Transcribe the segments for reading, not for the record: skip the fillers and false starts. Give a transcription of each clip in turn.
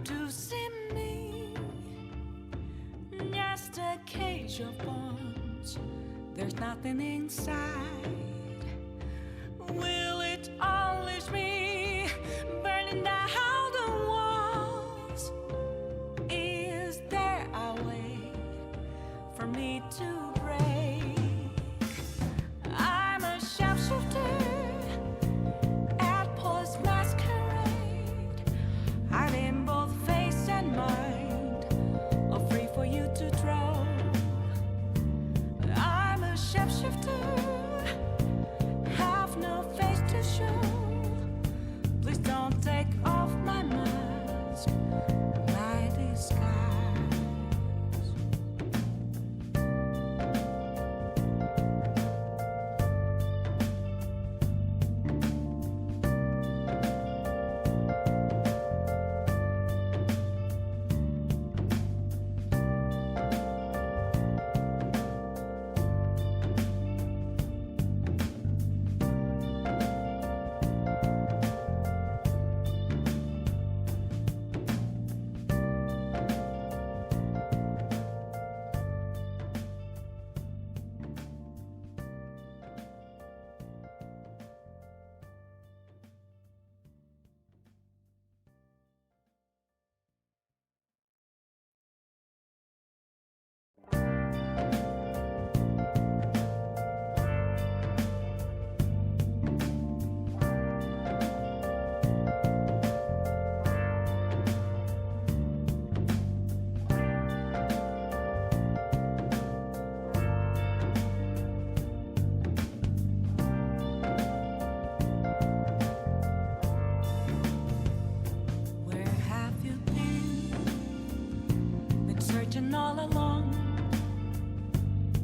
to see me, just a cage of bones. There's nothing inside. Will it unleash me, burning down the walls? Is there a way for me to break? I'm a sharpshooter at post masquerade, hiding both face and mind, all free for you to draw. I'm a shapeshifter, have no face to show. Please don't take off my mask, my disguise. All along,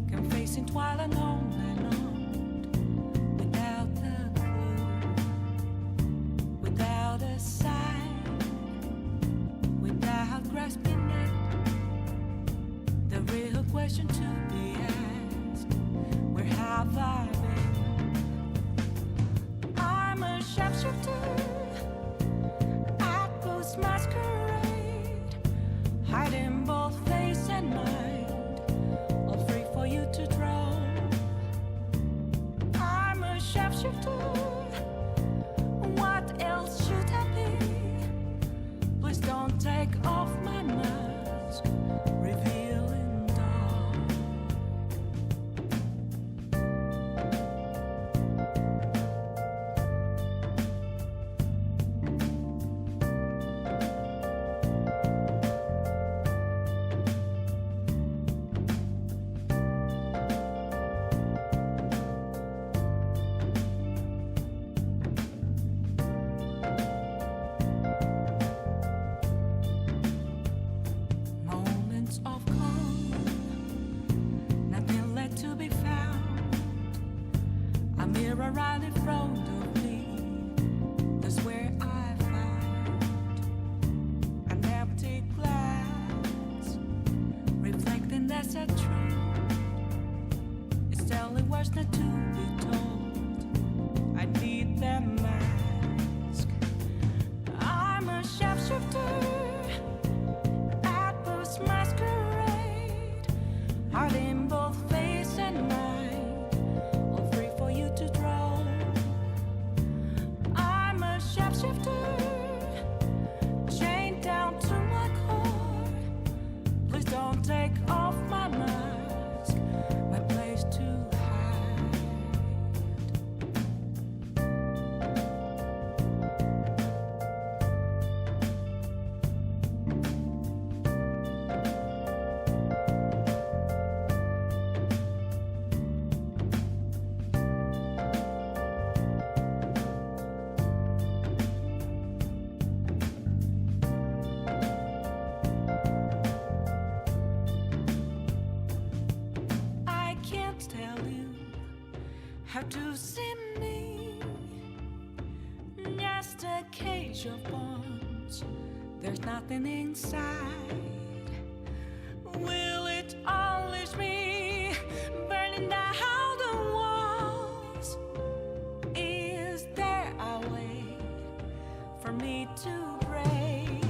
confessing while and on, without the clue, without a sign, without grasping it. The real question to be asked: where have I been? I'm a sharpshooter at post masquerade, hiding both face and mind, all free for you to draw. I'm a sharpshooter, what else should I be? Please don't take off my mask, revealing dark. Of calm, nothing left to be found. A mirror right in front of me, that's where I found an empty glass, reflecting that's a truth. It's telling words not to be told. I need that mask. I'm a sharpshooter, masquerade, hiding both face and mind, all free for you to draw. I'm a sharpshifter, chained down to my core. Please don't take off my mask, my place to hide. Tell you how to see me, just a cage of bones. There's nothing inside. Will it unleash me, burning down the walls? Is there a way for me to break?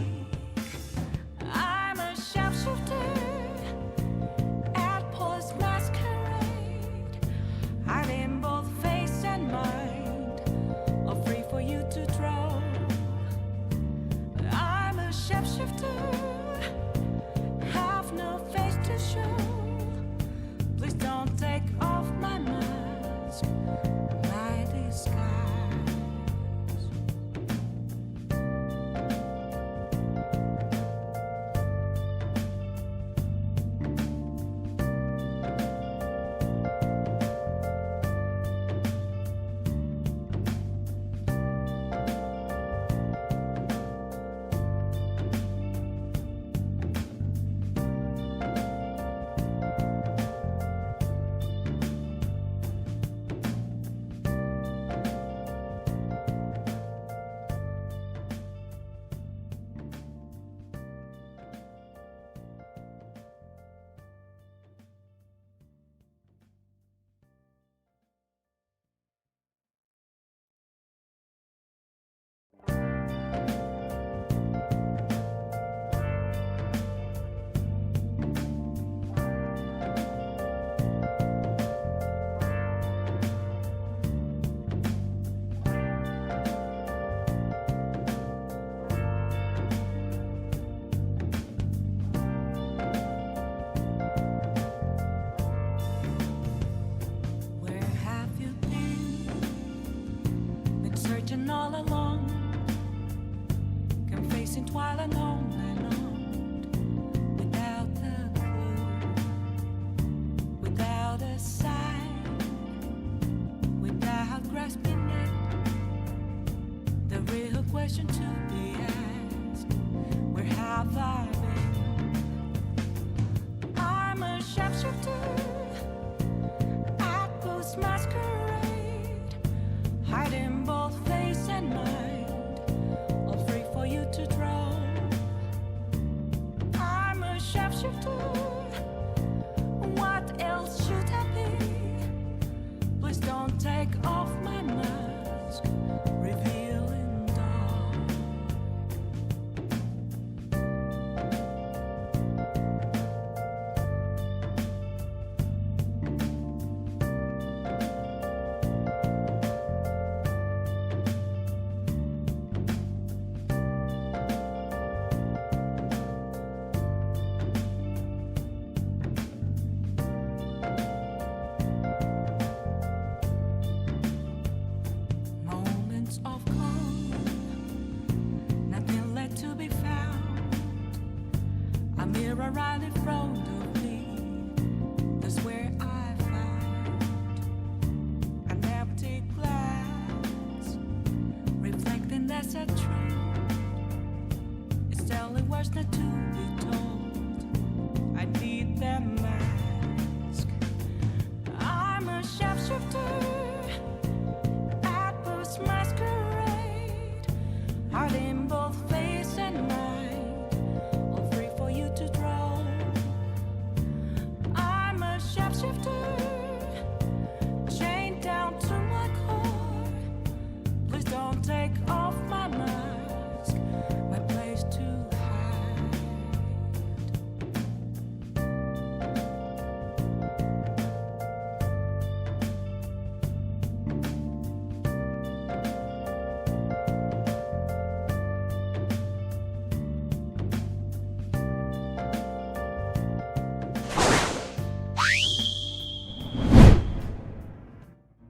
question to be asked. Where have I been? I'm a sharpshooter at Post Masquerade, hiding both face and mind, all free for you to draw. I'm a sharpshooter. What else should I be? Please don't take off my mask, revealing dark. Moments of calm, nothing left to be found. A mirror right in front of me, that's where I found an empty glass, reflecting that's a truth. It's telling words not to be told. I need that mask. I'm a sharpshooter at Post Masquerade, hiding both face and mind, all free for you to draw. I'm a sharpshooter, chained down to my core. Please don't take off my mask, my place to hide.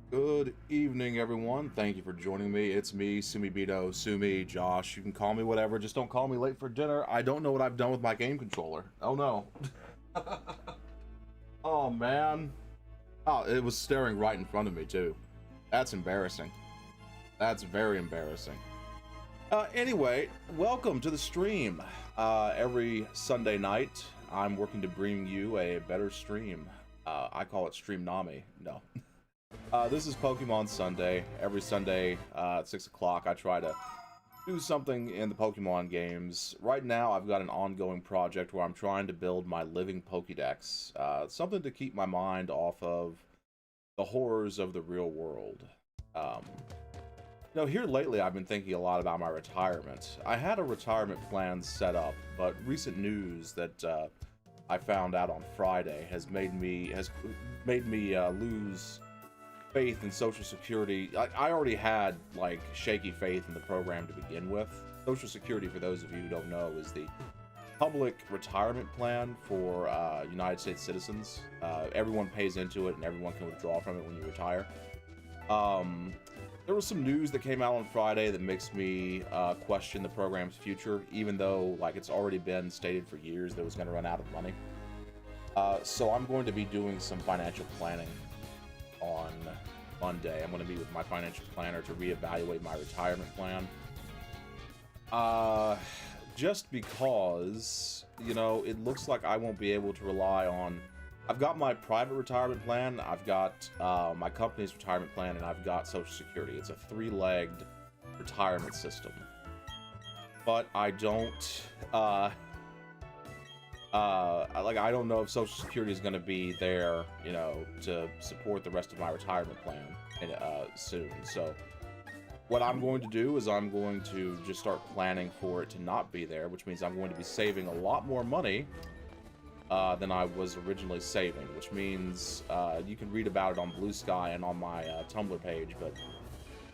Good evening, everyone. Thank you for joining me. It's me, Sumibito, Sumi, Josh. You can call me whatever. Just don't call me late for dinner. I don't know what I've done with my game controller. Oh, no. Oh, man. Oh, it was staring right in front of me, too. That's embarrassing. That's very embarrassing. Anyway, welcome to the stream. Every Sunday night, I'm working to bring you a better stream. I call it Stream Nami. No. This is Pokemon Sunday. Every Sunday at 6 o'clock, I try to do something in the Pokemon games. Right now, I've got an ongoing project where I'm trying to build my living Pokedex. Something to keep my mind off of the horrors of the real world. Here lately, I've been thinking a lot about my retirement. I had a retirement plan set up, but recent news that I found out on Friday has made me lose faith in Social Security. I already had like shaky faith in the program to begin with. Social Security, for those of you who don't know, is the public retirement plan for United States citizens. Everyone pays into it and everyone can withdraw from it when you retire. There was some news that came out on Friday that makes me question the program's future, even though like it's already been stated for years that it was going to run out of money. So I'm going to be doing some financial planning on Monday. I'm going to meet with my financial planner to reevaluate my retirement plan. Just because, it looks like I won't be able to rely on... I've got my private retirement plan, I've got my company's retirement plan, and I've got Social Security. It's a three-legged retirement system. But I don't... I don't know if Social Security is going to be there, to support the rest of my retirement plan soon. So what I'm going to do is I'm going to just start planning for it to not be there, which means I'm going to be saving a lot more money than I was originally saving, which means you can read about it on Blue Sky and on my Tumblr page, but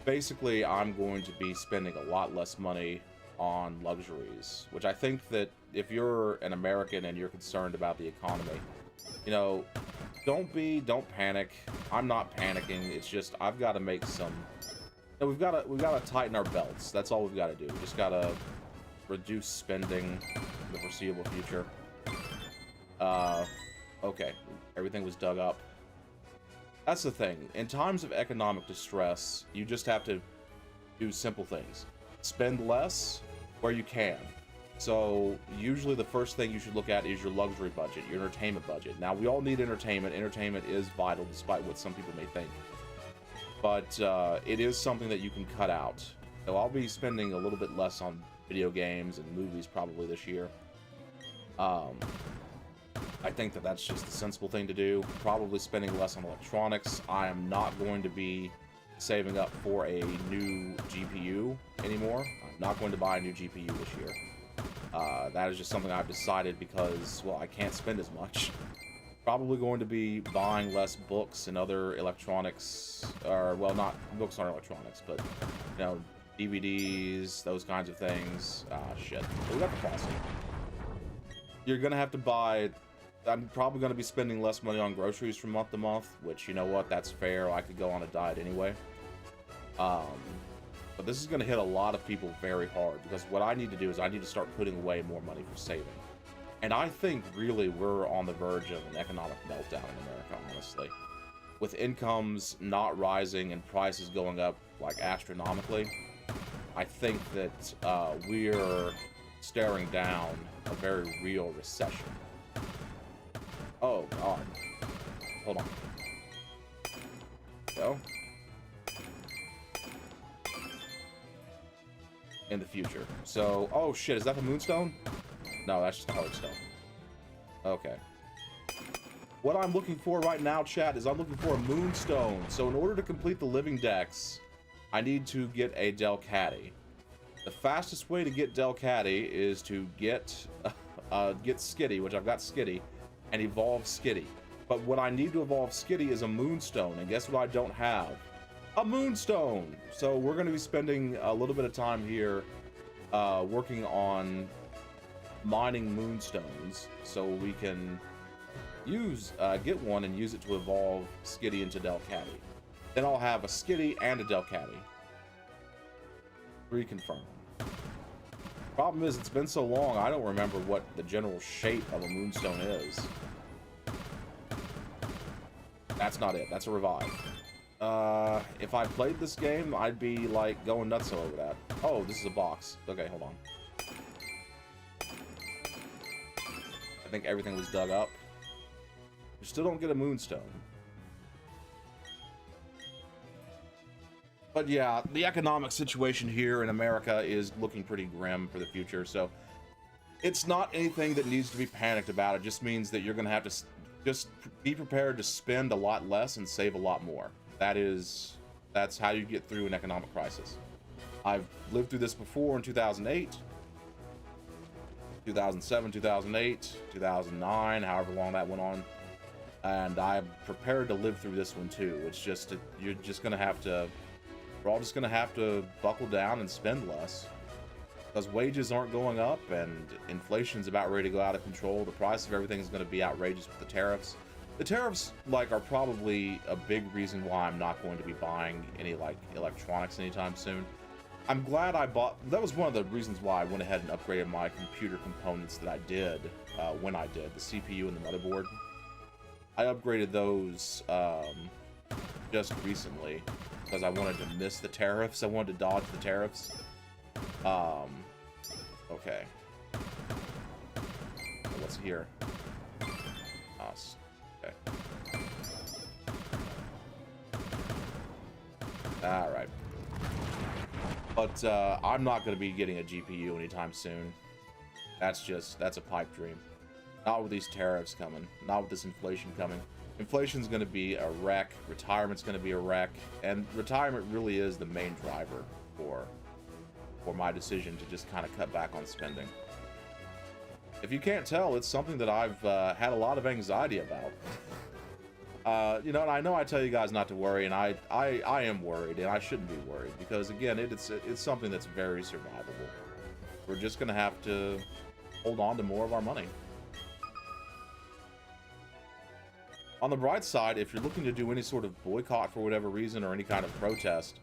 basically I'm going to be spending a lot less money on luxuries, which I think that if you're an American and you're concerned about the economy, don't panic. I'm not panicking. It's just I've got to make some. We've got to tighten our belts. That's all we've got to do. We just got to reduce spending in the foreseeable future. Okay, everything was dug up. That's the thing. In times of economic distress, you just have to do simple things. spend less where you can. So usually the first thing you should look at is your luxury budget, your entertainment budget. Now, we all need entertainment. Entertainment is vital, despite what some people may think. But it is something that you can cut out. So I'll be spending a little bit less on video games and movies probably this year. I think that that's just the sensible thing to do. Probably spending less on electronics. I am not going to be saving up for a new GPU anymore. I'm not going to buy a new GPU this year. That is just something I've decided because, well, I can't spend as much. Probably going to be buying less books and other electronics, or, well, not, books aren't electronics, but, you know, DVDs, those kinds of things. Ah, shit. We got the faucet. You're gonna have to buy... I'm probably going to be spending less money on groceries from month to month, which, you know what, that's fair. I could go on a diet anyway. But this is going to hit a lot of people very hard, because what I need to do is I need to start putting away more money for saving. And I think, really, we're on the verge of an economic meltdown in America, honestly. With incomes not rising and prices going up, like, astronomically, I think that we're staring down a very real recession. Oh, God. Hold on. Go. In the future. So, oh shit, is that the Moonstone? No, that's just a Hearthstone. Okay. What I'm looking for right now, chat, is I'm looking for a Moonstone. So in order to complete the Living Dex, I need to get a Delcatty. The fastest way to get Delcatty is to get Skitty, which I've got Skitty, and evolve Skitty. But what I need to evolve Skitty is a Moonstone, and guess what I don't have? A Moonstone! So we're going to be spending a little bit of time here working on mining Moonstones, so we can get one and use it to evolve Skitty into Delcatty. Then I'll have a Skitty and a Delcatty. Reconfirm. Problem is, it's been so long, I don't remember what the general shape of a Moonstone is. That's not it. That's a revive. If I played this game, I'd be, like, going nuts over that. Oh, this is a box. Okay, hold on. I think everything was dug up. You still don't get a Moonstone. But yeah, the economic situation here in America is looking pretty grim for the future, so it's not anything that needs to be panicked about. It just means that you're going to have to just be prepared to spend a lot less and save a lot more. That's how you get through an economic crisis. I've lived through this before in 2008, 2007, 2008, 2009, however long that went on. And I'm prepared to live through this one too. It's just, you're just going to have to... We're all just going to have to buckle down and spend less. Because wages aren't going up and inflation's about ready to go out of control. The price of everything is going to be outrageous with the tariffs. The tariffs, like, are probably a big reason why I'm not going to be buying any, like, electronics anytime soon. I'm glad I bought... That was one of the reasons why I went ahead and upgraded my computer components that I did when I did. The CPU and the motherboard. I upgraded those just recently. Because I wanted to miss the tariffs. I wanted to dodge the tariffs. Okay. What's here? Us. Okay. Alright. But, I'm not going to be getting a GPU anytime soon. That's a pipe dream. Not with these tariffs coming. Not with this inflation coming. Inflation's going to be a wreck, retirement's going to be a wreck, and retirement really is the main driver for my decision to just kind of cut back on spending. If you can't tell, it's something that I've had a lot of anxiety about. You know, and I know I tell you guys not to worry, and I am worried, and I shouldn't be worried, because again, it's something that's very survivable. We're just going to have to hold on to more of our money. On the bright side, if you're looking to do any sort of boycott for whatever reason or any kind of protest,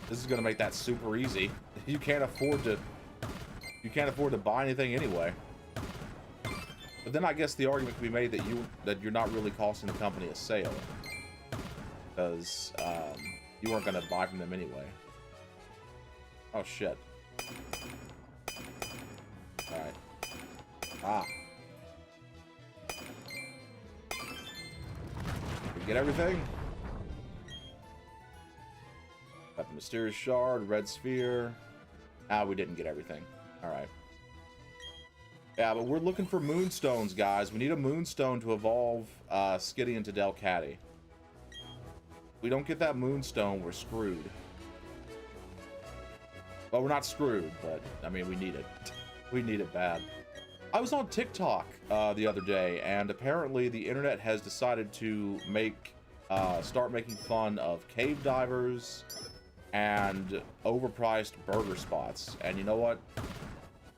this is going to make that super easy. You can't afford to buy anything anyway. But then I guess the argument can be made that you're not really costing the company a sale, because you weren't going to buy from them anyway. Oh, shit. Alright. Ah. We get everything? Got the mysterious shard, red sphere. Ah, we didn't get everything. Alright. Yeah, but we're looking for moonstones, guys. We need a moonstone to evolve Skitty into Delcatty. If we don't get that moonstone, we're screwed. Well, we're not screwed, but, I mean, we need it. We need it bad. I was on TikTok the other day, and apparently the internet has decided to start making fun of cave divers and overpriced burger spots. And you know what?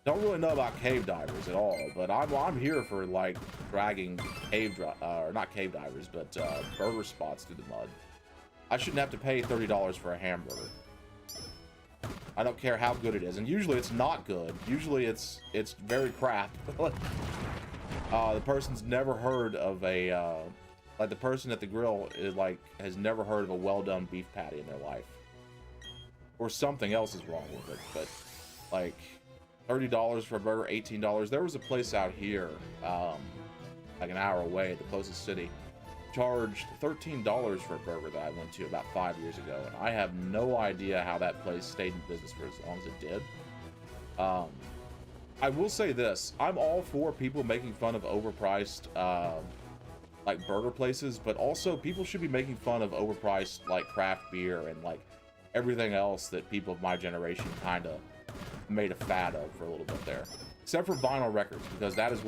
Don't really know about cave divers at all, but I'm here for like dragging or not cave divers, but burger spots through the mud. I shouldn't have to pay $30 for a hamburger. I don't care how good it is, and usually it's not good. Usually it's very crap. The person's never heard of a like the person at the grill is like has never heard of a well done beef patty in their life, or something else is wrong with it. But like $30 for a burger, $18. There was a place out here, like an hour away, the closest city, charged $13 for a burger that I went to about 5 years ago, and I have no idea how that place stayed in business for as long as it did. I will say this: I'm all for people making fun of overpriced, like burger places, but also people should be making fun of overpriced like craft beer and like everything else that people of my generation kind of made a fad of for a little bit there, except for vinyl records, because that is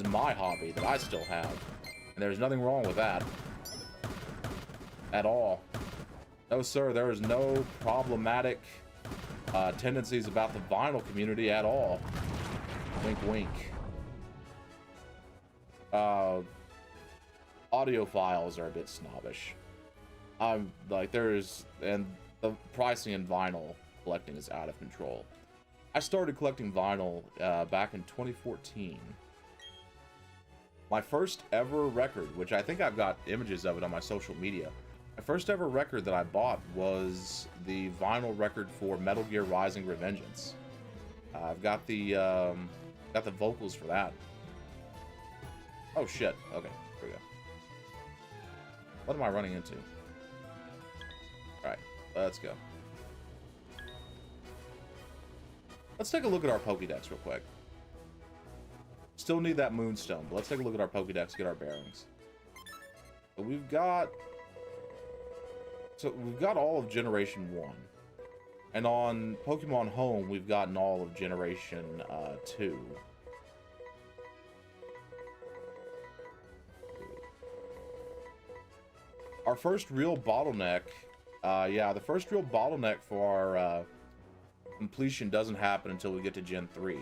my hobby that I still have, and there's nothing wrong with that at all. No sir, there is no problematic tendencies about the vinyl community at all. Wink wink. Audiophiles are a bit snobbish. I'm like, and the pricing in vinyl collecting is out of control. I started collecting vinyl back in 2014. My first ever record, which I think I've got images of it on my social media. My first ever record that I bought was the vinyl record for Metal Gear Rising: Revengeance. I've got the vocals for that. Oh shit. Okay, here we go. What am I running into? Alright, let's go. Let's take a look at our Pokedex real quick. Still need that moonstone, but let's take a look at our Pokedex, get our bearings. So we've got all of Generation 1. And on Pokemon Home, we've gotten all of Generation 2. Our first real bottleneck, the first real bottleneck for our completion doesn't happen until we get to Gen 3.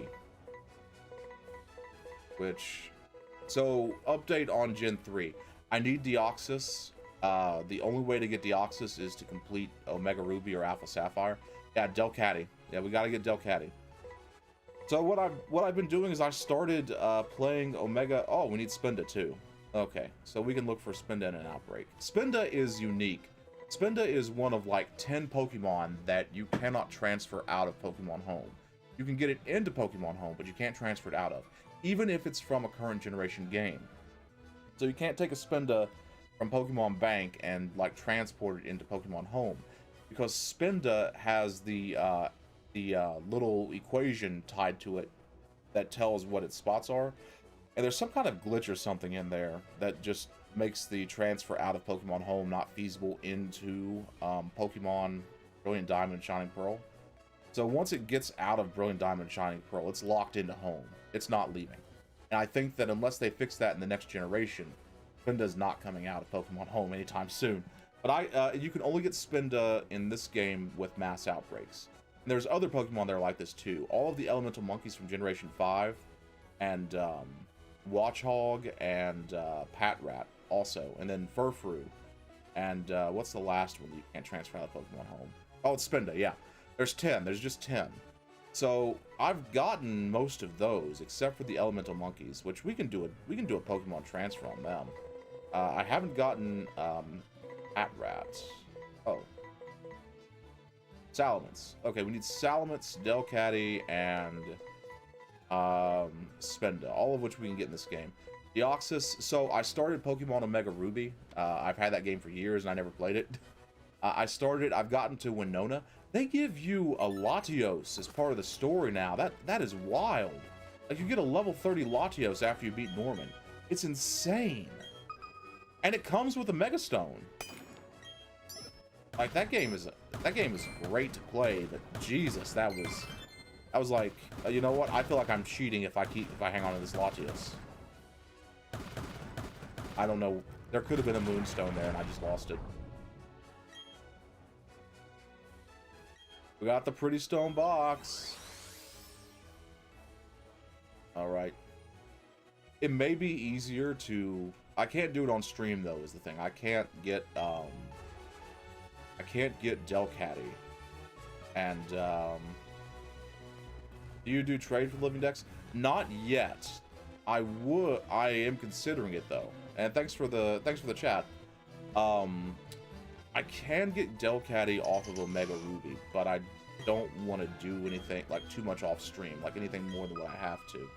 So, update on Gen 3. I need Deoxys. The only way to get Deoxys is to complete Omega Ruby or Alpha Sapphire. Yeah, Delcatty. Yeah, we gotta get Delcatty. So what I've been doing is I started playing Omega. Oh, we need Spinda too. Okay, so we can look for Spinda in an outbreak. Spinda is unique. Spinda is one of like 10 Pokemon that you cannot transfer out of Pokemon Home. You can get it into Pokemon Home, but you can't transfer it out of, even if it's from a current generation game. So you can't take a Spinda from Pokemon Bank and like transport it into Pokemon Home, because Spinda has the little equation tied to it that tells what its spots are, and there's some kind of glitch or something in there that just makes the transfer out of Pokemon Home not feasible into Pokemon Brilliant Diamond, Shining Pearl. So once it gets out of Brilliant Diamond, Shining Pearl, it's locked into Home. It's not leaving. And I think that unless they fix that in the next generation, Spinda's not coming out of Pokemon Home anytime soon. But you can only get Spinda in this game with mass outbreaks. And there's other Pokemon that are like this too. All of the elemental monkeys from Generation 5, and Watchog, and Patrat also, and then Furfrou, and what's the last one that you can't transfer out of Pokemon Home? Oh, it's Spinda, yeah. There's 10. There's just 10. So I've gotten most of those, except for the elemental monkeys, which we can do a Pokemon transfer on them. I haven't gotten Patrat. Oh. Salamence. Okay, we need Salamence, Delcatty, and Spenda, all of which we can get in this game. Deoxys. So I started Pokemon Omega Ruby. I've had that game for years and I never played it. I've gotten to Winona. They give you a Latios as part of the story now. That is wild. Like, you get a level 30 Latios after you beat Norman. It's insane. And it comes with a Mega Stone. Like, that game is great to play, but Jesus, that was like, you know what? I feel like I'm cheating if I hang on to this Latios. I don't know. There could have been a Moonstone there and I just lost it. We got the pretty stone box. All right. It may be easier to... I can't do it on stream, though, is the thing. I can't get Delcatty. And, do you do trade for living decks? Not yet. I am considering it, though. And thanks for the chat. I can get Delcatty off of Omega Ruby, but I don't want to do anything, like, too much off stream, like anything more than what I have to.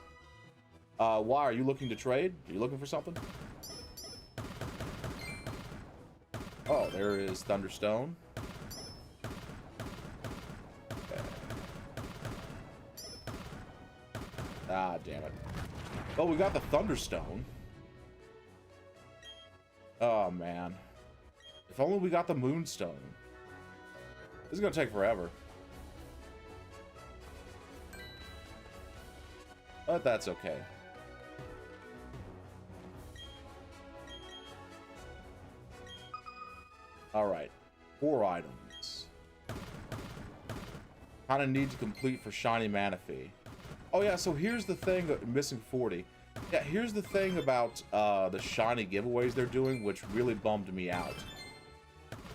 Why, are you looking to trade? Are you looking for something? Oh, there is Thunderstone. Okay. Ah, damn it. Oh, we got the Thunderstone. Oh, man. If only we got the Moonstone. This is gonna take forever. But that's okay. Alright. 4 items. Kinda need to complete for Shiny Manaphy. Oh yeah, so here's the thing, missing 40. Yeah, here's the thing about the shiny giveaways they're doing, which really bummed me out.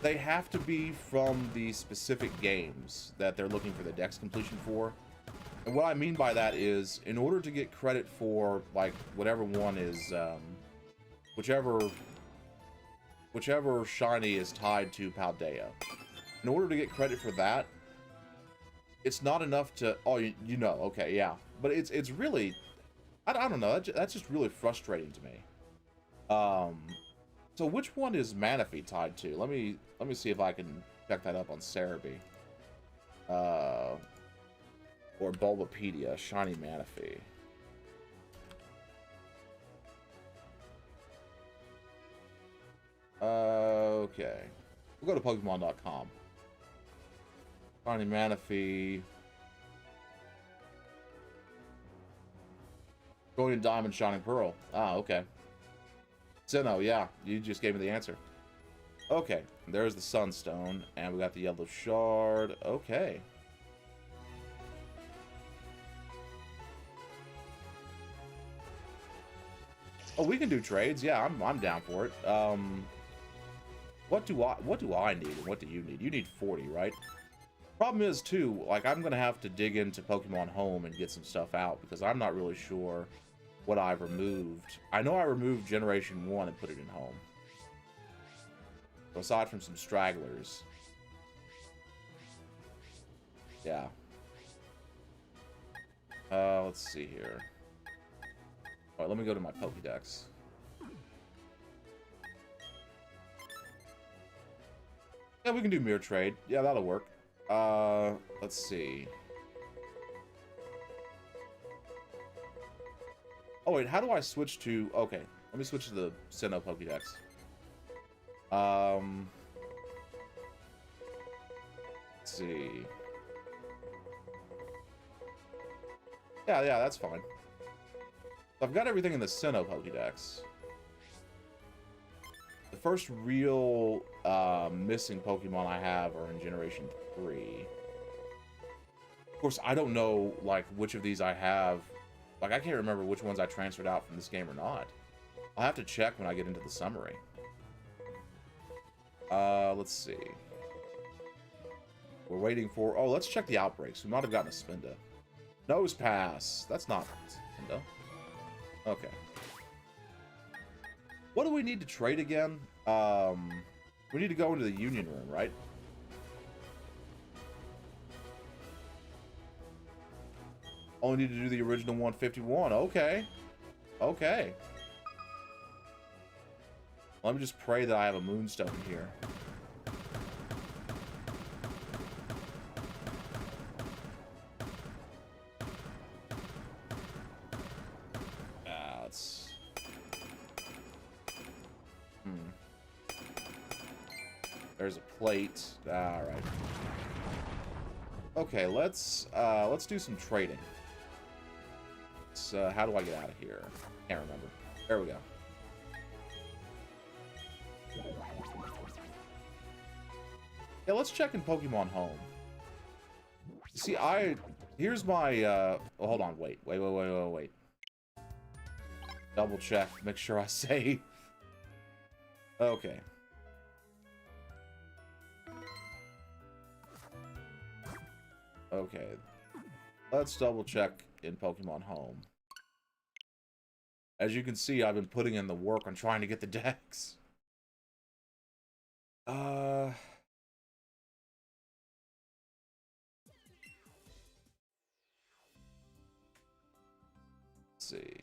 They have to be from the specific games that they're looking for the dex completion for. And what I mean by that is, in order to get credit for, like, whatever one is, whichever shiny is tied to Paldea, in order to get credit for that, it's not enough to, oh, you know, okay, yeah. But it's really, I don't know, that's just really frustrating to me. So which one is Manaphy tied to? Let me see if I can check that up on Cerebi. Or Bulbapedia, Shiny Manaphy. Okay. We'll go to Pokemon.com. Shiny Manaphy. Brilliant Diamond, Shining Pearl. Ah, okay. Sinnoh, yeah, you just gave me the answer. Okay, there's the Sunstone, and we got the Yellow Shard. Okay. Oh, we can do trades. Yeah, I'm down for it. What do I need and what do you need? You need 40, right? Problem is too, like, I'm gonna have to dig into Pokemon Home and get some stuff out because I'm not really sure what I've removed. I know I removed Generation 1 and put it in Home. So aside from some stragglers. Yeah. Let's see here. Alright, let me go to my Pokedex. Yeah, we can do mirror trade. Yeah, that'll work. Let's see. Oh wait, how do I switch to... Okay, let me switch to the Sinnoh Pokedex. Let's see. Yeah, that's fine. I've got everything in the Sinnoh Pokedex. The first real missing Pokemon I have are in Generation 3. Of course, I don't know, like, which of these I have. Like, I can't remember which ones I transferred out from this game or not. I'll have to check when I get into the summary. Let's see. We're waiting for... Oh, let's check the outbreaks. We might have gotten a Spinda. Nose Pass. That's not Spinda. Okay. What do we need to trade again? We need to go into the Union Room, right? Only need to do the original 151. Okay. Okay. Let me just pray that I have a moonstone here. That's... There's a plate. All right. Okay, let's do some trading. So how do I get out of here? Can't remember. There we go. Yeah, let's check in Pokemon Home. See, here's my oh, hold on, wait. Double check, make sure I save. Okay. Okay. Let's double check in Pokemon Home. As you can see, I've been putting in the work on trying to get the decks. Let's see.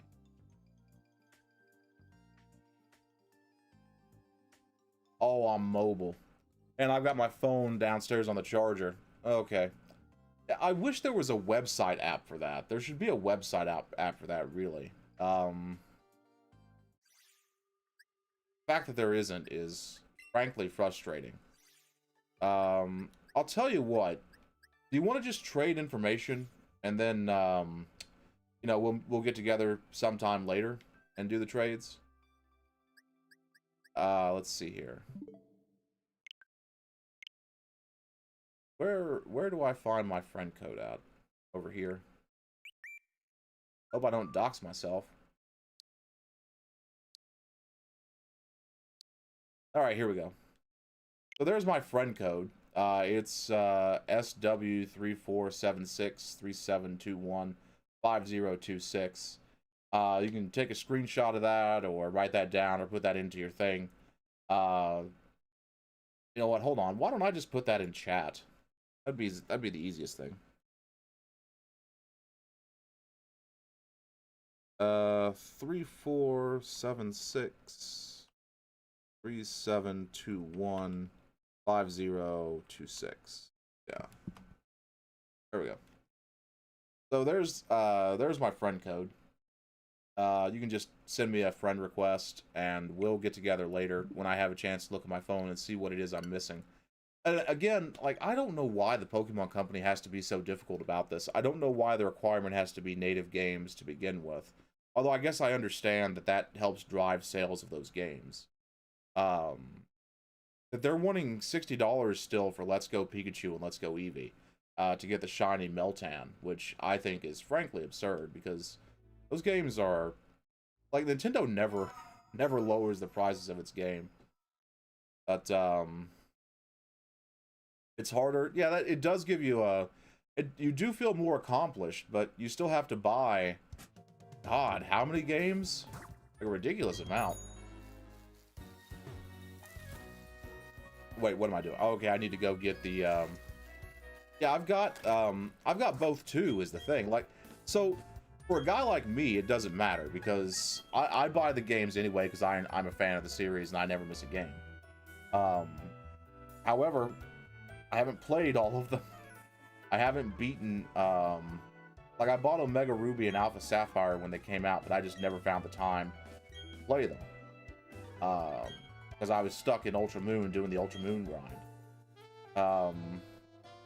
Oh, I'm mobile. And I've got my phone downstairs on the charger. Okay. I wish there was a website app for that. There should be a website app for that, really. The fact that there isn't is frankly frustrating. I'll tell you what. Do you want to just trade information and then you know, we'll get together sometime later and do the trades? Let's see here. Where do I find my friend code at? Over here. Hope I don't dox myself. Alright, here we go. So there's my friend code. It's SW347637215026. You can take a screenshot of that or write that down or put that into your thing. You know what? Hold on. Why don't I just put that in chat? That'd be the easiest thing. 3476 3721 5026. Yeah. There we go. So there's my friend code. You can just send me a friend request and we'll get together later when I have a chance to look at my phone and see what it is I'm missing. And again, like, I don't know why the Pokemon Company has to be so difficult about this. I don't know why the requirement has to be native games to begin with. Although I guess I understand that that helps drive sales of those games. That they're wanting $60 still for Let's Go Pikachu and Let's Go Eevee to get the shiny Meltan, which I think is frankly absurd because those games are... Like, Nintendo never lowers the prices of its game. But, it's harder. Yeah, it does give you a... you do feel more accomplished, but you still have to buy... God, how many games? Like a ridiculous amount. Wait, what am I doing? Oh, okay, I need to go get the... Yeah, I've got both too, is the thing. Like, so, for a guy like me, it doesn't matter, because I buy the games anyway, because I'm a fan of the series, and I never miss a game. However... I haven't played all of them. I haven't beaten, like I bought Omega Ruby and Alpha Sapphire when they came out, but I just never found the time to play them. Because I was stuck in Ultra Moon doing the Ultra Moon grind.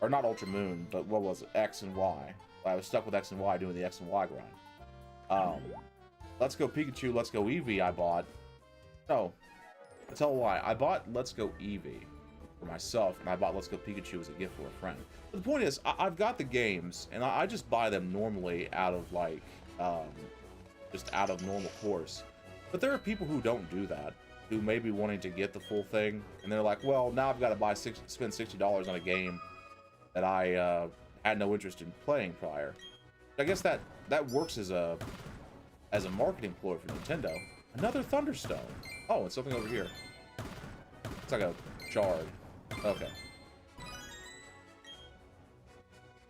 Or not Ultra Moon, but what was it? X and Y. I was stuck with X and Y doing the X and Y grind. Let's Go Pikachu, Let's Go Eevee I bought. No. I'll tell you why. I bought Let's Go Eevee for myself, and I bought Let's Go Pikachu as a gift for a friend. But the point is, I've got the games, and I just buy them normally out of, like, just out of normal course. But there are people who don't do that, who may be wanting to get the full thing, and they're like, well, now I've got to spend $60 on a game that I had no interest in playing prior. I guess that works as a marketing ploy for Nintendo. Another Thunderstone. Oh, it's something over here. It's like a shard. Okay.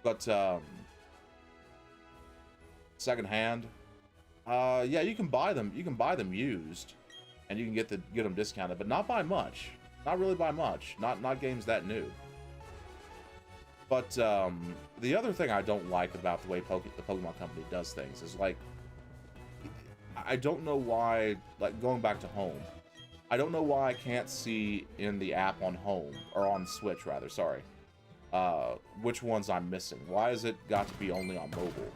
But, secondhand. Yeah, you can buy them. You can buy them used, and you can get them discounted, but not by much. Not really by much. Not games that new. But the other thing I don't like about the way the Pokemon Company does things is, like, I don't know why, like, going back to home, I don't know why I can't see in the app on home, or on Switch rather, sorry, which ones I'm missing. Why has it got to be only on mobile?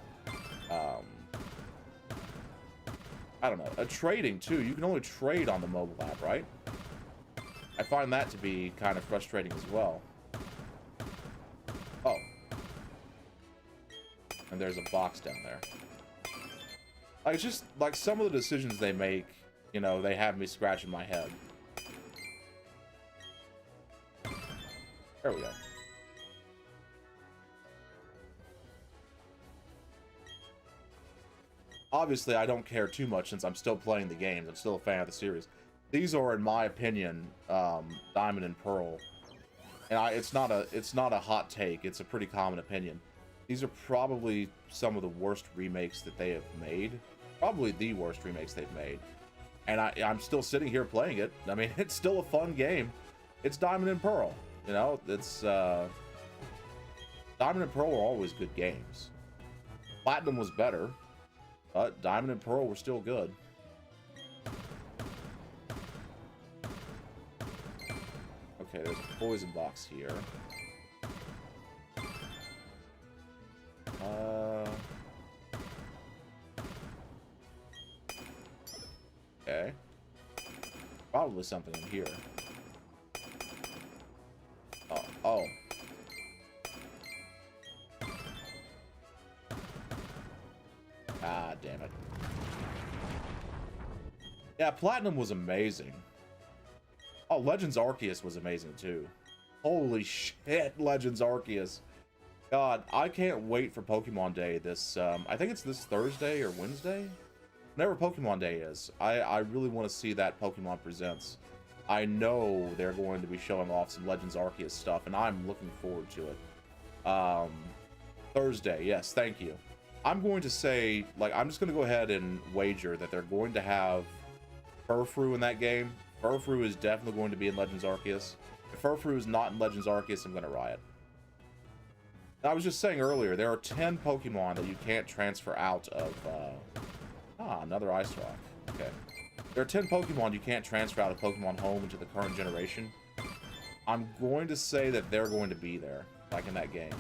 I don't know. Trading too, you can only trade on the mobile app, right? I find that to be kind of frustrating as well. Oh. And there's a box down there. Like, just, like, some of the decisions they make, you know, they have me scratching my head. There we go. Obviously, I don't care too much since I'm still playing the games. I'm still a fan of the series. These are, in my opinion, Diamond and Pearl. And it's not a hot take. It's a pretty common opinion. These are probably some of the worst remakes that they have made. Probably the worst remakes they've made. And I'm still sitting here playing it. I mean, it's still a fun game. It's Diamond and Pearl. You know, it's Diamond and Pearl are always good games. Platinum was better, but Diamond and Pearl were still good. Okay, there's a poison box here. Okay. Probably something in here. Oh. Ah, damn it. Yeah, Platinum was amazing. Oh, Legends Arceus was amazing too. Holy shit, Legends Arceus. God, I can't wait for Pokemon Day this, I think it's this Thursday or Wednesday? Whenever Pokemon Day is. I really want to see that Pokemon Presents. I know they're going to be showing off some Legends Arceus stuff, and I'm looking forward to it. Thursday, yes, thank you. I'm going to say, like, I'm just going to go ahead and wager that they're going to have Furfrou in that game. Furfrou is definitely going to be in Legends Arceus. If Furfrou is not in Legends Arceus, I'm going to riot. I was just saying earlier, there are 10 Pokemon that you can't transfer out of, another Ice Rock. Okay. There are 10 Pokemon you can't transfer out of Pokemon Home into the current generation. I'm going to say that they're going to be there, like in that game.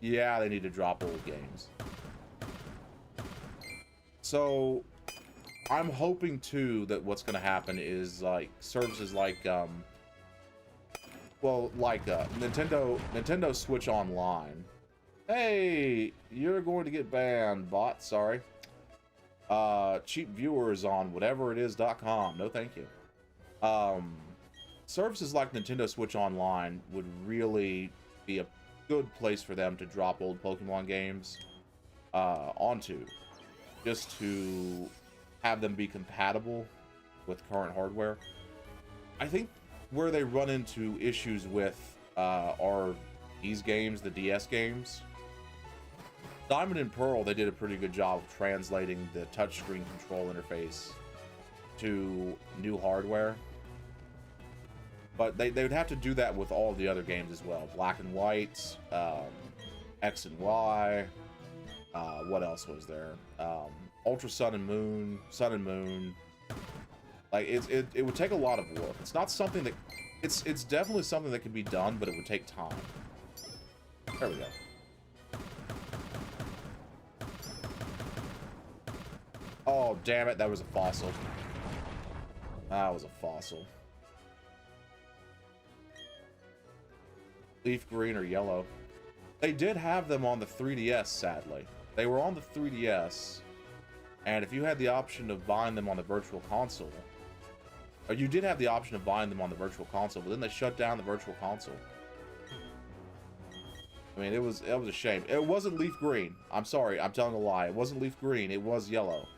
Yeah, they need to drop old games. So, I'm hoping, too, that what's going to happen is, like, services like, Nintendo Switch Online. Hey, you're going to get banned, bot, sorry. Cheap viewers on whateverit.com. No, thank you. Services like Nintendo Switch Online would really be a good place for them to drop old Pokemon games onto, just to have them be compatible with current hardware. I think where they run into issues with are these games, the DS games. Diamond and Pearl, they did a pretty good job of translating the touchscreen control interface to new hardware. But they would have to do that with all the other games as well. Black and White, X and Y, what else was there? Ultra Sun and Moon. Like, it would take a lot of work. It's not something that... It's definitely something that can be done, but it would take time. There we go. Oh, damn it, that was a fossil. That was a fossil. Leaf green or yellow. They did have them on the 3DS, sadly. They were on the 3DS, and if you had the option of buying them on the Virtual Console, or you did have the option of buying them on the Virtual Console, but then they shut down the Virtual Console. I mean, it was a shame. It wasn't leaf green. I'm sorry, I'm telling a lie. It wasn't leaf green, it was yellow.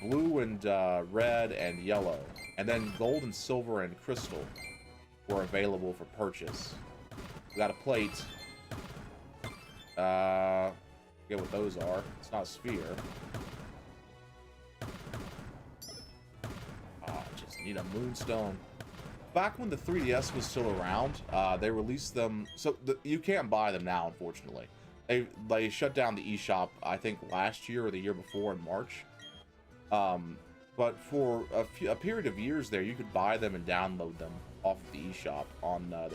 Blue and red and yellow. And then gold and silver and crystal were available for purchase. We got a plate. Forget what those are. It's not a sphere. Oh, just need a moonstone. Back when the 3DS was still around, they released them. So you can't buy them now, unfortunately. They shut down the eShop, I think, last year or the year before in March. But for a period of years there, you could buy them and download them off of the eShop on the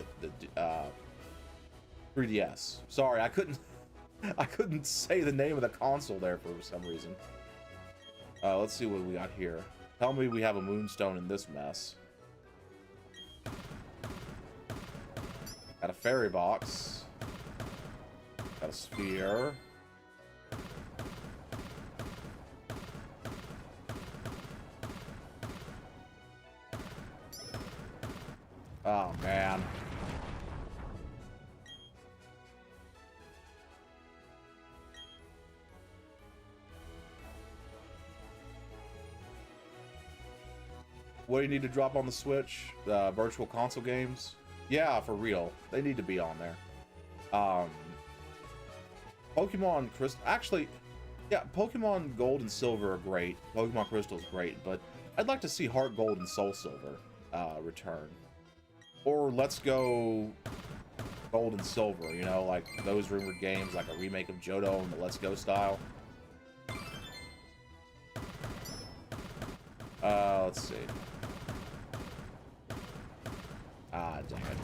3DS. Sorry, I couldn't say the name of the console there for some reason. Let's see what we got here. Tell me we have a moonstone in this mess. Got a fairy box. Got a sphere. Oh, man. What do you need to drop on the Switch? Virtual console games? Yeah, for real. They need to be on there. Pokemon Crystal... Actually, yeah, Pokemon Gold and Silver are great. Pokemon Crystal is great, but I'd like to see Heart Gold and Soul Silver return. Or Let's Go Gold and Silver, you know, like those rumored games, like a remake of Johto in the Let's Go style. Let's see. Ah, dang it.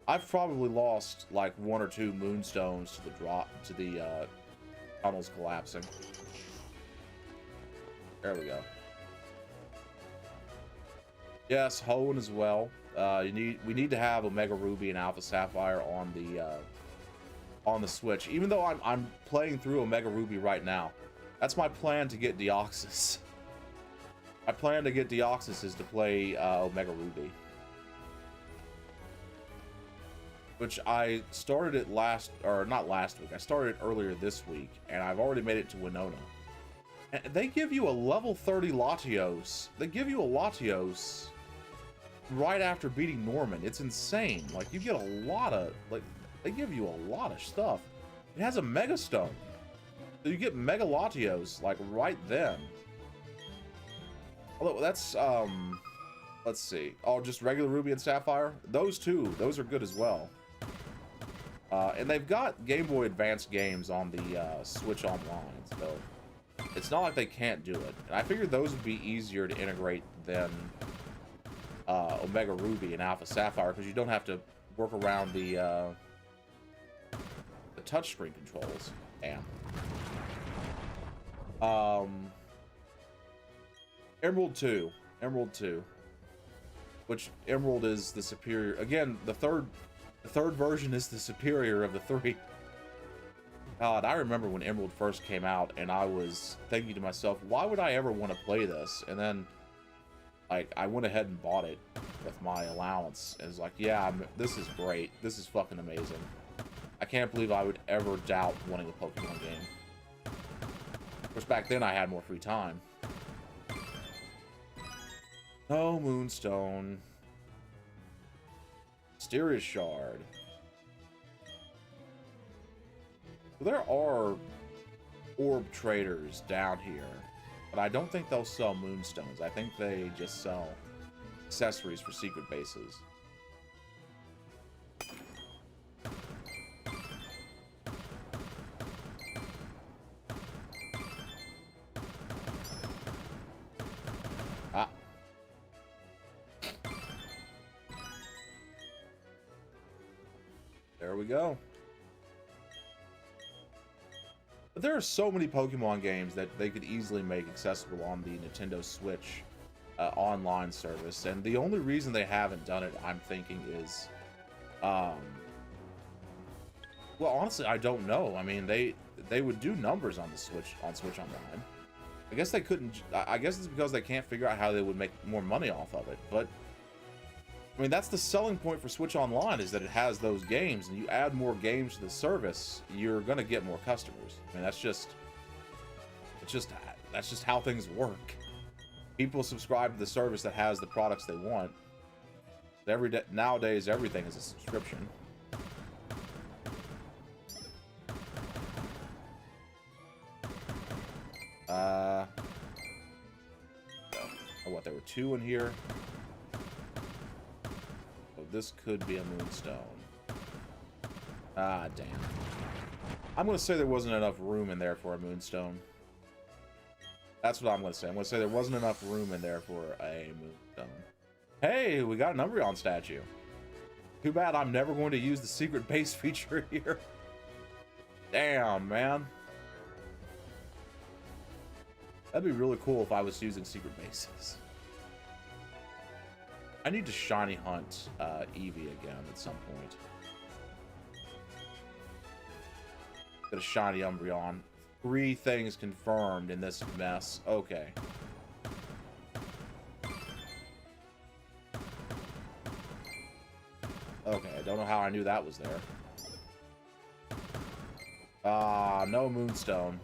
I've probably lost like 1 or 2 moonstones to the tunnels collapsing. There we go. Yes, Hoenn as well. We need to have Omega Ruby and Alpha Sapphire on the Switch. Even though I'm playing through Omega Ruby right now, that's my plan to get Deoxys. My plan to get Deoxys is to play Omega Ruby, which I started it not last week. I started earlier this week, and I've already made it to Winona. And they give you a level 30 Latios. They give you a Latios right after beating Norman. It's insane. Like, you get a lot of, like, they give you a lot of stuff. It has a Mega Stone. So you get Mega Latios, like, right then. Although, that's, let's see. Oh, just regular Ruby and Sapphire? Those two, those are good as well. And they've got Game Boy Advance games on the Switch Online, so it's not like they can't do it. And I figured those would be easier to integrate than Omega Ruby and Alpha Sapphire, because you don't have to work around the touchscreen controls. Damn. Emerald 2. Emerald 2. Which Emerald is the superior. Again, the third version is the superior of the 3. God, I remember when Emerald first came out, and I was thinking to myself, why would I ever want to play this? And then, like, I went ahead and bought it with my allowance. And it was like, yeah, this is great. This is fucking amazing. I can't believe I would ever doubt wanting a Pokemon game. Of course, back then I had more free time. Oh, Moonstone. Mysterious Shard. There are orb traders down here, but I don't think they'll sell moonstones. I think they just sell accessories for secret bases. Ah. There we go. But there are so many Pokemon games that they could easily make accessible on the Nintendo Switch online service, and the only reason they haven't done it, I'm thinking, is, well, honestly, I don't know. I mean, they would do numbers on the Switch Online. I guess they couldn't. I guess it's because they can't figure out how they would make more money off of it. But I mean, that's the selling point for Switch Online, is that it has those games, and you add more games to the service, you're gonna get more customers. I mean, that's just how things work. People subscribe to the service that has the products they want. Nowadays, everything is a subscription. Oh, what, there were 2 in here? So this could be a moonstone. Ah, damn. I'm going to say there wasn't enough room in there for a moonstone. That's what I'm going to say. I'm going to say there wasn't enough room in there for a moonstone. Hey, we got an Umbreon statue. Too bad I'm never going to use the secret base feature here. Damn, man. That'd be really cool if I was using secret bases. I need to shiny hunt Eevee again at some point. Get a shiny Umbreon. 3 things confirmed in this mess. Okay. Okay, I don't know how I knew that was there. Ah, no moonstone.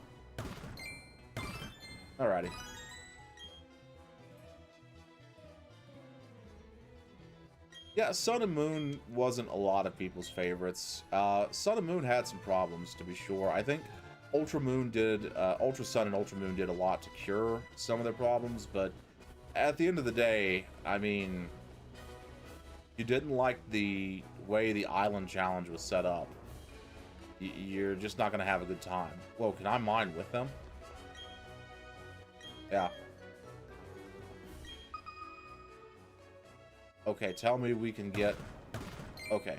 Alrighty. Yeah, Sun and Moon wasn't a lot of people's favorites. Sun and Moon had some problems, to be sure. I think Ultra Moon did, Ultra Sun and Ultra Moon did a lot to cure some of their problems, but at the end of the day, I mean, you didn't like the way the island challenge was set up. You're just not going to have a good time. Whoa, can I mine with them? Yeah. Okay, tell me we can get... Okay.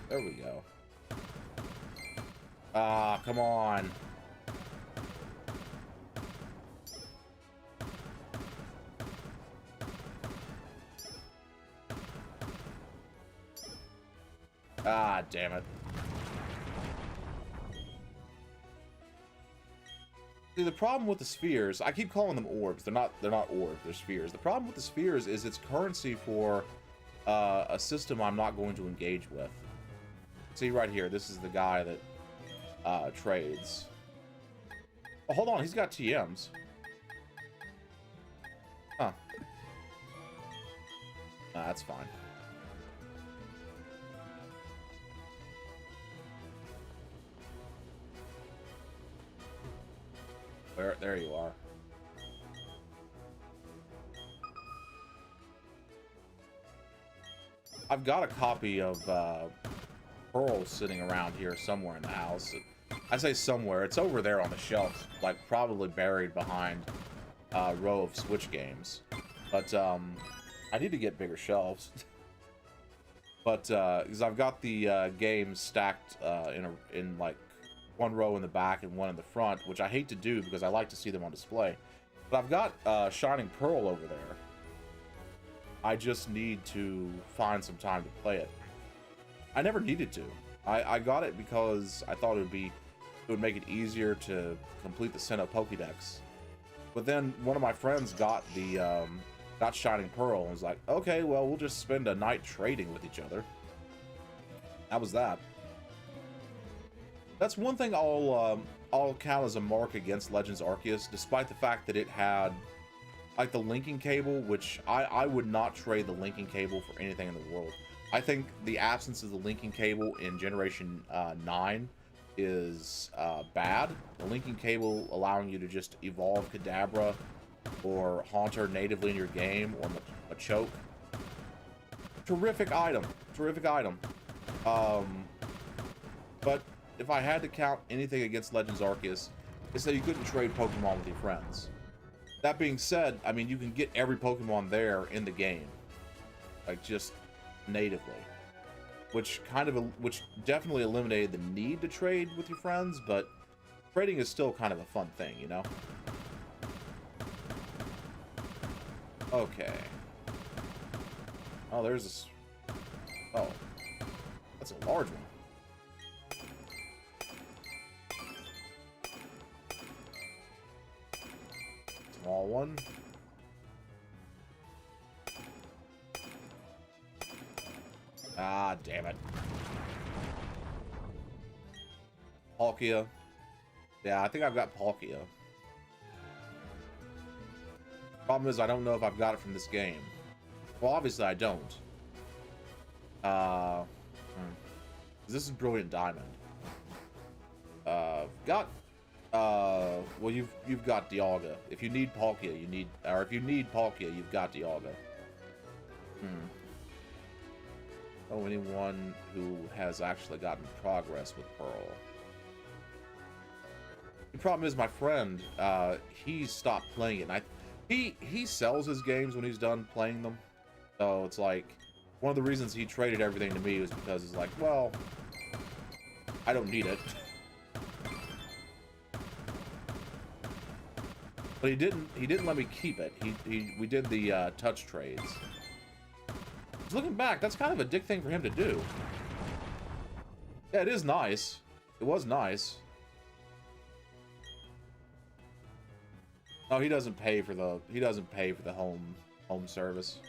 There we go. Ah, come on. Ah, damn it. See, the problem with the spheres, I keep calling them orbs. They're not orbs, they're spheres. The problem with the spheres is it's currency for a system I'm not going to engage with. See right here, this is the guy that trades. Oh, hold on, he's got TMs. Huh. Nah, that's fine. There you are. I've got a copy of Pearl sitting around here somewhere in the house. I say somewhere. It's over there on the shelf, like probably buried behind a row of Switch games. But I need to get bigger shelves. But because I've got the games stacked in like one row in the back and one in the front, which I hate to do because I like to see them on display. But I've got Shining Pearl over there. I just need to find some time to play it. I never needed to. I got it because I thought it would make it easier to complete the Sinnoh Pokedex. But then one of my friends got the got Shining Pearl and was like, okay, well, we'll just spend a night trading with each other. That was that. That's one thing I'll count as a mark against Legends Arceus, despite the fact that it had like the linking cable, which I would not trade the linking cable for anything in the world. I think the absence of the linking cable in Generation 9 is bad. The linking cable allowing you to just evolve Kadabra or Haunter natively in your game, or Machoke. Terrific item. Terrific item. But if I had to count anything against Legends Arceus, it's that you couldn't trade Pokemon with your friends. That being said, I mean, you can get every Pokemon there in the game. Like, just natively. Which definitely eliminated the need to trade with your friends, but trading is still kind of a fun thing, you know? Okay. Oh, there's this... Oh. That's a large one. Small one. Ah, damn it. Palkia. Yeah, I think I've got Palkia. Problem is, I don't know if I've got it from this game. Well, obviously I don't. This is Brilliant Diamond. Got well, you've got Dialga. If you need Palkia, if you need Palkia, you've got Dialga. Oh, anyone who has actually gotten progress with Pearl. The problem is my friend, he stopped playing it. And he sells his games when he's done playing them. So it's like, one of the reasons he traded everything to me was because it's like, well, I don't need it. But he didn't let me keep it. We did the touch trades. Looking back, that's kind of a dick thing for him to do. Yeah, it is nice. It was nice. No, he doesn't pay for the home service.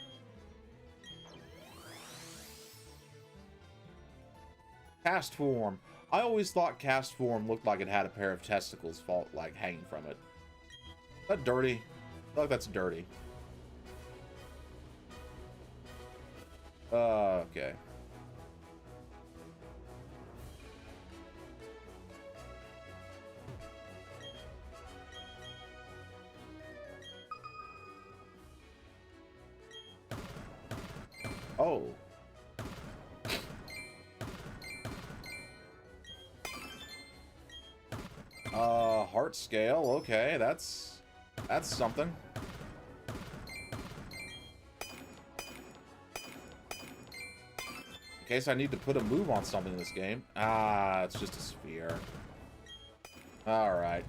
Cast form. I always thought cast form looked like it had a pair of testicles like hanging from it. Is that dirty? I feel like that's dirty. Okay. Oh. Heart scale. Okay, that's something. In case I need to put a move on something in this game. Ah, it's just a sphere. Alright.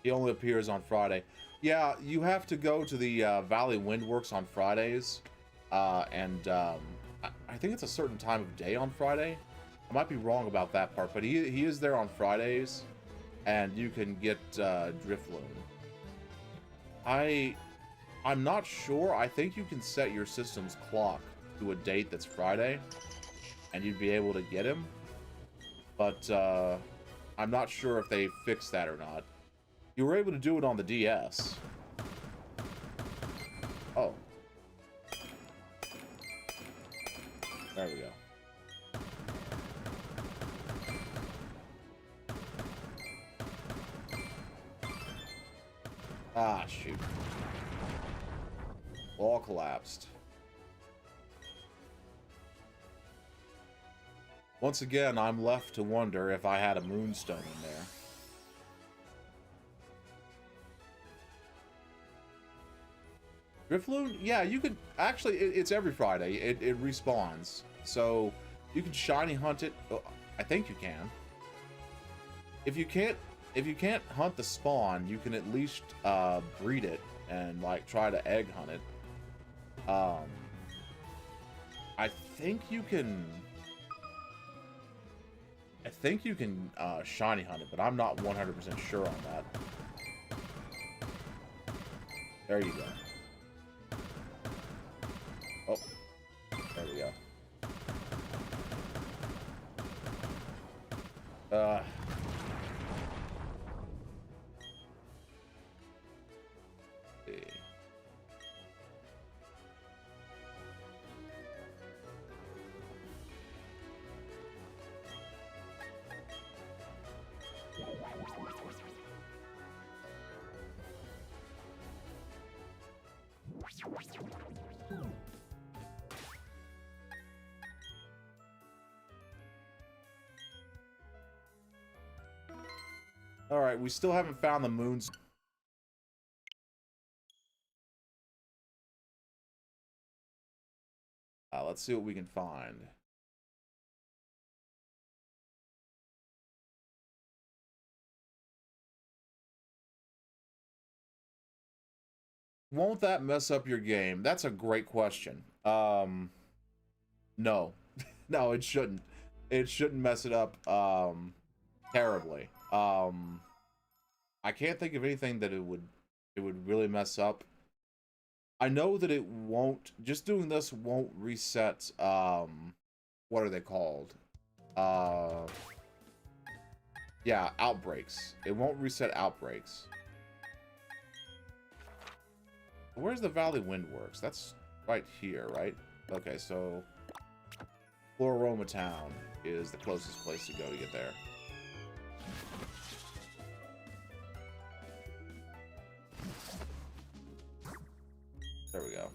He only appears on Friday. Yeah, you have to go to the Valley Windworks on Fridays. I think it's a certain time of day on Friday. I might be wrong about that part, but he is there on Fridays. And you can get Drifloon. I'm not sure. I think you can set your system's clock to a date that's Friday, and you'd be able to get him. But I'm not sure if they fixed that or not. You were able to do it on the DS. Oh. There we go. Ah, shoot. Wall collapsed. Once again, I'm left to wonder if I had a moonstone in there. Drifloon? Yeah, you could... Actually, it's every Friday. It respawns. So, you can shiny hunt it. Oh, I think you can. If you can't hunt the spawn, you can at least breed it and, like, try to egg hunt it. I think you can shiny hunt it, but I'm not 100% sure on that. There you go. Oh, there we go. All right, we still haven't found the moons. Let's see what we can find. Won't that mess up your game? That's a great question. No. No, it shouldn't. It shouldn't mess it up terribly. I can't think of anything that it would really mess up. I know that it won't, just doing this won't reset what are they called? Yeah, outbreaks. It won't reset outbreaks. Where's the Valley Windworks? That's right here, right? Okay, so Floroma Town is the closest place to go to get there. There we go.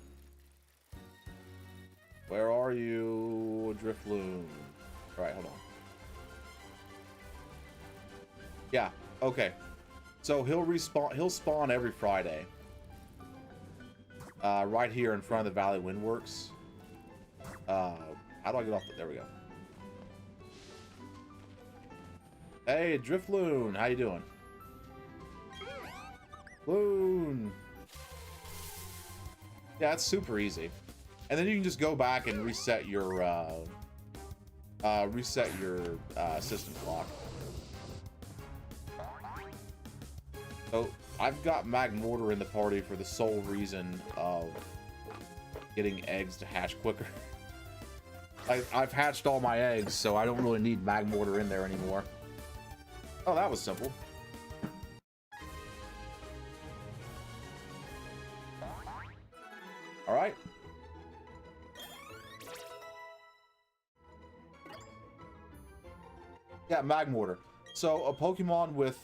Where are you, Drifloon? All right, hold on. Yeah, okay. So he'll spawn every Friday. Right here in front of the Valley Windworks. How do I get off the... There we go. Hey, Drifloon, how you doing? Loon. Yeah, it's super easy. And then you can just go back and reset your system clock. So I've got Magmortar in the party for the sole reason of getting eggs to hatch quicker. I've hatched all my eggs, so I don't really need Magmortar in there anymore. Oh, that was simple. All right. Yeah, Magmortar. So a Pokemon with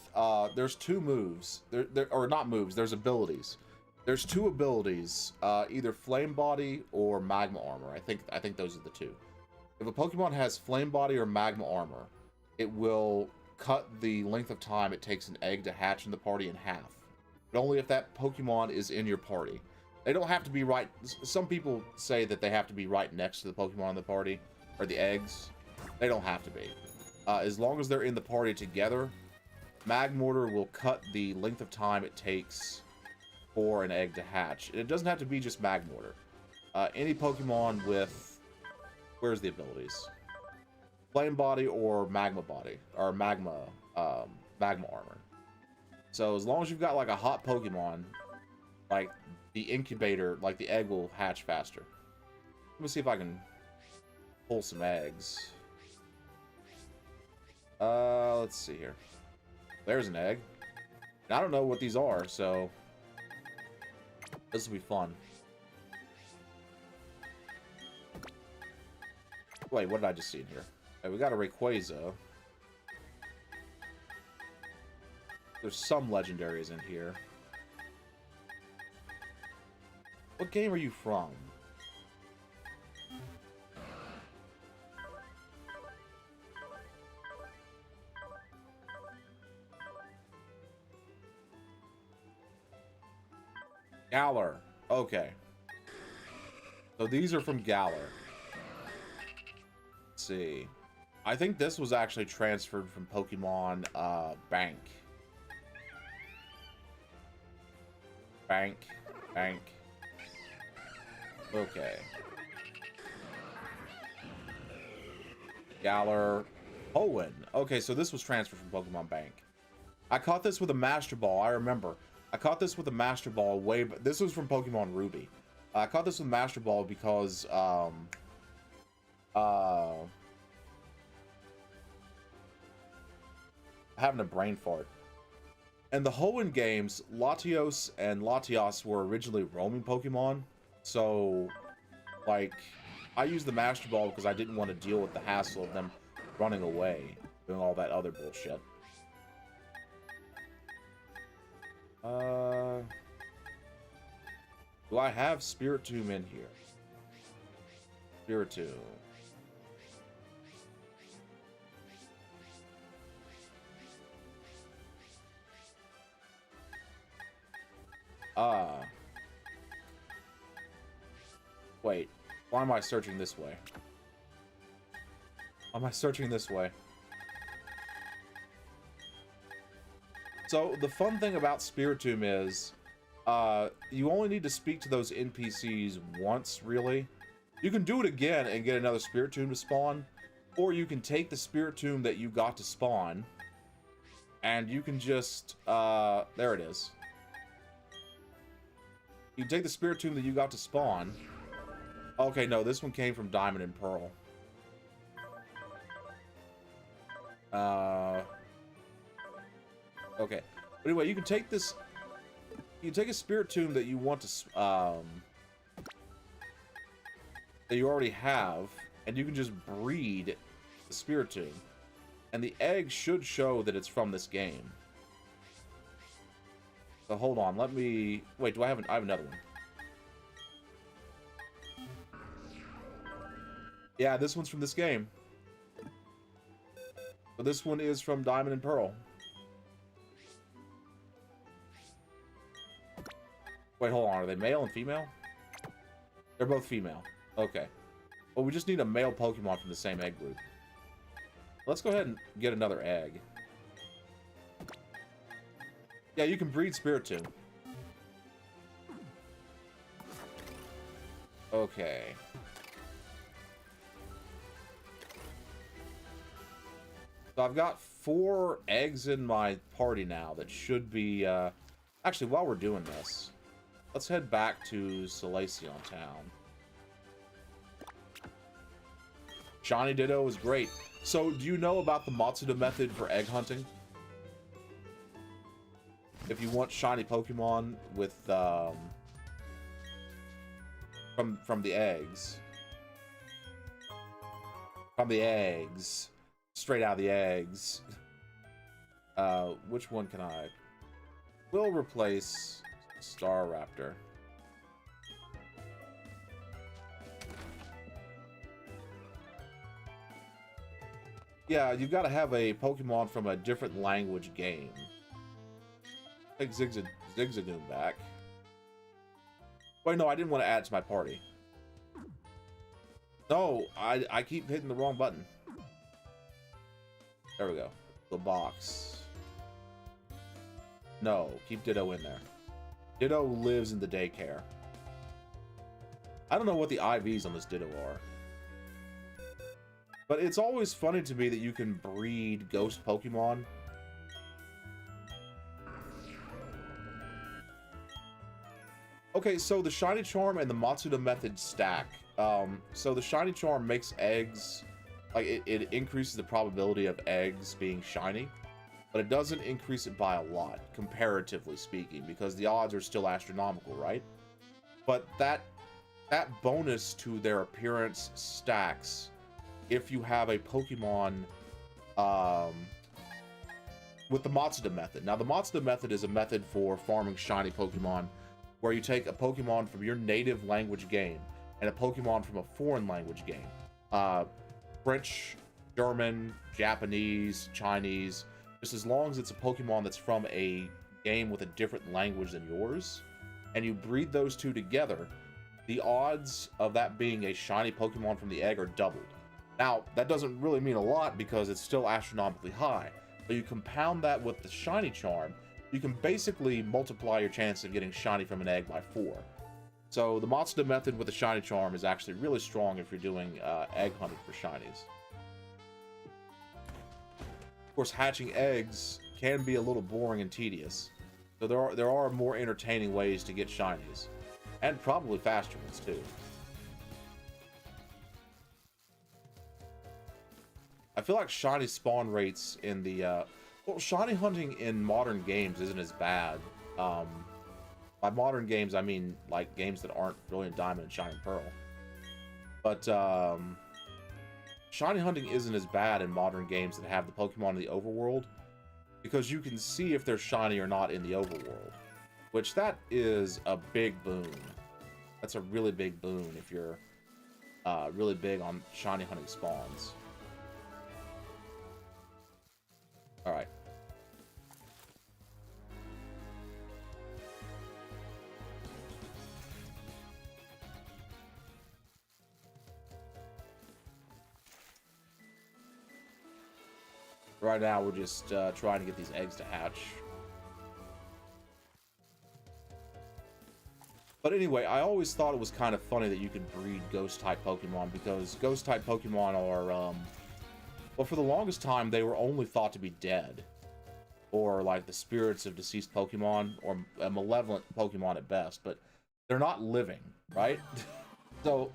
there's two moves. Or not moves. There's abilities. There's two abilities. Either Flame Body or Magma Armor. I think those are the two. If a Pokemon has Flame Body or Magma Armor, it will cut the length of time it takes an egg to hatch in the party in half. But only if that Pokemon is in your party. They don't have to be right. Some people say that they have to be right next to the Pokemon in the party, or the eggs. They don't have to be. As long as they're in the party together, Magmortar will cut the length of time it takes for an egg to hatch. And it doesn't have to be just Magmortar. Any Pokemon with... Where's the abilities? Flame Body or Magma Body. Or Magma Armor. So as long as you've got like a hot Pokemon, like the incubator, like the egg will hatch faster. Let me see if I can pull some eggs. Let's see here. There's an egg. And I don't know what these are, so this will be fun. Wait, what did I just see in here? Okay, we got a Rayquaza. There's some legendaries in here. What game are you from? Galar. Okay. So these are from Galar. Let's see. I think this was actually transferred from Pokemon Bank. Bank. Okay. Galar. Hoenn. Okay, so this was transferred from Pokemon Bank. I caught this with a Master Ball, I remember. I caught this with a Master Ball this was from Pokemon Ruby. I caught this with Master Ball because, having a brain fart. In the Hoenn games, Latios and Latias were originally roaming Pokemon. So, like, I used the Master Ball because I didn't want to deal with the hassle of them running away, doing all that other bullshit. Do I have Spiritomb in here? Spiritomb. Wait. Why am I searching this way? Why am I searching this way? So, the fun thing about Spiritomb is, you only need to speak to those NPCs once, really. You can do it again and get another Spiritomb to spawn, or you can take the Spiritomb that you got to spawn, and you can just, there it is. You take the Spiritomb that you got to spawn. Okay, no, this one came from Diamond and Pearl. Okay. But anyway, you can take this... You can take a Spiritomb that you want to... that you already have, and you can just breed the Spiritomb. And the egg should show that it's from this game. So hold on, let me... Wait, do I have I have another one. Yeah, this one's from this game. So this one is from Diamond and Pearl. Wait, hold on. Are they male and female? They're both female. Okay. Well, we just need a male Pokemon from the same egg group. Let's go ahead and get another egg. Yeah, you can breed Spiritomb. Okay. So I've got 4 eggs in my party now that should be... Actually, while we're doing this, let's head back to Solaceon Town. Shiny Ditto is great. So, do you know about the Matsuda method for egg hunting? If you want shiny Pokemon with, from the eggs. From the eggs. Straight out of the eggs. Which one can I... We'll replace Star Raptor. Yeah, you've got to have a Pokemon from a different language game. Take Zigzagoon back. Wait, no, I didn't want to add it to my party. No, I keep hitting the wrong button. There we go. The box. No, keep Ditto in there. Ditto lives in the daycare. I don't know what the IVs on this Ditto are. But it's always funny to me that you can breed ghost Pokemon. Okay, so the Shiny Charm and the Matsuda method stack. So the Shiny Charm makes eggs... Like, it increases the probability of eggs being shiny. But it doesn't increase it by a lot, comparatively speaking, because the odds are still astronomical, right? But that bonus to their appearance stacks if you have a Pokemon with the Matsuda method. Now, the Matsuda method is a method for farming shiny Pokemon where you take a Pokemon from your native language game and a Pokemon from a foreign language game. French, German, Japanese, Chinese... Just as long as it's a Pokemon that's from a game with a different language than yours, and you breed those two together, the odds of that being a shiny Pokemon from the egg are doubled. Now, that doesn't really mean a lot because it's still astronomically high, but you compound that with the Shiny Charm, you can basically multiply your chance of getting shiny from an egg by 4. So the Matsuda method with the Shiny Charm is actually really strong if you're doing egg hunting for shinies. Of course, hatching eggs can be a little boring and tedious, so there are more entertaining ways to get shinies, and probably faster ones too. I feel like shiny spawn rates in the well, shiny hunting in modern games isn't as bad. By modern games, I mean like games that aren't Brilliant Diamond and Shining Pearl, but shiny hunting isn't as bad in modern games that have the Pokemon in the overworld, because you can see if they're shiny or not in the overworld, which that is a big boon. That's a really big boon if you're really big on shiny hunting spawns. Alright. Right now, we're just trying to get these eggs to hatch. But anyway, I always thought it was kind of funny that you could breed Ghost-type Pokemon, because Ghost-type Pokemon are, well, for the longest time, they were only thought to be dead. Or, like, the spirits of deceased Pokemon, or a malevolent Pokemon at best, but they're not living, right? So,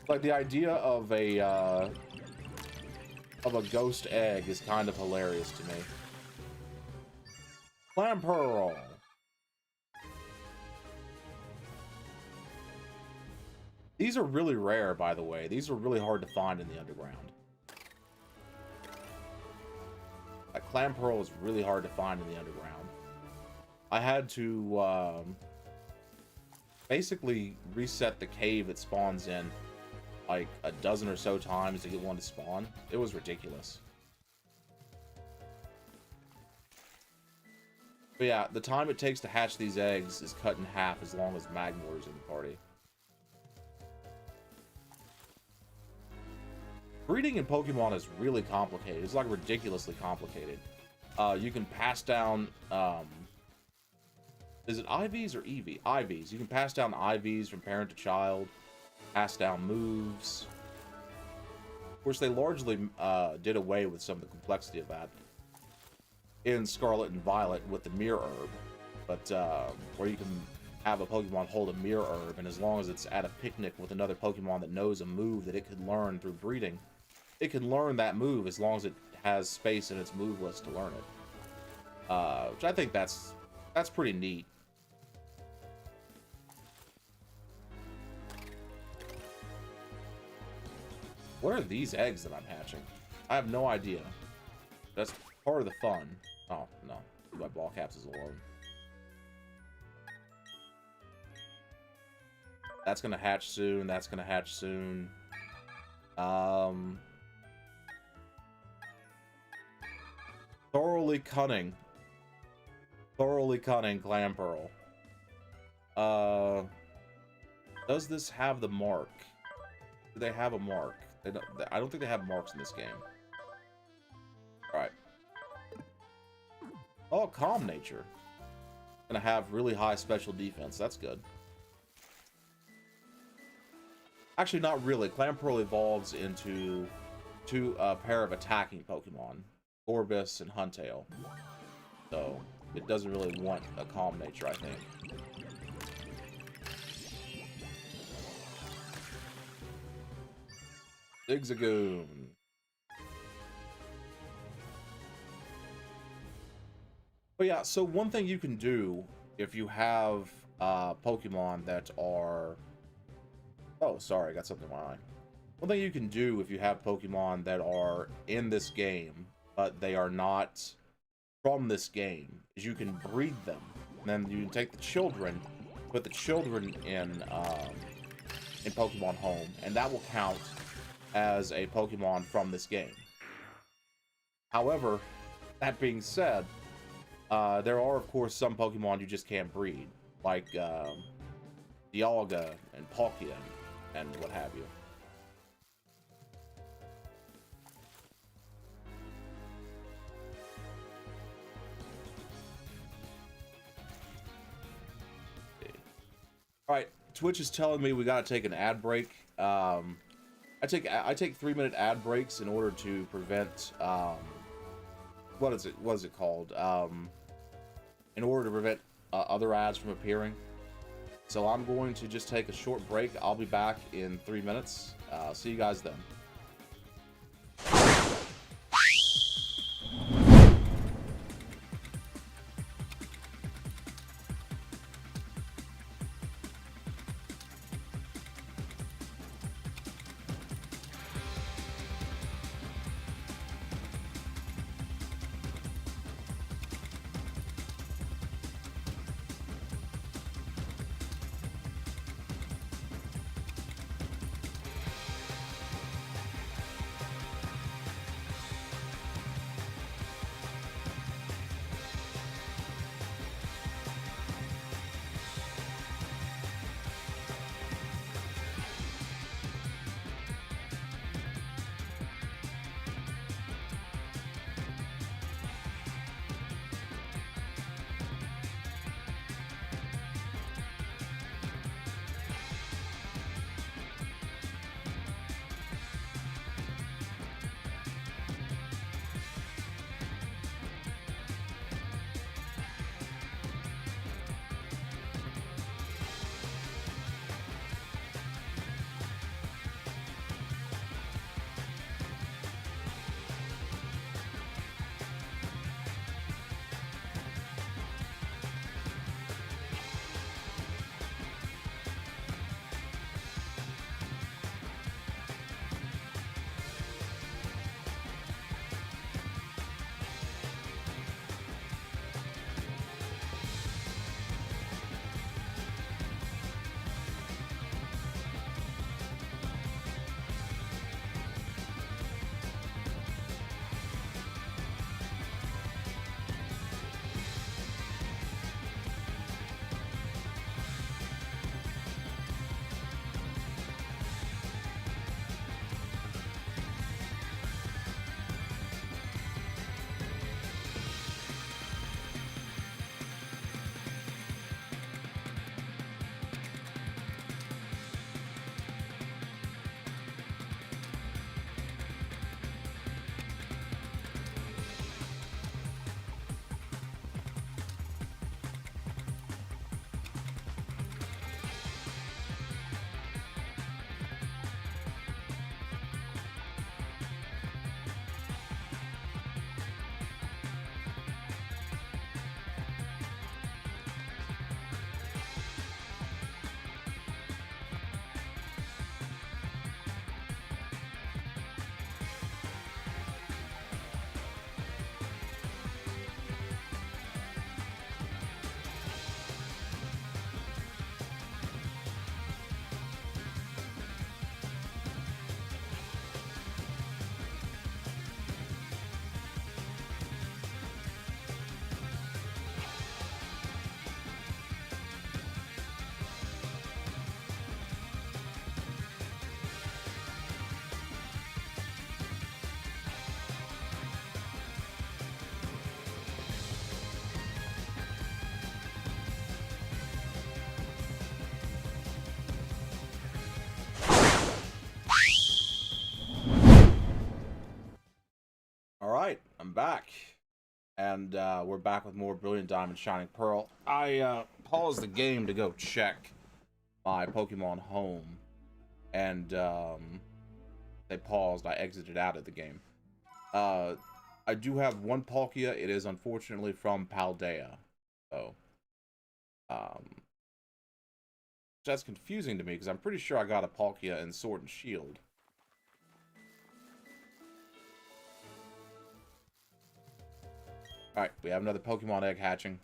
like, the idea of a ghost egg is kind of hilarious to me. Clamperl! These are really rare, by the way. These are really hard to find in the underground. That clam pearl is really hard to find in the underground. I had to basically reset the cave it spawns in like a dozen or so times to get one to spawn. It was ridiculous. But yeah, the time it takes to hatch these eggs is cut in half as long as Magmor's in the party. Breeding in Pokemon is really complicated. It's like ridiculously complicated. You can pass down, is it IVs or EV? IVs. You can pass down IVs from parent to child, pass down moves. Of course, they largely did away with some of the complexity of that in Scarlet and Violet with the Mirror Herb, but where you can have a Pokemon hold a Mirror Herb, and as long as it's at a picnic with another Pokemon that knows a move that it could learn through breeding, it can learn that move as long as it has space in its move list to learn it. Which I think that's pretty neat. What are these eggs that I'm hatching? I have no idea. That's part of the fun. Oh, no. My ball caps is alone. That's gonna hatch soon. That's gonna hatch soon. Thoroughly cunning. Thoroughly cunning clam pearl. Does this have the mark? Do they have a mark? They don't, I don't think they have marks in this game. Alright. Oh, calm nature. Gonna have really high special defense. That's good. Actually, not really. Clam Pearl evolves into a pair of attacking Pokemon. Gorbis and Huntail. So, it doesn't really want a calm nature, I think. Zigzagoon. But yeah, so one thing you can do if you have Pokemon that are... Oh, sorry, I got something in my eye. One thing you can do if you have Pokemon that are in this game, but they are not from this game, is you can breed them. And then you can take the children, put the children in Pokemon Home, and that will count as a Pokemon from this game. However, that being said, there are, of course, some Pokemon you just can't breed, like Dialga and Palkia and what have you. All right, Twitch is telling me we gotta take an ad break. I take 3-minute ad breaks in order to prevent what is it called? In order to prevent other ads from appearing. So I'm going to just take a short break. I'll be back in 3 minutes. See you guys then. right, I'm back. And we're back with more Brilliant Diamond Shining Pearl. I paused the game to go check my Pokemon home. And they paused. I exited out of the game. I do have one Palkia. It is unfortunately from Paldea. So, that's confusing to me because I'm pretty sure I got a Palkia in Sword and Shield. Alright, we have another Pokemon egg hatching.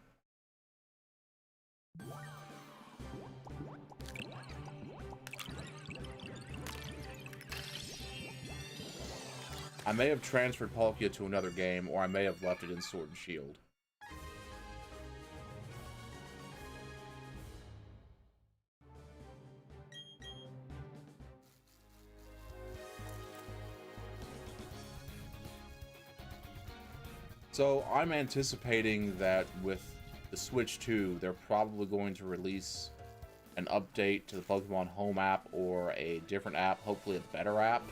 I may have transferred Palkia to another game, or I may have left it in Sword and Shield. So I'm anticipating that with the Switch 2, they're probably going to release an update to the Pokemon Home app or a different app, hopefully a better app.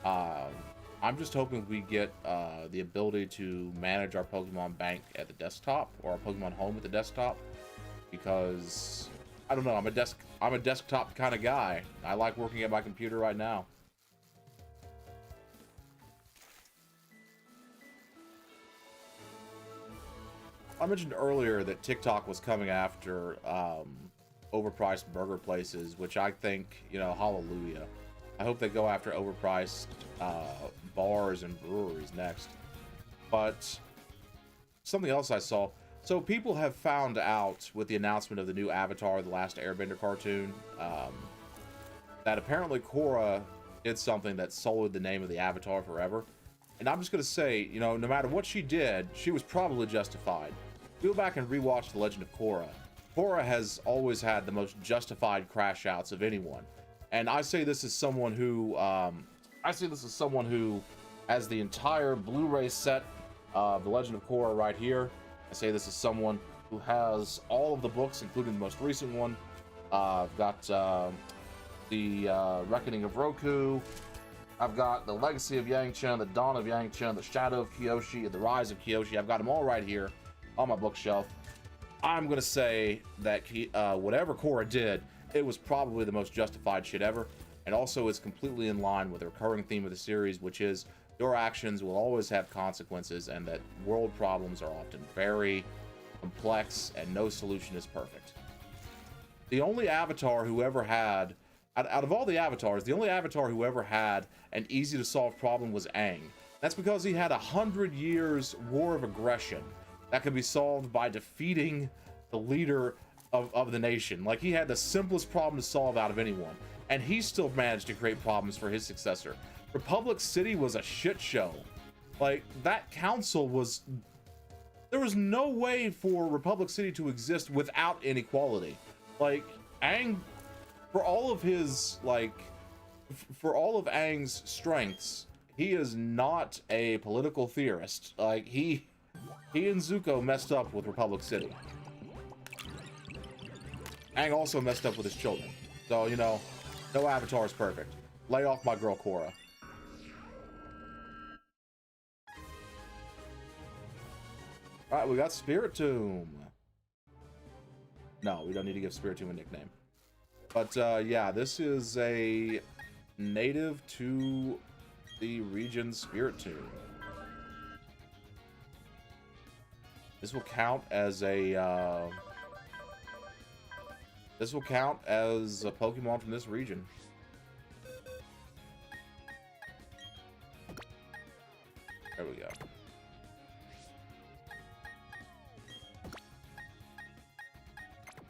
I'm just hoping we get the ability to manage our Pokemon bank at the desktop, or our Pokemon Home at the desktop, because I don't know, I'm a desktop kind of guy. I like working at my computer right now. I mentioned earlier that TikTok was coming after overpriced burger places, which I think, you know, hallelujah. I hope they go after overpriced bars and breweries next. But something else I saw. So people have found out with the announcement of the new Avatar, the Last Airbender cartoon, that apparently Korra did something that sullied the name of the Avatar forever. And I'm just going to say, you know, no matter what she did, she was probably justified. Go back and rewatch The Legend of Korra. Korra has always had the most justified crash outs of anyone. And I say this as someone who, has the entire Blu-ray set of The Legend of Korra right here. I say this as someone who has all of the books, including the most recent one. I've got the Reckoning of Roku. I've got the Legacy of Yang Chen, the Dawn of Yang Chen, the Shadow of Kyoshi, and the Rise of Kyoshi. I've got them all right here on my bookshelf. I'm gonna say that whatever Korra did, it was probably the most justified shit ever, and also is completely in line with the recurring theme of the series, which is your actions will always have consequences, and that world problems are often very complex, and no solution is perfect. The only Avatar who ever had, out of all the Avatars, the only Avatar who ever had an easy-to-solve problem was Aang. That's because he had 100 years war of aggression that could be solved by defeating the leader of the nation. Like, he had the simplest problem to solve out of anyone, and he still managed to create problems for his successor. Republic City was a shit show. Like, that council was... There was no way for Republic City to exist without inequality. Like, Aang, for all of his, like... For all of Aang's strengths, he is not a political theorist. Like, he and Zuko messed up with Republic City. Aang also messed up with his children. So, you know, no Avatar is perfect. Lay off my girl Korra. Alright, we got Spiritomb. No, we don't need to give Spiritomb a nickname. But, yeah, this is a native to the region Spiritomb. This will count as a, this will count as a Pokemon from this region. There we go. I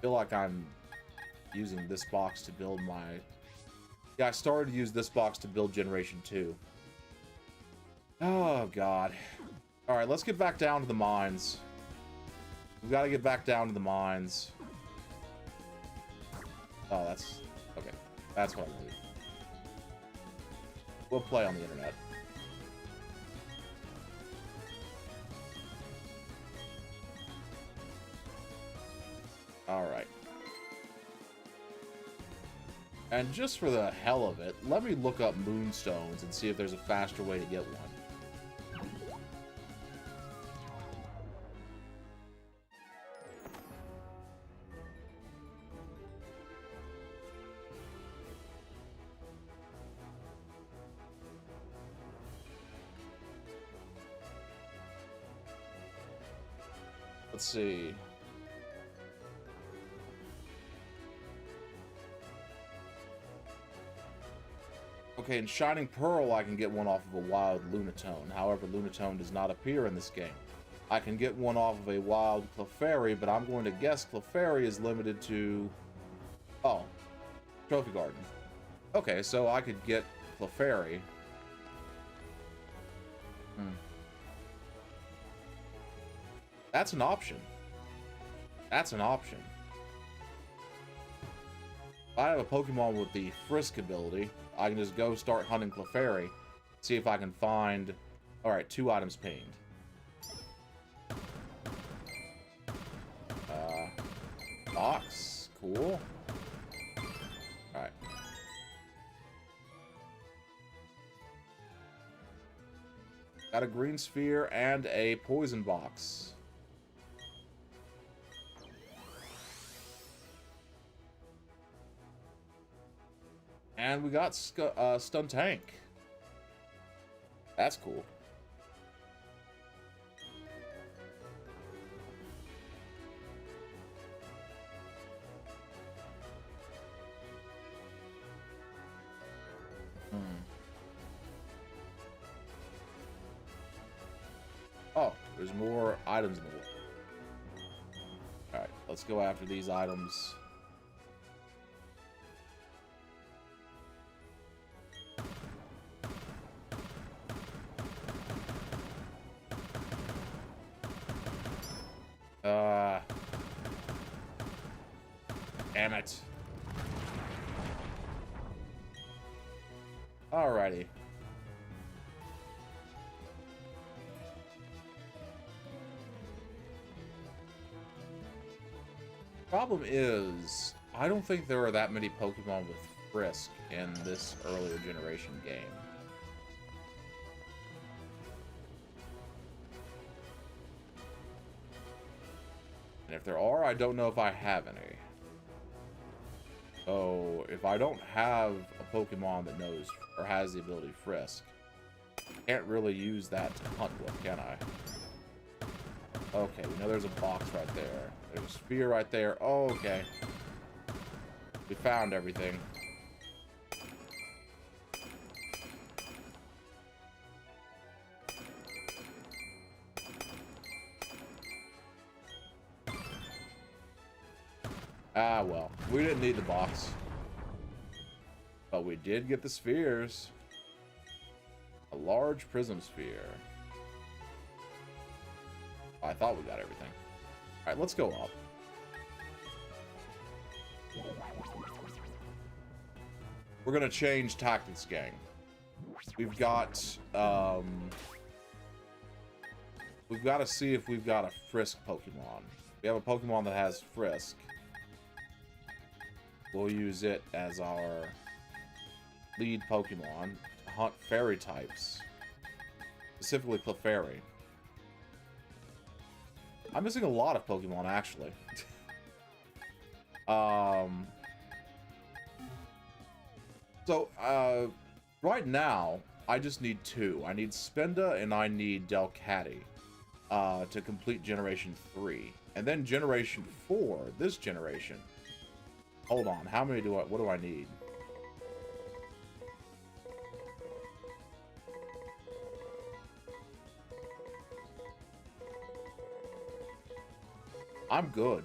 feel like I'm using this box to build my... Yeah, I started to use this box to build Generation 2. Oh, God. Alright, let's get back down to the mines. We've got to get back down to the mines. Oh, that's... Okay. That's what I need. We'll play on the internet. Alright. And just for the hell of it, let me look up moonstones and see if there's a faster way to get one. let's see. Okay, in Shining Pearl, I can get one off of a wild Lunatone. However, Lunatone does not appear in this game. I can get one off of a wild Clefairy, but I'm going to guess Clefairy is limited to... Oh, Trophy Garden. Okay, so I could get Clefairy. That's an option. That's an option. If I have a Pokemon with the Frisk ability, I can just go start hunting Clefairy, see if I can find... Alright, 2 items pinged. Box. Cool. Alright. Got a green sphere and a poison box. And we got Stun Tank. That's cool. Oh, there's more items in the world. Alright, let's go after these items. Damn it. Alrighty. Problem is, I don't think there are that many Pokemon with Frisk in this earlier generation game. And if there are, I don't know if I have any. So, if I don't have a Pokemon that knows or has the ability Frisk, I can't really use that to hunt with, can I? Okay, we know there's a box right there. There's a sphere right there. Oh, okay. We found everything. Ah, well. We didn't need the box. But we did get the spheres. A large prism sphere. I thought we got everything. Alright, let's go up. We're gonna change tactics, gang. We've got to see if we've got a Frisk Pokemon. We have a Pokemon that has Frisk. We'll use it as our lead Pokemon to hunt fairy types. Specifically Clefairy. I'm missing a lot of Pokemon, actually. Right now, I just need 2. I need Spinda and I need Delcatty to complete Generation 3. And then Generation 4, this generation. Hold on, how many what do I need? I'm good.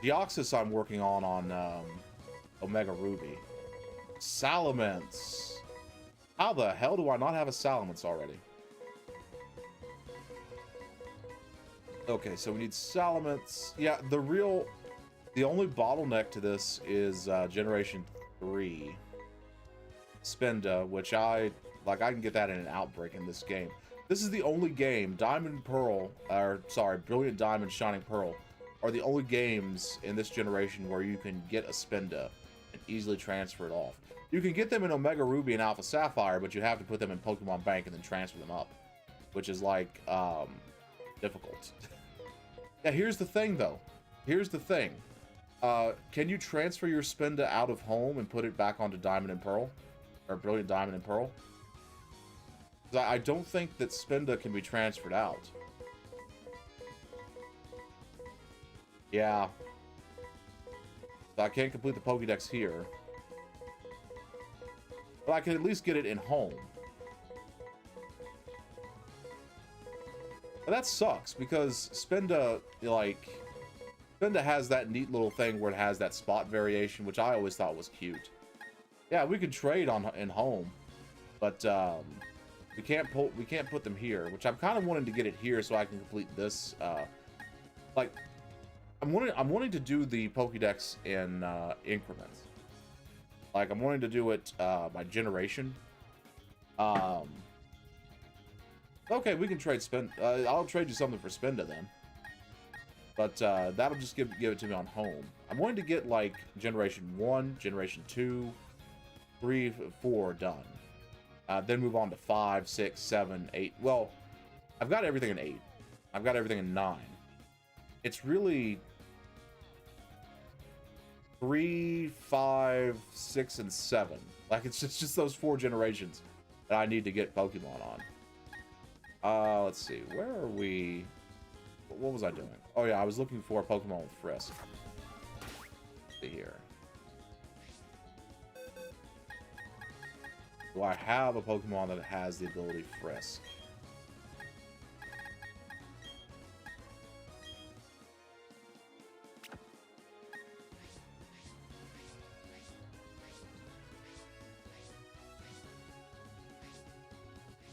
Deoxys I'm working on Omega Ruby. Salamence. How the hell do I not have a Salamence already? Okay, so we need Salamence. Yeah, the only bottleneck to this is Generation 3. Spinda, which I can get that in an outbreak in this game. This is the only game, Brilliant Diamond, Shining Pearl, are the only games in this generation where you can get a Spinda and easily transfer it off. You can get them in Omega Ruby and Alpha Sapphire, but you have to put them in Pokemon Bank and then transfer them up, which is like difficult. Yeah, here's the thing though. Here's the thing. Can you transfer your Spinda out of home and put it back onto Diamond and Pearl? Or Brilliant Diamond and Pearl? 'Cause I don't think that Spinda can be transferred out. Yeah. So I can't complete the Pokedex here. But I can at least get it in home. But that sucks because Spinda, like, Spinda has that neat little thing where it has that spot variation, which I always thought was cute. Yeah, we could trade in home, but we can't put them here, which I'm kind of wanting to get it here so I can complete this. Like, I'm wanting to do the Pokédex in increments. Like, I'm wanting to do it by generation. Okay, we can trade I'll trade you something for Spinda then. But that'll just give it to me on home. I'm wanting to get like generation 1, generation 2, 3, 4 done. Then move on to 5, 6, 7, 8. Well, I've got everything in 8. I've got everything in 9. It's really 3, 5, 6, and 7. Like, it's just those 4 generations that I need to get Pokemon on. Let's see. Where are we? What was I doing? Oh, yeah, I was looking for a Pokemon with Frisk. Let's see here. Do I have a Pokemon that has the ability Frisk?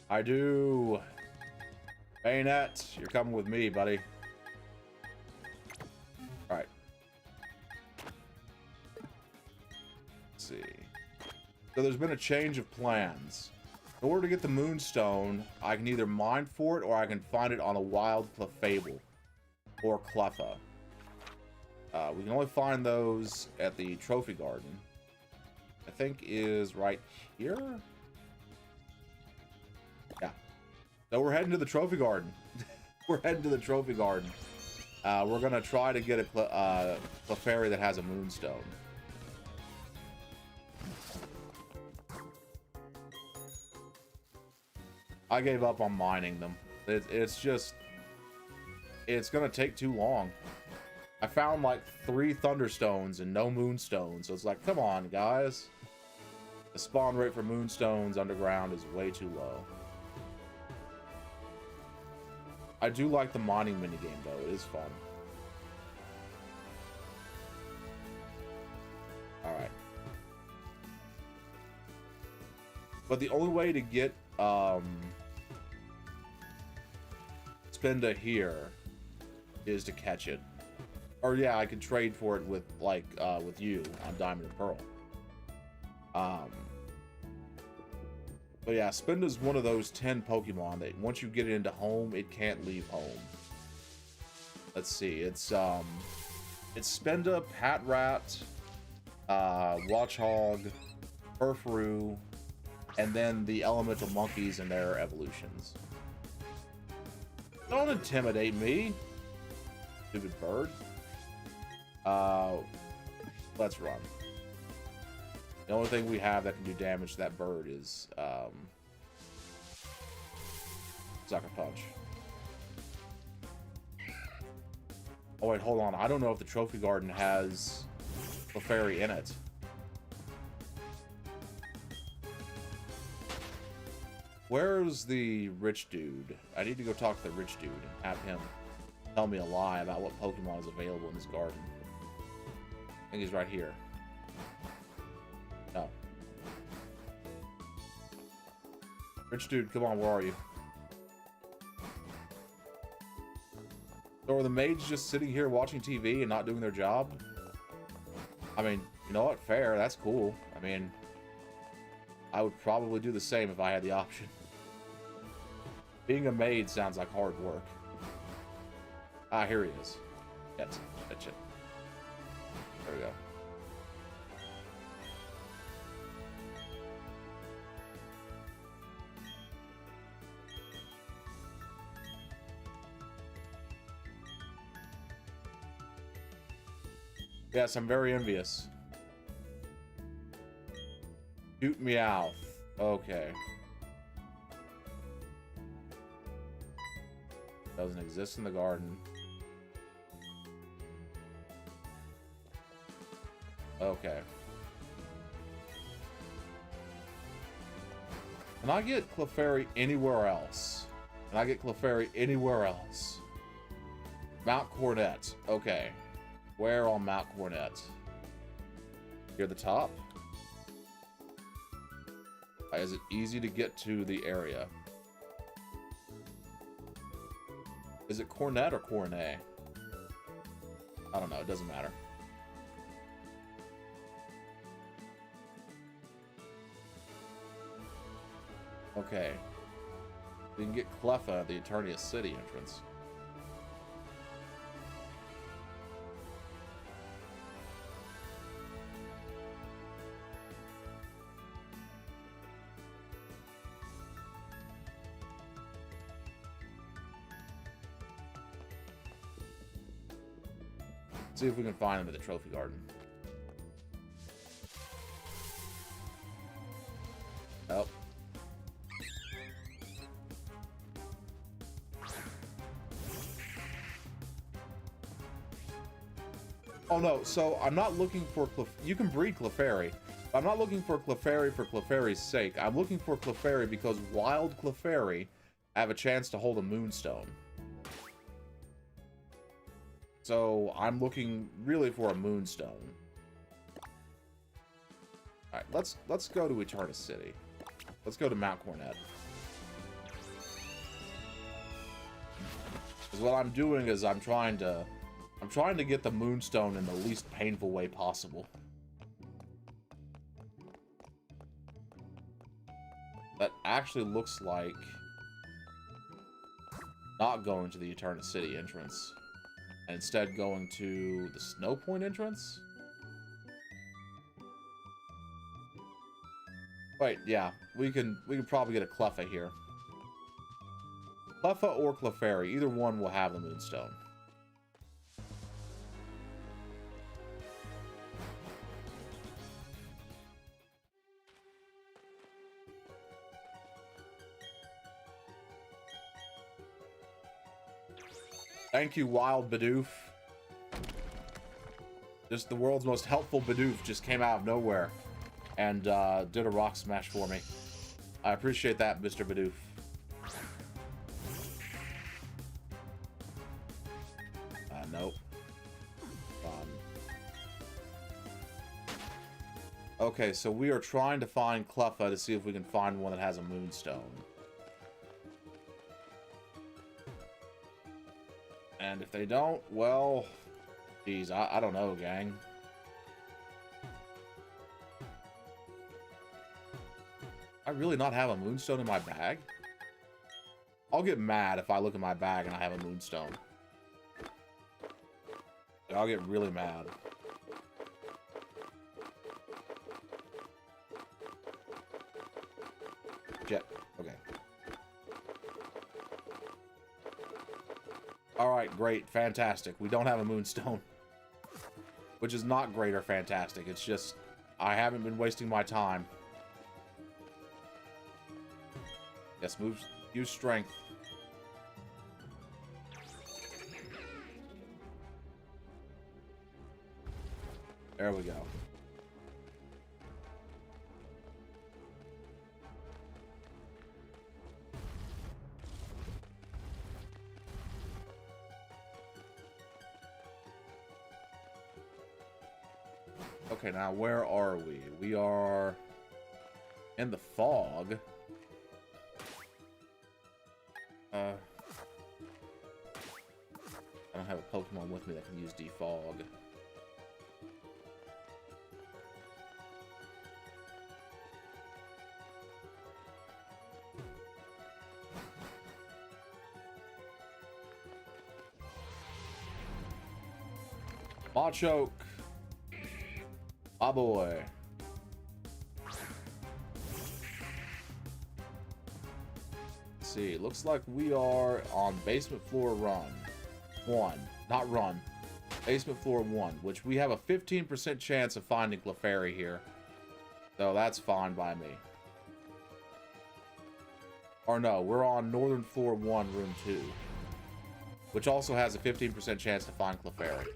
I do. Bayonet, you're coming with me, buddy. All right. Let's see. So there's been a change of plans. In order to get the Moonstone, I can either mine for it or I can find it on a wild Clefable or Cleffa. We can only find those at the Trophy Garden. I think is right here. Yeah. So we're heading to the Trophy Garden. We're heading to the Trophy Garden. We're gonna try to get a Clefairy that has a Moonstone. I gave up on mining them. It's just... It's gonna take too long. I found like 3 Thunderstones and no Moonstones, so it's like, come on, guys. The spawn rate for Moonstones underground is way too low. I do like the mining minigame, though. It is fun. Alright. But the only way to get Spinda here is to catch it. Or yeah, I could trade for it with like with you on Diamond and Pearl. But yeah, Spinda's one of those 10 Pokemon that once you get it into home, it can't leave home. Let's see, it's Spinda, Patrat, Watchog, Purfroo, and then the elemental monkeys and their evolutions. Don't intimidate me, stupid bird. Let's run. The only thing we have that can do damage to that bird is Sucker Punch. Oh wait, hold on. I don't know if the Trophy Garden has Clefairy in it. Where's the rich dude? I need to go talk to the rich dude and have him tell me a lie about what Pokemon is available in this garden. I think he's right here. No. Rich dude, come on, where are you? So are the maids just sitting here watching TV and not doing their job? I mean, you know what? Fair, that's cool. I mean, I would probably do the same if I had the option. Being a maid sounds like hard work. Ah, here he is. That's it. There we go. Yes, I'm very envious. Shoot Meowth. Okay. Doesn't exist in the garden. Okay. Can I get Clefairy anywhere else? Can I get Clefairy anywhere else? Mount Cornet. Okay. Where on Mount Cornet? Here at the top? Is it easy to get to the area? Is it Cornet or Cornet? I don't know. It doesn't matter. Okay. We can get Cleffa at the Eternia City entrance. See if we can find him at the Trophy Garden. Oh. Oh no, so I'm not looking for you can breed Clefairy. I'm not looking for Clefairy's sake. I'm looking for Clefairy because wild Clefairy have a chance to hold a Moonstone. So I'm looking really for a Moonstone. Alright, let's go to Eterna City. Let's go to Mount Cornet. Because what I'm doing is I'm trying to get the Moonstone in the least painful way possible. That actually looks like not going to the Eterna City entrance. And instead going to the Snow Point entrance? Wait, yeah. We can probably get a Cleffa here. Cleffa or Clefairy, either one will have the Moonstone. Thank you, Wild Bidoof. Just the world's most helpful Bidoof just came out of nowhere and did a rock smash for me. I appreciate that, Mr. Bidoof. Nope. Okay, so we are trying to find Cleffa to see if we can find one that has a Moonstone. And if they don't, well, geez, I don't know, gang. I really not have a Moonstone in my bag? I'll get mad if I look at my bag and I have a Moonstone. I'll get really mad. Jet. Okay. Alright, great. Fantastic. We don't have a Moonstone. Which is not great or fantastic. It's just, I haven't been wasting my time. Yes, use strength. There we go. Okay, now where are we? We are in the fog. I don't have a Pokemon with me that can use defog. Machoke. Ah, boy. Let's see. Looks like we are on basement floor one. Not run. Basement floor 1, which we have a 15% chance of finding Clefairy here. So that's fine by me. Or no, we're on northern floor 1, room 2. Which also has a 15% chance to find Clefairy.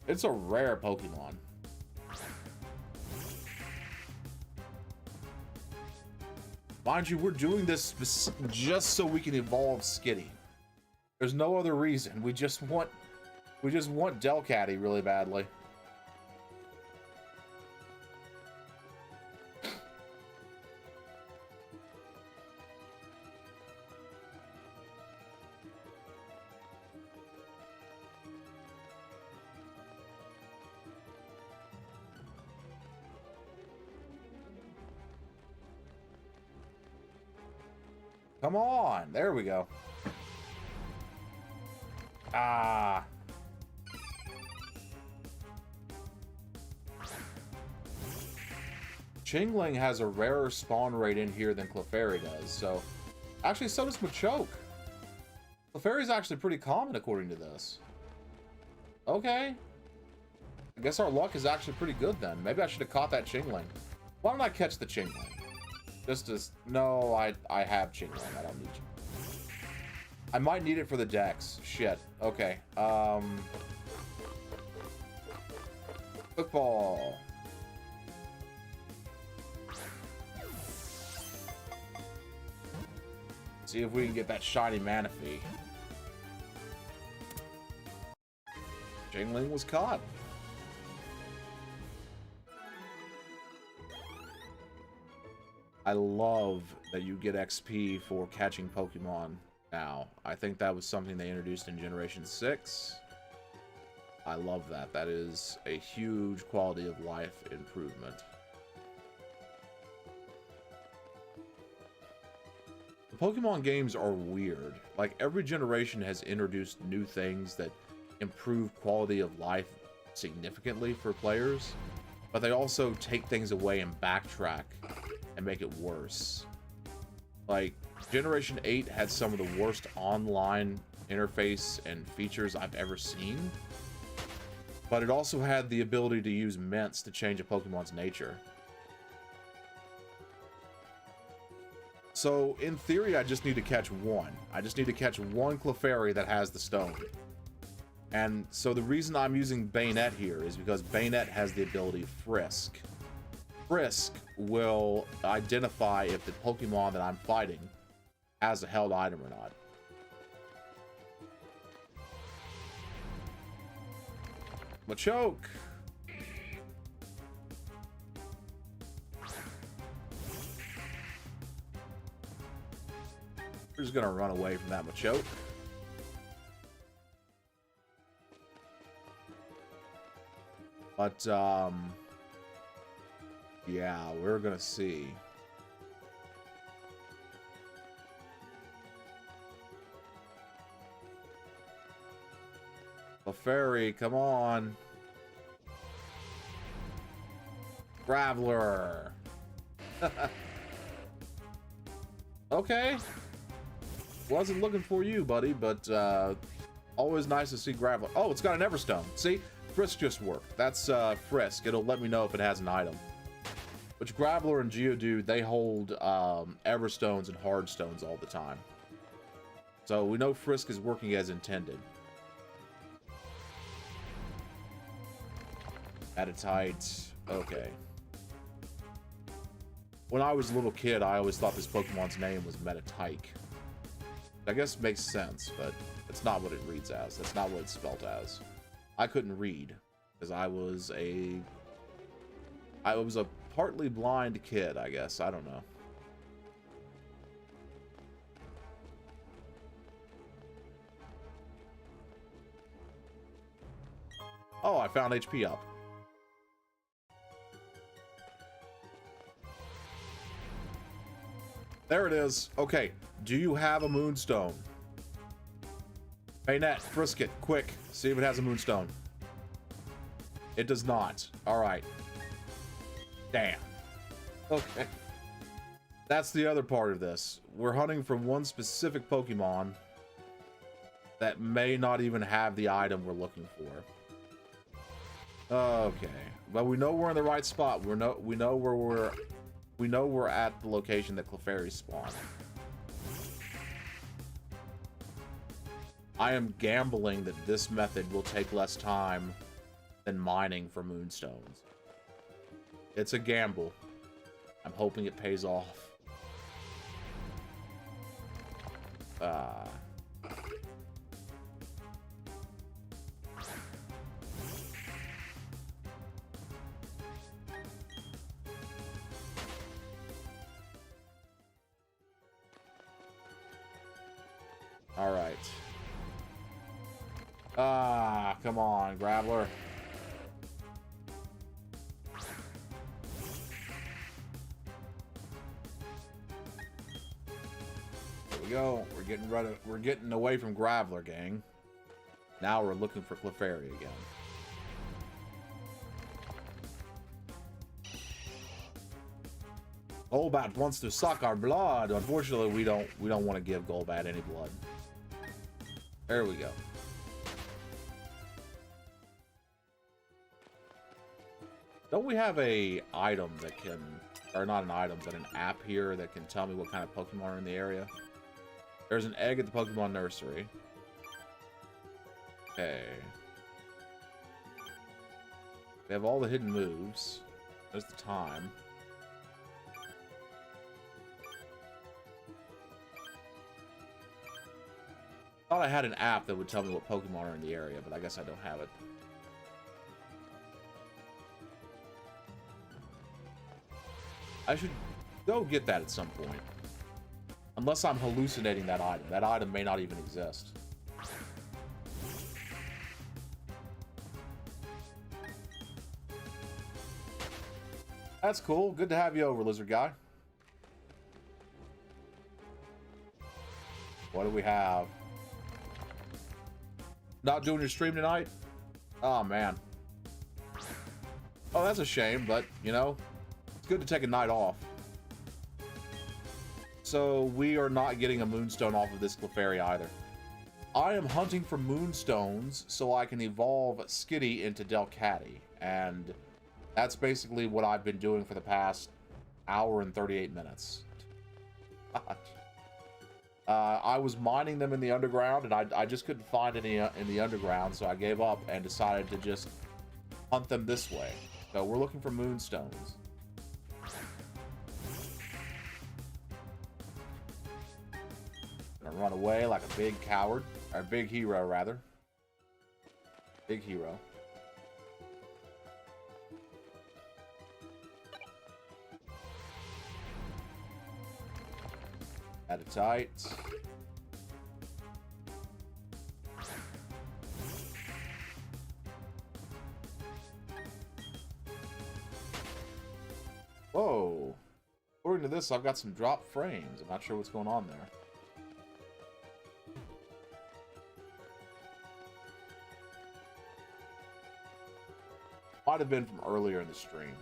It's a rare Pokemon. Mind you, we're doing this just so we can evolve Skitty. There's no other reason. We just want Delcatty really badly. Come on, there we go. Ah. Chingling has a rarer spawn rate in here than Clefairy does, so... Actually, so does Machoke. Clefairy's actually pretty common according to this. Okay. I guess our luck is actually pretty good then. Maybe I should have caught that Chingling. Why don't I catch the Chingling? Just as... No, I have Chingling. I don't need you. I might need it for the Dex. Shit. Okay. Football. See if we can get that shiny Manaphy. Chingling was caught. I love that you get XP for catching Pokemon now. I think that was something they introduced in Generation 6. I love that. That is a huge quality of life improvement. The Pokemon games are weird. Like, every generation has introduced new things that improve quality of life significantly for players, but they also take things away and backtrack and make it worse. Like, Generation 8 had some of the worst online interface and features I've ever seen, but it also had the ability to use mints to change a Pokemon's nature. So, in theory, I just need to catch one. I just need to catch one Clefairy that has the stone. And so the reason I'm using Bayonet here is because Bayonet has the ability Frisk. Frisk will identify if the Pokemon that I'm fighting has a held item or not. Machoke! We're just gonna run away from that Machoke. But, yeah, we're gonna see. Clefairy, come on. Graveler. Okay. Wasn't looking for you, buddy, but always nice to see Graveler. Oh, it's got an Everstone. See? Frisk just worked. That's Frisk. It'll let me know if it has an item. Which Graveler and Geodude, they hold Everstones and Hardstones all the time. So we know Frisk is working as intended. Meditite. Okay. When I was a little kid, I always thought this Pokemon's name was Meditite. I guess it makes sense, but it's not what it reads as. That's not what it's spelled as. I couldn't read because I was a partly blind kid, I guess. I don't know. Oh, I found HP up. There it is. Okay, do you have a Moonstone? Bayonet, frisk it, quick. See if it has a Moonstone. It does not. Alright. Damn. Okay. That's the other part of this. We're hunting for one specific Pokemon that may not even have the item we're looking for. Okay. But we know we're in the right spot. We know we're at the location that Clefairy spawned. I am gambling that this method will take less time than mining for Moonstones. It's a gamble. I'm hoping it pays off. Uh, all right. Ah, come on, Graveler. There we go. We're getting away from Graveler, gang. Now we're looking for Clefairy again. Golbat wants to suck our blood. Unfortunately, we don't want to give Golbat any blood. There we go. Don't we have a item that can, or not an item, but an app here that can tell me what kind of Pokemon are in the area? There's an egg at the Pokemon nursery. Okay. We have all the hidden moves. There's the time. Thought I had an app that would tell me what Pokemon are in the area, but I guess I don't have it. I should go get that at some point. Unless I'm hallucinating that item. That item may not even exist. That's cool. Good to have you over, Lizard Guy. What do we have? Not doing your stream tonight? Oh, man. Oh, that's a shame, but, you know, it's good to take a night off. So, we are not getting a Moonstone off of this Clefairy either. I am hunting for Moonstones so I can evolve Skitty into Delcatty. And that's basically what I've been doing for the past hour and 38 minutes. Gosh. I was mining them in the underground, and I just couldn't find any in the underground, so I gave up and decided to just hunt them this way. So we're looking for Moonstones. Gonna run away like a big coward, or big hero, rather. Big hero. At a tight. Whoa. According to this, I've got some drop frames. I'm not sure what's going on there. Might have been from earlier in the stream.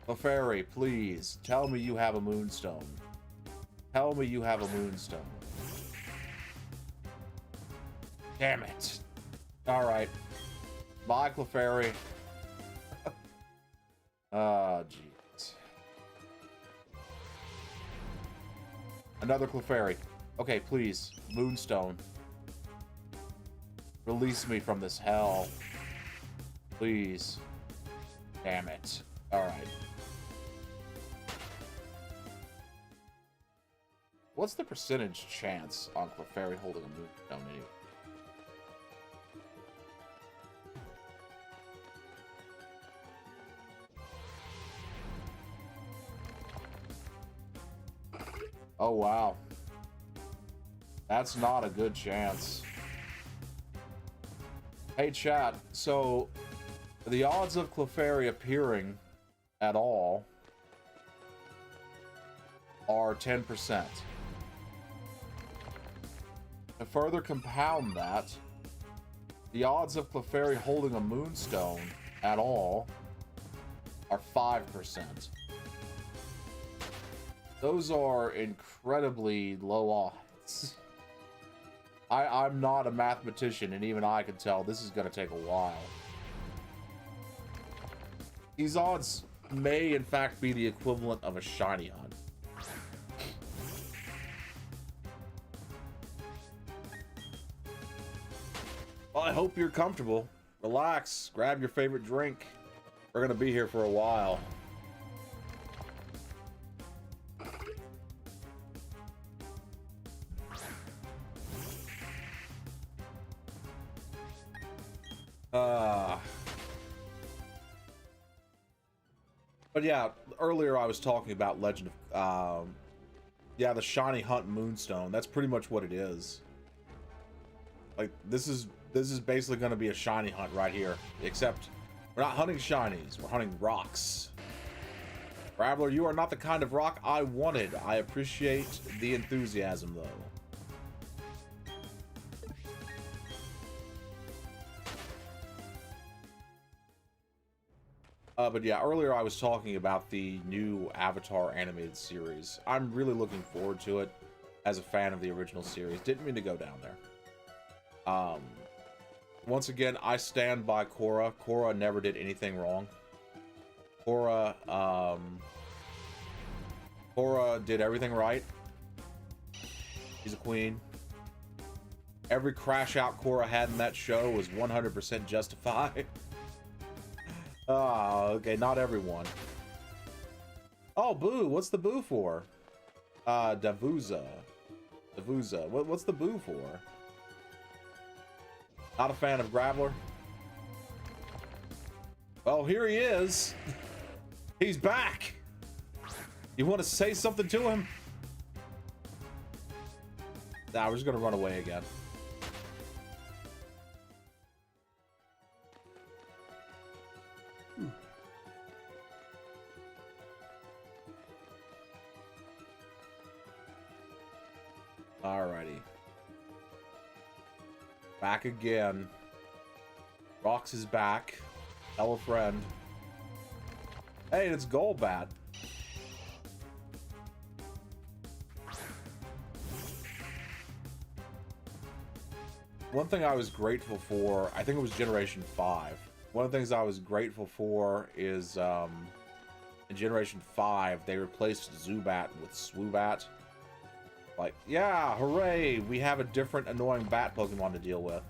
Clefairy, please, tell me you have a Moonstone. Tell me you have a Moonstone. Damn it. Alright. Bye, Clefairy. Ah, jeez. Another Clefairy. Okay, please. Moonstone. Release me from this hell. Please. Damn it. Alright. What's the percentage chance on Clefairy holding a Moonstone anyway? Oh, wow. That's not a good chance. Hey, chat. So, the odds of Clefairy appearing at all are 10%. To further compound that, the odds of Clefairy holding a Moonstone at all are 5%. Those are incredibly low odds. I'm not a mathematician, and even I can tell this is going to take a while. These odds may, in fact, be the equivalent of a shiny hunt. Well, I hope you're comfortable. Relax, grab your favorite drink. We're going to be here for a while. But yeah, earlier I was talking about Legend of, yeah, the Shiny Hunt Moonstone. That's pretty much what it is. Like, this is basically going to be a shiny hunt right here. Except, we're not hunting shinies, we're hunting rocks. Graveler, you are not the kind of rock I wanted. I appreciate the enthusiasm, though. But yeah, earlier I was talking about the new Avatar animated series. I'm really looking forward to it as a fan of the original series. Didn't mean to go down there. Once again, I stand by Korra. Korra never did anything wrong. Korra did everything right. She's a queen. Every crash out Korra had in that show was 100% justified. Okay, not everyone. Oh, boo! What's the boo for? Davuza. Davuza. What's the boo for? Not a fan of Graveler? Oh, here he is! He's back! You want to say something to him? Nah, we're just gonna run away again. Alrighty. Back again. Rox is back. Tell a friend. Hey, it's Golbat. One thing I was grateful for, I think it was Generation 5. One of the things I was grateful for is, in Generation 5, they replaced Zubat with Swoobat. Like, yeah, hooray, we have a different annoying bat Pokemon to deal with.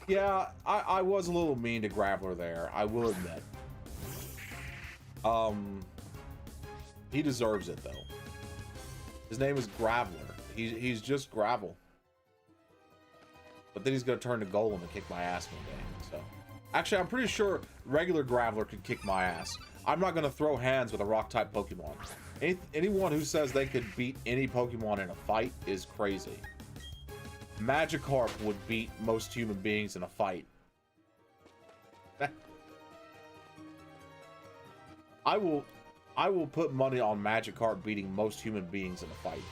Yeah, I was a little mean to Graveler there, I will admit. He deserves it, though. His name is Graveler. He's just Gravel. But then he's gonna turn to Golem and kick my ass one day, so. Actually, I'm pretty sure regular Graveler could kick my ass. I'm not gonna throw hands with a rock-type Pokemon. Anyone who says they could beat any Pokemon in a fight is crazy. Magikarp would beat most human beings in a fight. I will put money on Magikarp beating most human beings in a fight.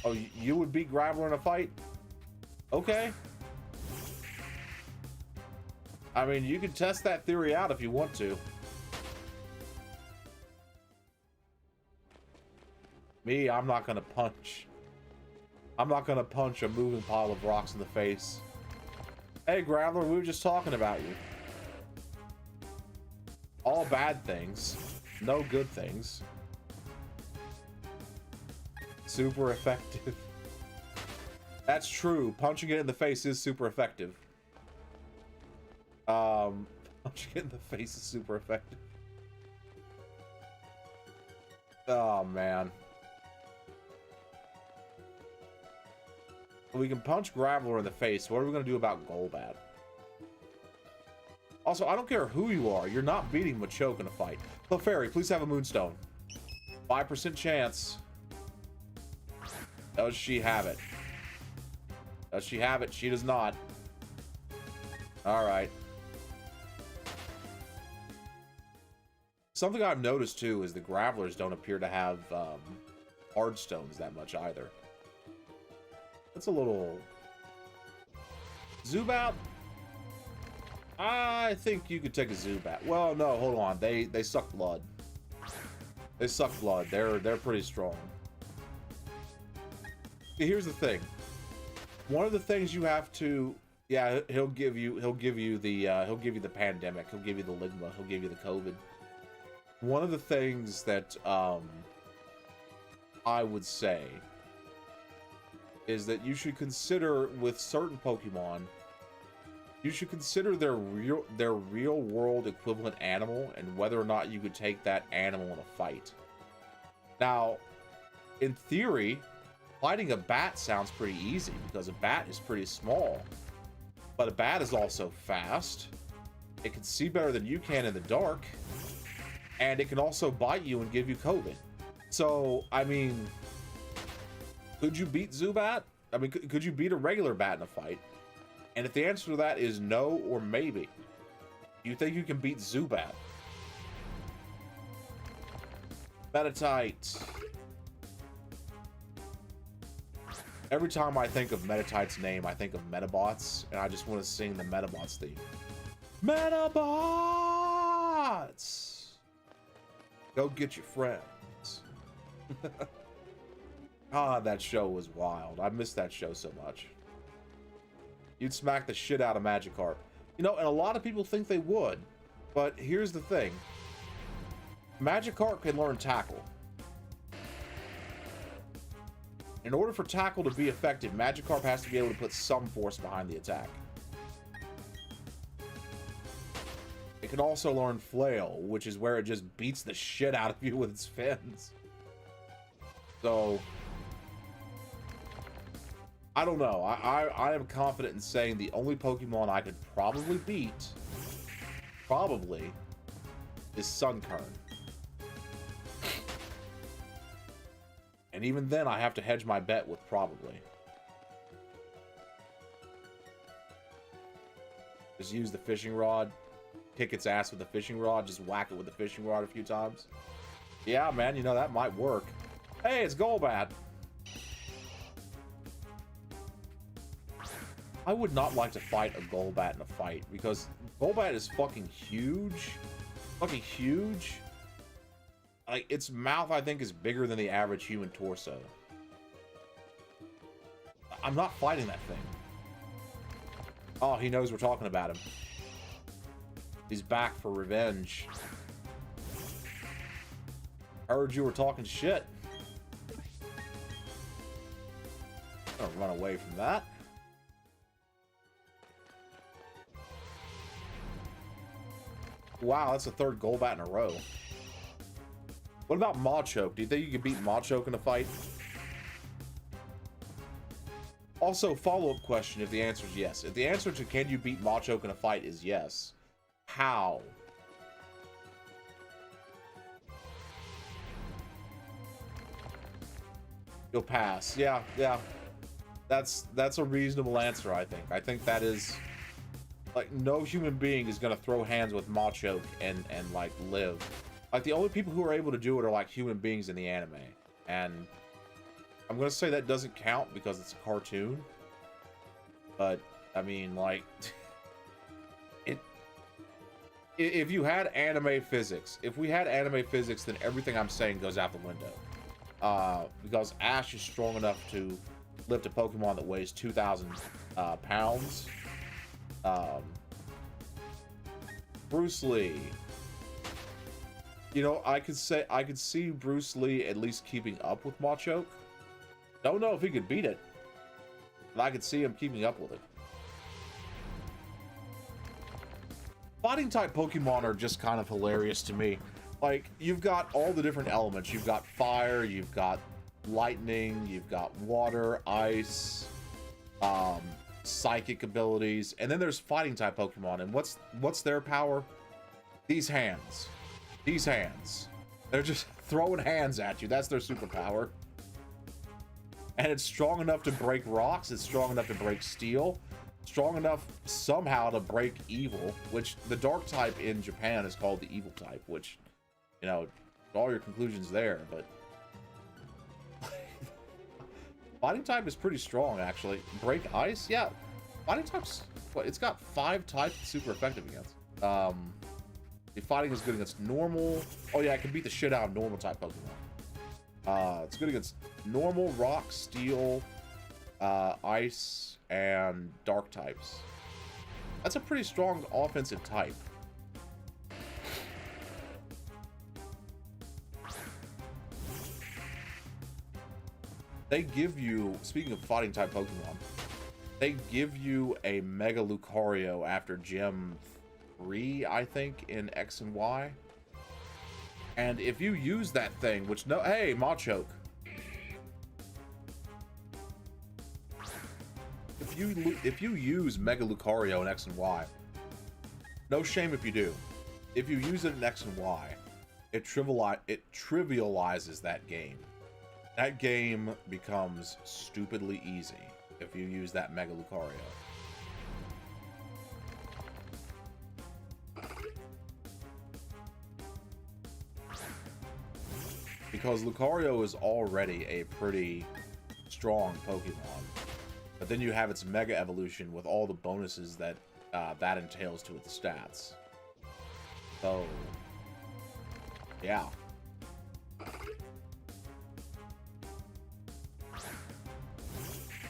Oh, you would beat Graveler in a fight? Okay. I mean, you can test that theory out if you want to. Me, I'm not gonna punch. I'm not gonna punch a moving pile of rocks in the face. Hey, Graveler, we were just talking about you. All bad things. No good things. Super effective. That's true. Punching it in the face is super effective. Punching it in the face is super effective. Oh, man. We can punch Graveler in the face. What are we going to do about Golbat? Also, I don't care who you are. You're not beating Machoke in a fight. Clefairy, please have a Moonstone. 5% chance. Does she have it? Does she have it? She does not. Alright. Something I've noticed, too, is the Gravelers don't appear to have hard stones that much, either. That's a little... Zubat? I think you could take a Zubat. Well, no, hold on. They suck blood. They suck blood. They're pretty strong. Here's the thing. One of the things you have to... Yeah, he'll give you the pandemic. He'll give you the Ligma. He'll give you the COVID. One of the things that I would say is that you should consider with certain Pokemon, you should consider their real world equivalent animal and whether or not you could take that animal in a fight. Now, in theory, fighting a bat sounds pretty easy because a bat is pretty small. But a bat is also fast. It can see better than you can in the dark. And it can also bite you and give you COVID. So, I mean, could you beat Zubat? I mean, could you beat a regular bat in a fight? And if the answer to that is no or maybe, do you think you can beat Zubat? Meditite. Every time I think of Meditite's name, I think of Metabots, and I just want to sing the Metabots theme. Metabots! Go get your friends. God, that show was wild. I missed that show so much. You'd smack the shit out of Magikarp. You know, and a lot of people think they would, but here's the thing. Magikarp can learn Tackle. In order for Tackle to be effective, Magikarp has to be able to put some force behind the attack. It can also learn Flail, which is where it just beats the shit out of you with its fins. So, I don't know. I am confident in saying the only Pokemon I could probably beat, is Sunkern. And even then, I have to hedge my bet with probably. Just use the fishing rod, kick its ass with the fishing rod, just whack it with the fishing rod a few times. Yeah, man, you know, that might work. Hey, it's Golbat. I would not like to fight a Golbat in a fight, because Golbat is fucking huge. Fucking huge. Like, its mouth, I think, is bigger than the average human torso. I'm not fighting that thing. Oh, he knows we're talking about him. He's back for revenge. Heard you were talking shit. I'm gonna run away from that. Wow, that's the third Golbat in a row. What about Mawchoke? Do you think you could beat Mawchoke in a fight? Also, follow-up question if the answer is yes. If the answer to can you beat Mawchoke in a fight is yes, how? You'll pass. Yeah. That's a reasonable answer, I think. I think that is... Like, no human being is gonna throw hands with Mawchoke and like, live. Like, the only people who are able to do it are, like, human beings in the anime. And I'm gonna say that doesn't count because it's a cartoon. But, I mean, like... If you had anime physics, if we had anime physics, then everything I'm saying goes out the window. Because Ash is strong enough to lift a Pokemon that weighs 2,000 pounds. Bruce Lee. You know, I could see Bruce Lee at least keeping up with Mawchoke. Don't know if he could beat it, but I could see him keeping up with it. Fighting type Pokemon are just kind of hilarious to me. Like, you've got all the different elements. You've got fire, you've got lightning, you've got water, ice, psychic abilities, and then there's fighting type Pokemon. And what's their power? These hands. These hands. They're just throwing hands at you. That's their superpower. And it's strong enough to break rocks. It's strong enough to break steel. Strong enough somehow to break evil, which the dark type in Japan is called the evil type, which, you know, all your conclusions there, but fighting type is pretty strong, actually. Break ice? Yeah. Fighting type's, what, it's got 5 types it's super effective against. The fighting is good against normal. Oh yeah, it can beat the shit out of normal type Pokemon. It's good against normal, rock, steel, ice, and dark types. That's a pretty strong offensive type. They give you, speaking of fighting type Pokemon, they give you a Mega Lucario after Gym 3, I think, in X and Y. And if you use that thing, which no, hey, Mawchoke. if you use Mega Lucario in X and Y, no shame if you do. If you use it in X and Y, it trivializes that game. That game becomes stupidly easy if you use that Mega Lucario. Because Lucario is already a pretty strong Pokemon. But then you have its Mega Evolution with all the bonuses that that entails to its stats. So, yeah.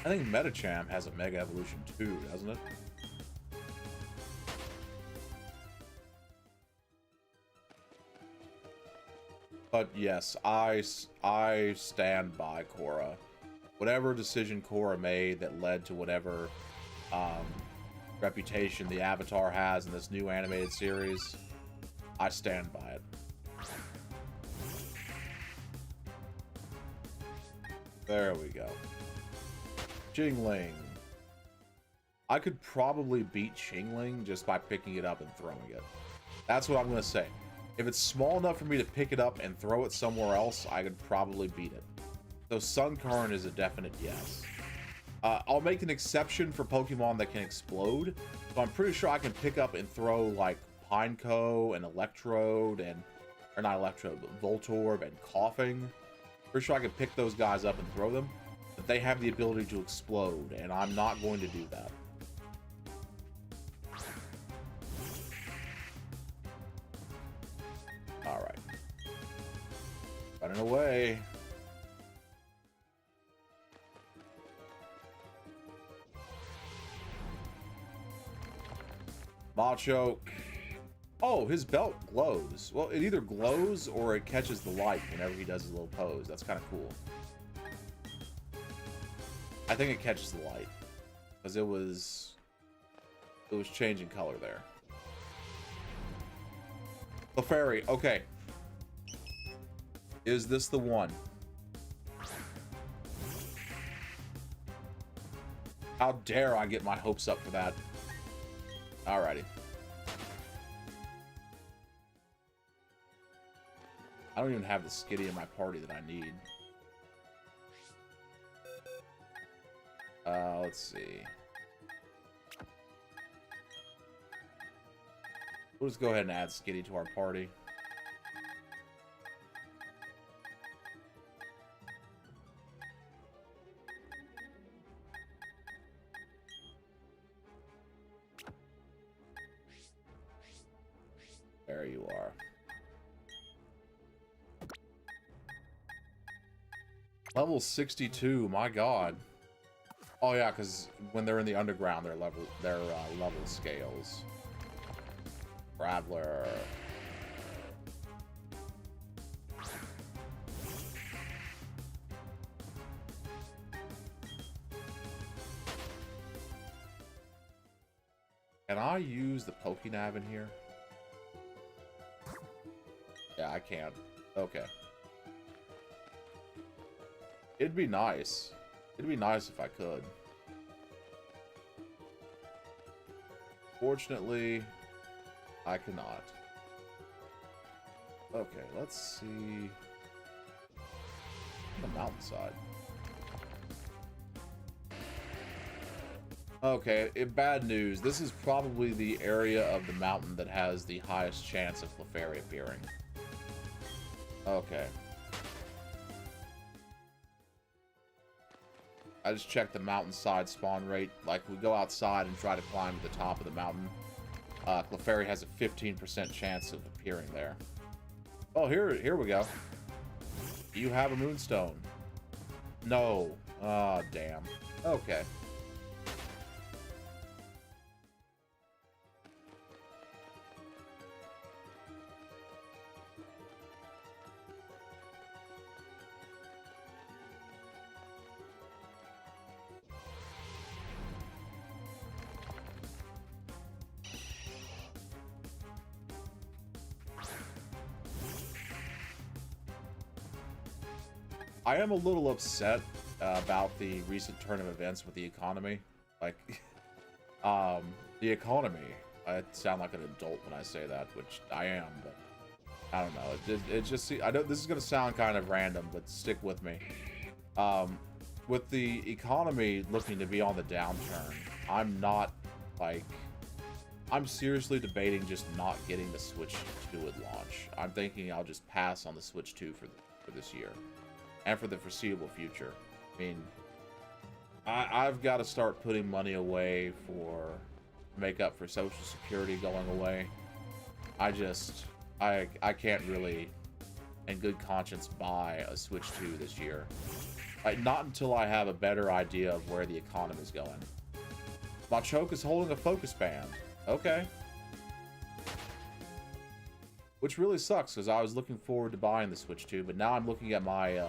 I think Medicham has a Mega Evolution too, doesn't it? But yes, I stand by Korra. Whatever decision Korra made that led to whatever reputation the Avatar has in this new animated series, I stand by it. There we go. Jingling. I could probably beat Jingling just by picking it up and throwing it. That's what I'm going to say. If it's small enough for me to pick it up and throw it somewhere else, I could probably beat it. So Sun Current is a definite yes. I'll make an exception for Pokemon that can explode. So I'm pretty sure I can pick up and throw like Pineco and Electrode and... Or not Electrode, but Voltorb and Coughing. Pretty sure I can pick those guys up and throw them. But they have the ability to explode, and I'm not going to do that. Alright. Running away. Macho. Oh, his belt glows. Well, it either glows or it catches the light whenever he does his little pose. That's kind of cool. I think it catches the light. Because it was changing color there. Clefairy, okay. Is this the one? How dare I get my hopes up for that? Alrighty. I don't even have the Skitty in my party that I need. Let's see. We'll just go ahead and add Skitty to our party. There you are. Level 62, my god. Oh yeah, because when they're in the underground, their level scales. Traveler. Can I use the Pokenav in here? Yeah, I can. Okay. It'd be nice. It'd be nice if I could. Fortunately, I cannot. Okay, let's see. The mountainside. Okay, bad news. This is probably the area of the mountain that has the highest chance of Clefairy appearing. Okay. I just checked the mountainside spawn rate. Like, we go outside and try to climb to the top of the mountain. Clefairy has a 15% chance of appearing there. Oh, here we go. You have a Moonstone. No. Oh, damn. Okay. I am a little upset about the recent turn of events with the economy. Like, the economy. I sound like an adult when I say that, which I am, but I don't know. It just, I know this is gonna sound kind of random, but stick with me. With the economy looking to be on the downturn, I'm not, like, I'm seriously debating just not getting the Switch 2 at launch. I'm thinking I'll just pass on the Switch 2 for this year, and for the foreseeable future. I mean, I've got to start putting money away for make up for Social Security going away. I can't really, in good conscience, buy a Switch 2 this year. Like, not until I have a better idea of where the economy's going. Machoke is holding a focus band. Okay. Which really sucks, because I was looking forward to buying the Switch 2, but now I'm looking at my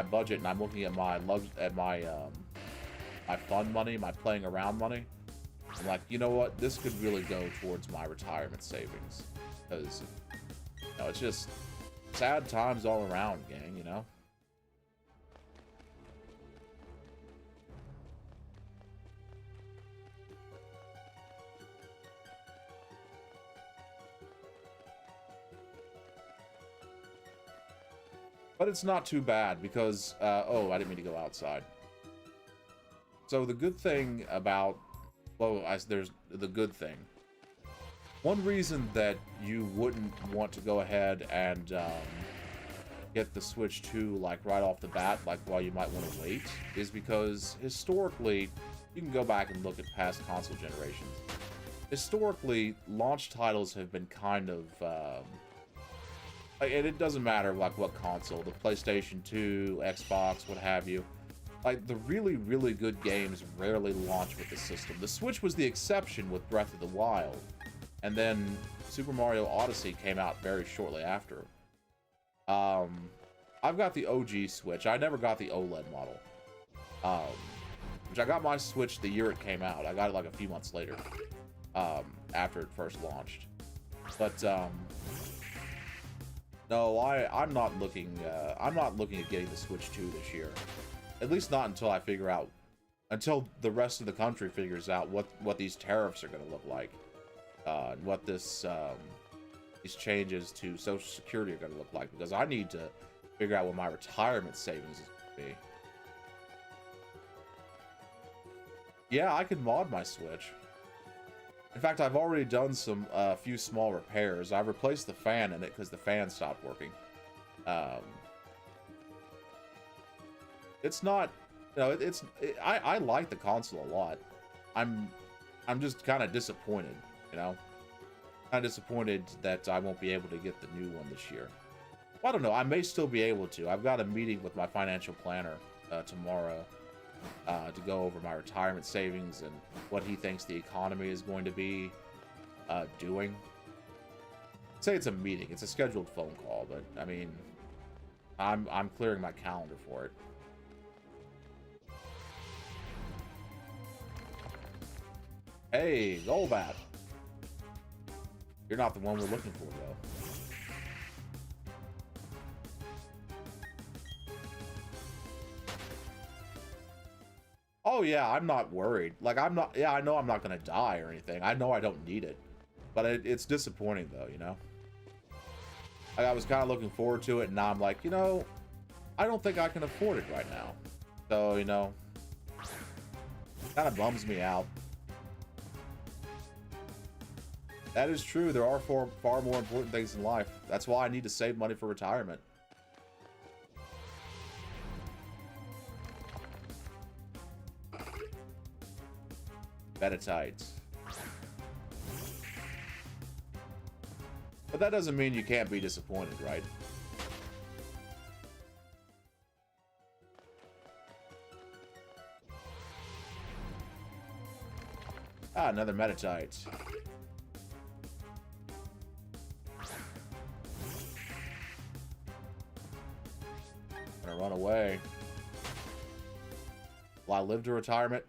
budget, and I'm looking at my my fun money, my playing around money. I'm like, you know what? This could really go towards my retirement savings, because, you know, it's just sad times all around, gang. You know. But it's not too bad because, oh, I didn't mean to go outside. So the good thing about, well, there's the good thing. One reason that you wouldn't want to go ahead and get the Switch 2, like, right off the bat, like, while you might want to wait, is because historically, you can go back and look at past console generations. Historically, launch titles have been kind of, and it doesn't matter, like, what console, the PlayStation 2, Xbox, what have you. Like, the really, really good games rarely launch with the system. The Switch was the exception with Breath of the Wild. And then Super Mario Odyssey came out very shortly after. I've got the OG Switch. I never got the OLED model. Which I got my Switch the year it came out. I got it like a few months later. After it first launched. But, no, I'm not looking at getting the Switch 2 this year. At least not until I figure out, until the rest of the country figures out what these tariffs are going to look like, and what these changes to Social Security are going to look like. Because I need to figure out what my retirement savings is going to be. Yeah, I could mod my Switch. In fact, I've already done some few small repairs. I replaced the fan in it because the fan stopped working. It's not, you know, I like the console a lot. I'm just kind of disappointed, you know. Kind of disappointed that I won't be able to get the new one this year. Well, I don't know. I may still be able to. I've got a meeting with my financial planner tomorrow to go over my retirement savings and what he thinks the economy is going to be doing. Say it's a meeting. It's a scheduled phone call, but I mean, I'm clearing my calendar for it. Hey, Golbat. You're not the one we're looking for, though. Oh, yeah, I'm not worried. Like, I'm not... Yeah, I know I'm not gonna die or anything. I know I don't need it. But it's disappointing, though, you know? Like, I was kind of looking forward to it, and now I'm like, you know, I don't think I can afford it right now. So, you know, kind of bums me out. That is true. There are far more important things in life. That's why I need to save money for retirement. Betatites. But that doesn't mean you can't be disappointed, right? Ah, another Metatite. Gonna run away. Will I live to retirement?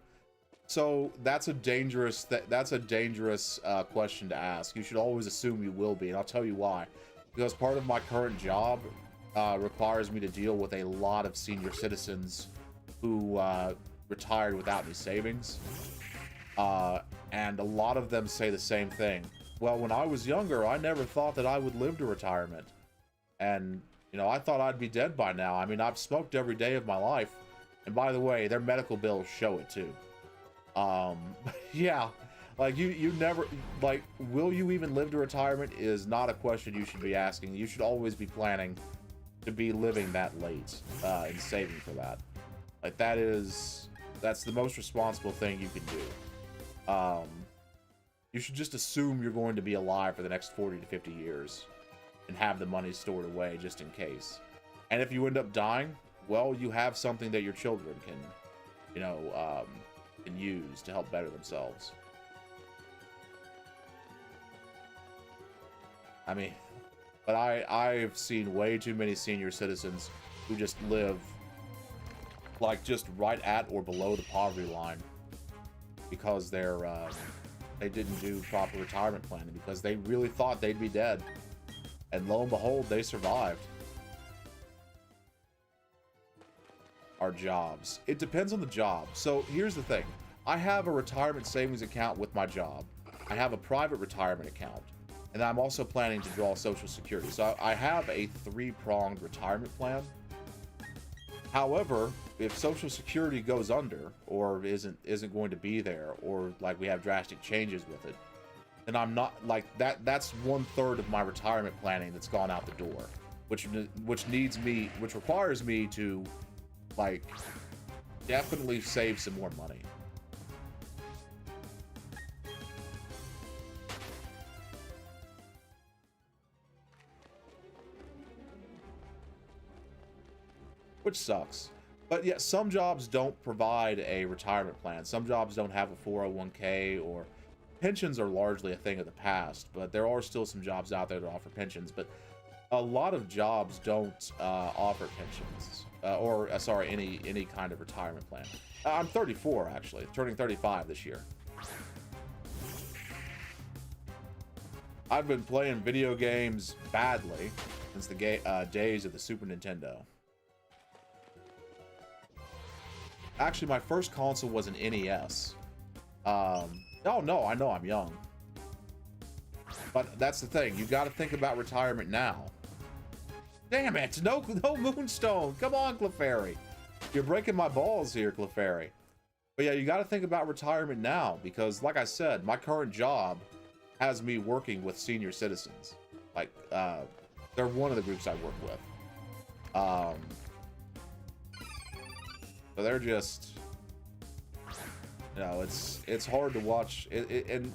So that's a dangerous question to ask. You should always assume you will be, and I'll tell you why. Because part of my current job requires me to deal with a lot of senior citizens who retired without any savings. And a lot of them say the same thing. Well, when I was younger, I never thought that I would live to retirement. And, you know, I thought I'd be dead by now. I mean, I've smoked every day of my life. And by the way, their medical bills show it too. Yeah, like you never, like, will you even live to retirement is not a question you should be asking. You should always be planning to be living that late, and saving for that. Like, that's the most responsible thing you can do. You should just assume you're going to be alive for the next 40 to 50 years and have the money stored away just in case. And if you end up dying, well, you have something that your children can, you know, can use to help better themselves. I mean, but I've seen way too many senior citizens who just live like just right at or below the poverty line because they didn't do proper retirement planning, because they really thought they'd be dead, and lo and behold, they survived. Our jobs. It depends on the job. So here's the thing. I have a retirement savings account with my job. I have a private retirement account. And I'm also planning to draw Social Security. So I have a 3-pronged retirement plan. However, if Social Security goes under or isn't going to be there, or like we have drastic changes with it, then I'm not like that's 1/3 of my retirement planning that's gone out the door, which requires me to like definitely save some more money. Which sucks. But yeah, some jobs don't provide a retirement plan. Some jobs don't have a 401k, or pensions are largely a thing of the past, but there are still some jobs out there that offer pensions. But a lot of jobs don't offer pensions, sorry, any kind of retirement plan. I'm 34 actually, turning 35 this year. I've been playing video games badly since the days of the Super Nintendo. Actually, my first console was an NES. Oh no, I know I'm young. But that's the thing, you gotta think about retirement now. Damn it, no Moonstone. Come on, Clefairy. You're breaking my balls here, Clefairy. But yeah, you gotta think about retirement now, because like I said, my current job has me working with senior citizens. Like, they're one of the groups I work with. So they're just, you know, it's hard to watch. And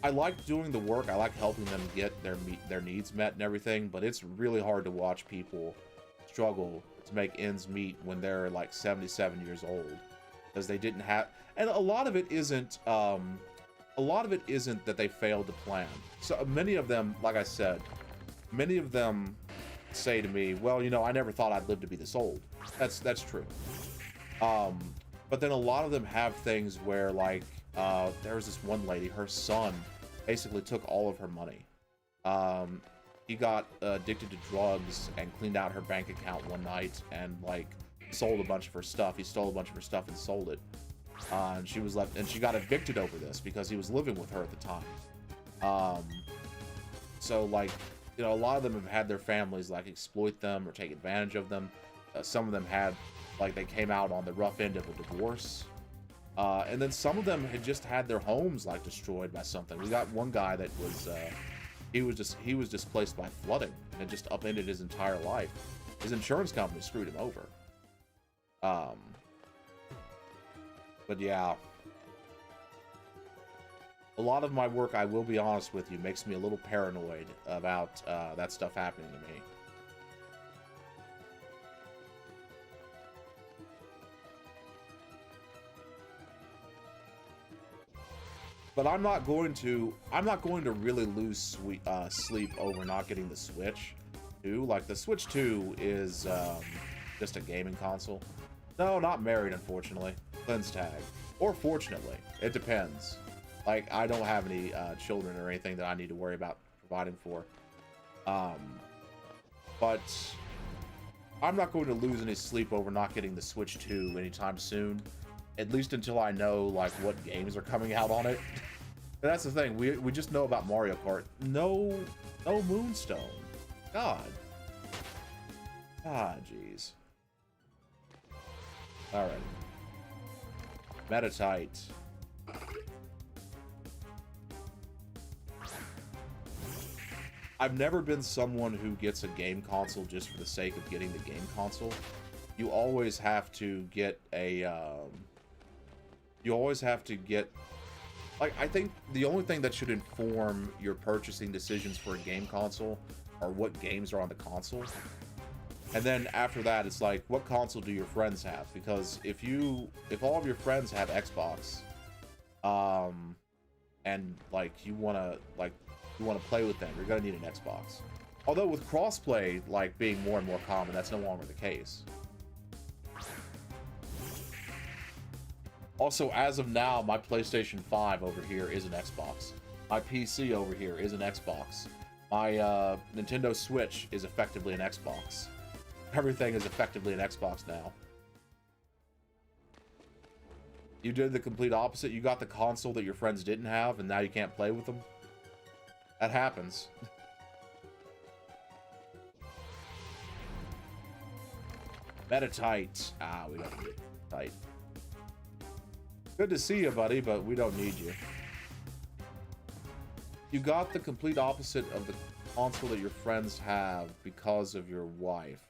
I like doing the work. I like helping them get their needs met and everything. But it's really hard to watch people struggle to make ends meet when they're like 77 years old, because they didn't have. And a lot of it isn't. A lot of it isn't that they failed to plan. So many of them, like I said, many of them say to me, well, you know, I never thought I'd live to be this old. That's true. But then a lot of them have things where, like, there was this one lady, her son basically took all of her money. He got addicted to drugs and cleaned out her bank account one night and like sold a bunch of her stuff. He stole a bunch of her stuff and sold it. And she was left, and she got evicted over this because he was living with her at the time. So like, you know, a lot of them have had their families like exploit them or take advantage of them. Some of them had, like, they came out on the rough end of a divorce. And then some of them had just had their homes like destroyed by something. We got one guy that was, he was displaced by flooding, and it just upended his entire life. His insurance company screwed him over. But yeah, a lot of my work, I will be honest with you, makes me a little paranoid about that stuff happening to me. But I'm not going to really lose sleep over not getting the Switch 2. Like, the Switch 2 is just a gaming console. No, not married, unfortunately. Cleanse tag. Or fortunately. It depends. Like, I don't have any children or anything that I need to worry about providing for. But I'm not going to lose any sleep over not getting the Switch 2 anytime soon. At least until I know, like, what games are coming out on it. And that's the thing. We just know about Mario Kart. No Moonstone. God. Ah, jeez. Alright. Metatite. I've never been someone who gets a game console just for the sake of getting the game console. You always have to get a, like, I think the only thing that should inform your purchasing decisions for a game console are what games are on the console. And then after that, it's like, what console do your friends have? Because if all of your friends have Xbox, and, like, you want to play with them, you're going to need an Xbox. Although with crossplay, like, being more and more common, that's no longer the case. Also, as of now, my PlayStation 5 over here is an Xbox. My PC over here is an Xbox. My Nintendo Switch is effectively an Xbox. Everything is effectively an Xbox now. You did the complete opposite. You got the console that your friends didn't have, and now you can't play with them. That happens. Metatite. Ah, we don't need tight. Good to see you, buddy, but we don't need you. You got the complete opposite of the console that your friends have because of your wife.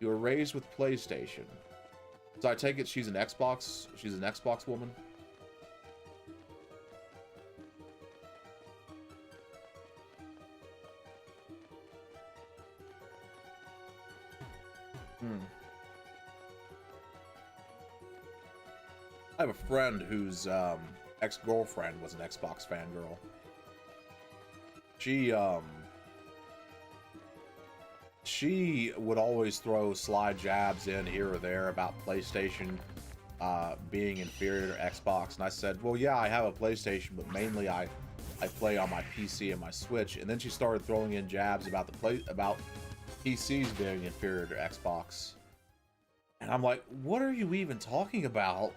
You were raised with PlayStation. So I take it she's an Xbox woman? I have a friend whose ex-girlfriend was an Xbox fangirl. She would always throw sly jabs in here or there about PlayStation being inferior to Xbox, and I said, well, yeah, I have a PlayStation, but mainly I play on my PC and my Switch. And then she started throwing in jabs about about PCs being inferior to Xbox, and I'm like, what are you even talking about?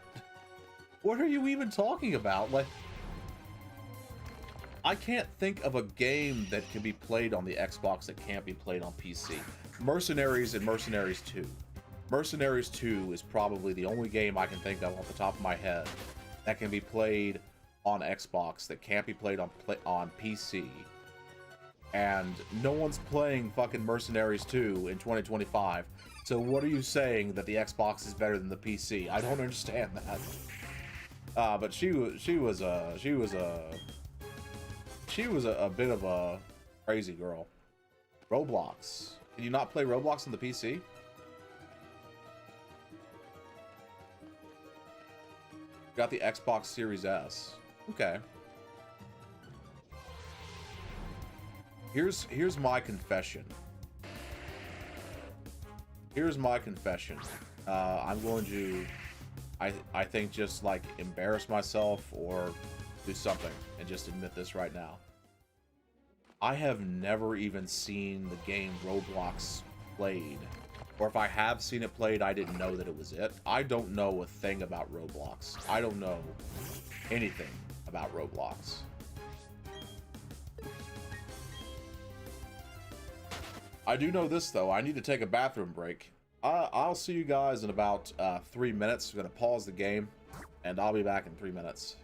What are you even talking about? Like, I can't think of a game that can be played on the Xbox that can't be played on PC. Mercenaries and Mercenaries 2. Mercenaries 2 is probably the only game I can think of off the top of my head that can be played on Xbox that can't be played on PC. And no one's playing fucking Mercenaries 2 in 2025. So what are you saying, that the Xbox is better than the PC? I don't understand that. But she was a bit of a crazy girl. Roblox. Can you not play Roblox on the PC? Got the Xbox Series S. Okay. Here's my confession. Here's my confession. I'm going to, I think, just like embarrass myself or do something and just admit this right now. I have never even seen the game Roblox played. Or if I have seen it played, I didn't know that it was it. I don't know a thing about Roblox. I don't know anything about Roblox. I do know this, though. I need to take a bathroom break. I'll see you guys in about 3 minutes. I'm going to pause the game, and I'll be back in 3 minutes.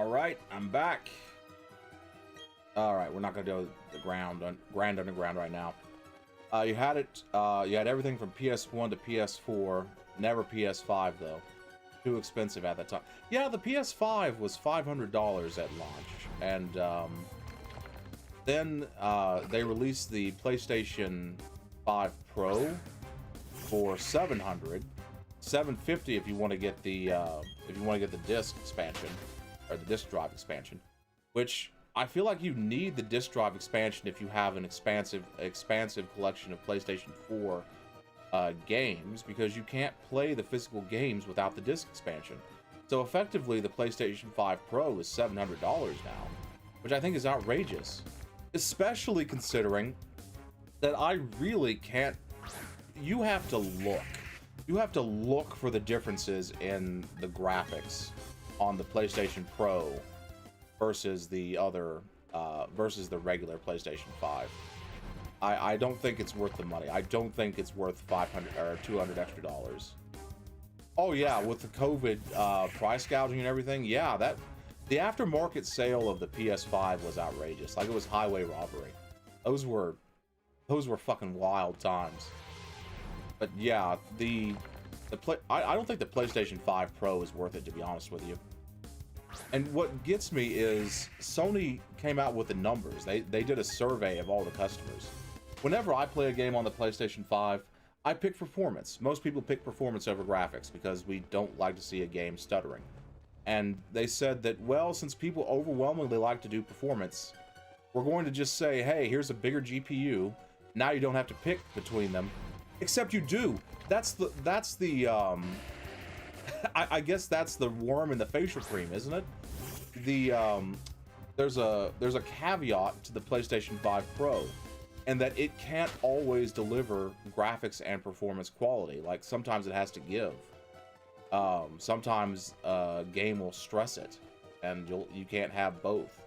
All right, I'm back. All right, we're not gonna do the Grand Underground right now. You had it. You had everything from PS1 to PS4. Never PS5 though. Too expensive at that time. Yeah, the PS5 was $500 at launch, and then they released the PlayStation 5 Pro for $700, $750 if you want to get the disc expansion or the disc drive expansion, which I feel like you need the disc drive expansion if you have an expansive collection of PlayStation 4 games, because you can't play the physical games without the disc expansion. So effectively, the PlayStation 5 Pro is $700 now, which I think is outrageous, especially considering that I really can't. You have to look. You have to look for the differences in the graphics on the PlayStation Pro versus the other versus the regular PlayStation 5. I don't think it's worth the money. I don't think it's worth $500 or $200 extra dollars. Oh yeah, with the COVID price gouging and everything, yeah, that the aftermarket sale of the PS5 was outrageous. Like, it was highway robbery. Those were fucking wild times. But yeah, I don't think the PlayStation 5 Pro is worth it, to be honest with you. And what gets me is Sony came out with the numbers. They did a survey of all the customers. Whenever I play a game on the PlayStation 5, I pick performance. Most people pick performance over graphics because we don't like to see a game stuttering. And they said that, well, since people overwhelmingly like to do performance, we're going to just say, hey, here's a bigger GPU. Now you don't have to pick between them. Except you do. That's the I guess that's the worm in the facial cream, isn't it? There's a caveat to the PlayStation 5 Pro, and that it can't always deliver graphics and performance quality. Like, sometimes it has to give. Sometimes a game will stress it, and you can't have both,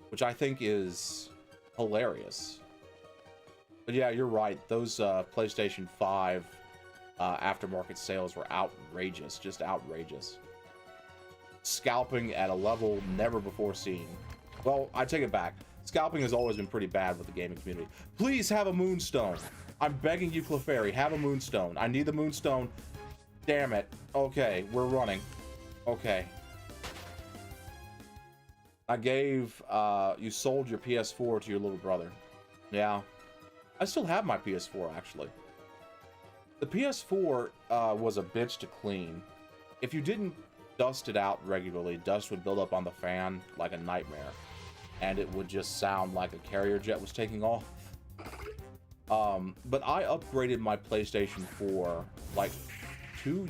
which I think is hilarious. But yeah, you're right. Those PlayStation 5 aftermarket sales were outrageous, just outrageous. Scalping at a level never before seen. Well, I take it back. Scalping has always been pretty bad with the gaming community. Please have a Moonstone. I'm begging you, Clefairy, have a Moonstone. I need the Moonstone. Damn it. Okay, we're running. Okay. I gave, you sold your PS4 to your little brother. Yeah. I still have my PS4, actually. The PS4 was a bitch to clean. If you didn't dust it out regularly, dust would build up on the fan like a nightmare, and it would just sound like a carrier jet was taking off. But I upgraded my PlayStation 4 like 2 or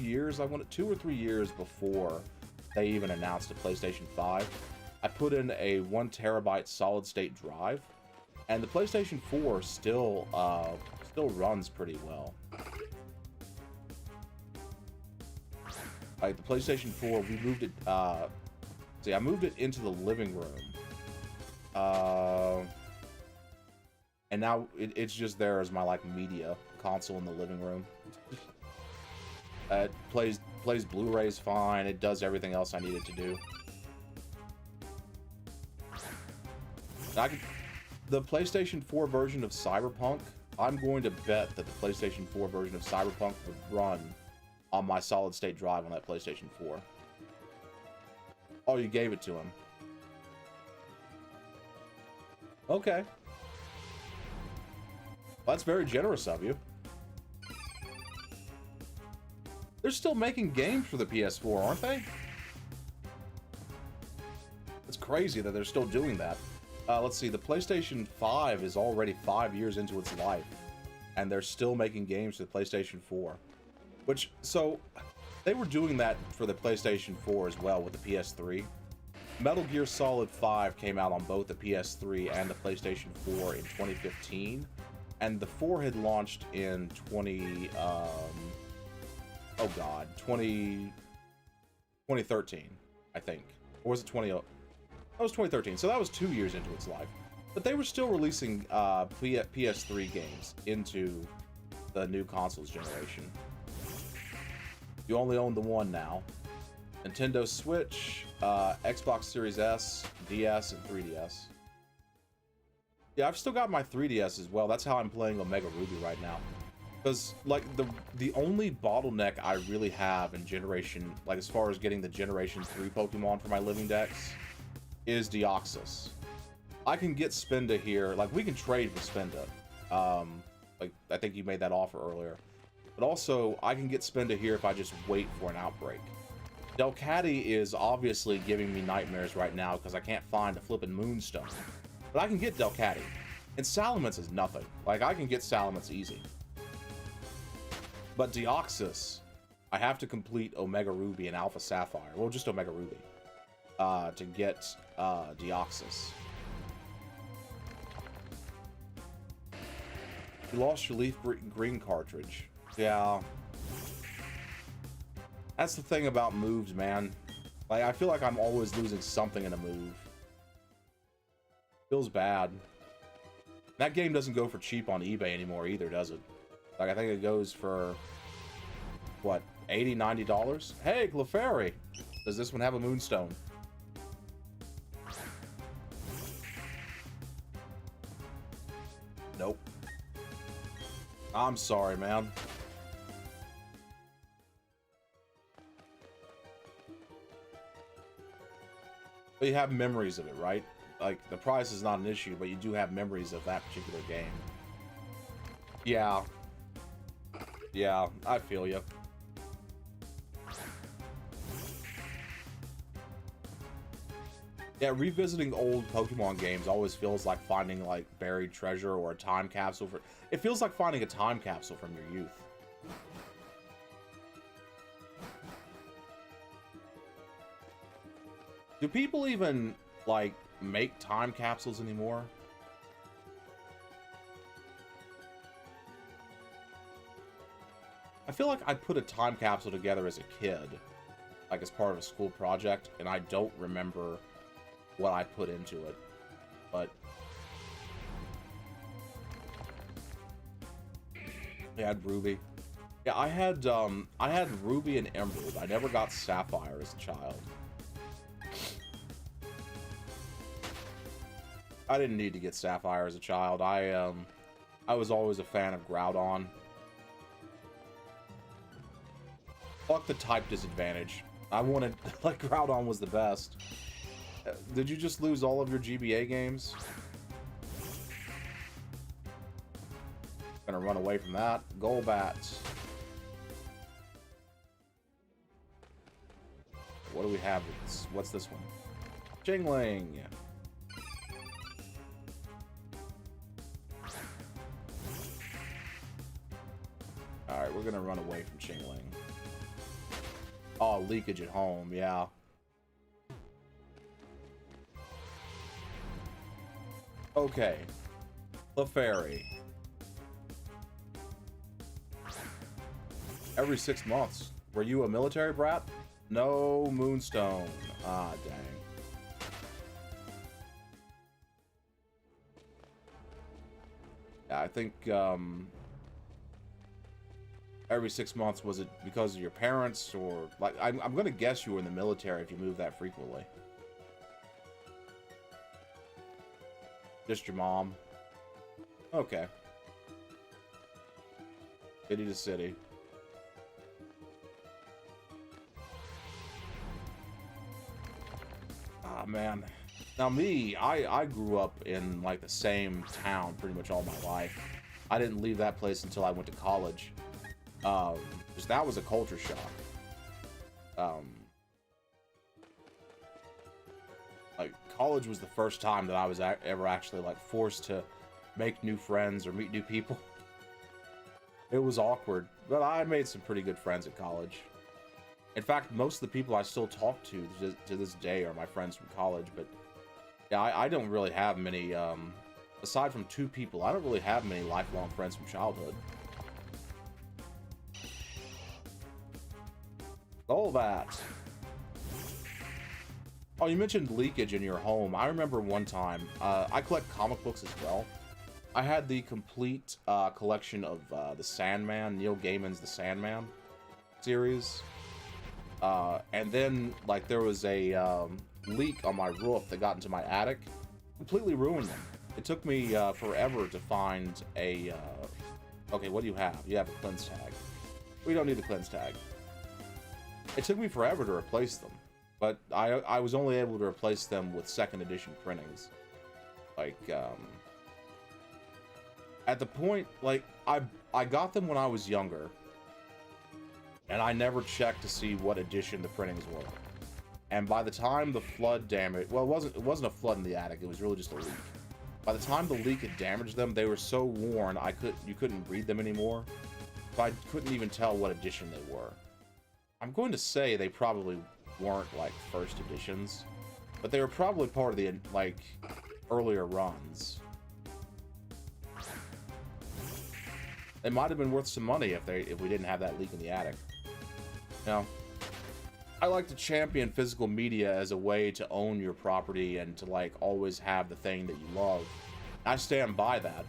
3 years before they even announced the PlayStation 5. I put in a 1 terabyte solid state drive, and the PlayStation 4 still runs pretty well. Like, the PlayStation 4, we moved it, I moved it into the living room. And now it's just there as my, like, media console in the living room. It plays Blu-rays fine. It does everything else I need it to do. The PlayStation 4 version of Cyberpunk, I'm going to bet that the PlayStation 4 version of Cyberpunk would run on my solid state drive on that PlayStation 4. Oh, you gave it to him. Okay. Well, that's very generous of you. They're still making games for the PS4, aren't they? It's crazy that they're still doing that. Let's see, the PlayStation 5 is already 5 years into its life, and they're still making games for the PlayStation 4. So, they were doing that for the PlayStation 4 as well with the PS3. Metal Gear Solid 5 came out on both the PS3 and the PlayStation 4 in 2015, and the 4 had launched in 2013, I think. Or was it 20? That was 2013, so that was 2 years into its life. But they were still releasing PS3 games into the new consoles generation. You only own the one now. Nintendo Switch, Xbox Series S, DS, and 3DS. Yeah, I've still got my 3DS as well. That's how I'm playing Omega Ruby right now. Because, like, the only bottleneck I really have in Generation, like, as far as getting the Generation 3 Pokemon for my Living Dex, is Deoxys. I can get Spinda here. Like, we can trade for Spinda. Like, I think you made that offer earlier. But also, I can get Spinda here if I just wait for an outbreak. Delcatty is obviously giving me nightmares right now because I can't find a flippin' Moonstone. But I can get Delcatty. And Salamence is nothing. Like, I can get Salamence easy. But Deoxys, I have to complete Omega Ruby and Alpha Sapphire. Well, just Omega Ruby. To get Deoxys. You lost your Leaf Green cartridge. Yeah. That's the thing about moves, man. Like, I feel like I'm always losing something in a move. Feels bad. That game doesn't go for cheap on eBay anymore either, does it? Like, I think it goes for, what, $80, $90? Hey, Clefairy! Does this one have a Moonstone? Nope. I'm sorry, man. But you have memories of it, right? Like, the price is not an issue, but you do have memories of that particular game. Yeah. Yeah, I feel you. Yeah, revisiting old Pokemon games always feels like finding, like, buried treasure or a time capsule for... It feels like finding a time capsule from your youth. Do people even, like, make time capsules anymore? I feel like I put a time capsule together as a kid, like as part of a school project, and I don't remember what I put into it, but I had Ruby. Yeah, I had Ruby and Emerald. I never got Sapphire as a child. I didn't need to get Sapphire as a child. I was always a fan of Groudon. Fuck the type disadvantage. I wanted, like, Groudon was the best. Did you just lose all of your GBA games? Gonna run away from that. Golbat. What do we have? What's this one? Jingling. Alright, we're gonna run away from Chingling. Oh, leakage at home, yeah. Okay. Clefairy. Every 6 months. Were you a military brat? No Moonstone. Ah, dang. Yeah, I think, every 6 months, was it because of your parents, or like I'm gonna guess you were in the military if you moved that frequently. Just your mom. Okay. City to city. Ah, man. Now me, I grew up in like the same town pretty much all my life. I didn't leave that place until I went to college. Because that was a culture shock. Like, college was the first time that I was ever actually, like, forced to make new friends or meet new people. It was awkward, but I made some pretty good friends at college. In fact, most of the people I still talk to this day are my friends from college, but yeah, I don't really have many, aside from 2 people, I don't really have many lifelong friends from childhood. All that. Oh, you mentioned leakage in your home. I remember one time, I collect comic books as well. I had the complete collection of The Sandman, Neil Gaiman's The Sandman series. And then, like, there was a leak on my roof that got into my attic. Completely ruined them. It took me forever to find a... Okay, what do you have? You have a cleanse tag. We don't need the cleanse tag. It took me forever to replace them. But I was only able to replace them with second edition printings. Like, at the point, like, I got them when I was younger. And I never checked to see what edition the printings were. And by the time the flood damage, well, it wasn't a flood in the attic. It was really just a leak. By the time the leak had damaged them, they were so worn you couldn't read them anymore. So I couldn't even tell what edition they were. I'm going to say they probably weren't like first editions, but they were probably part of the like earlier runs. They might have been worth some money if we didn't have that leak in the attic. Now, I like to champion physical media as a way to own your property and to like always have the thing that you love. I stand by that.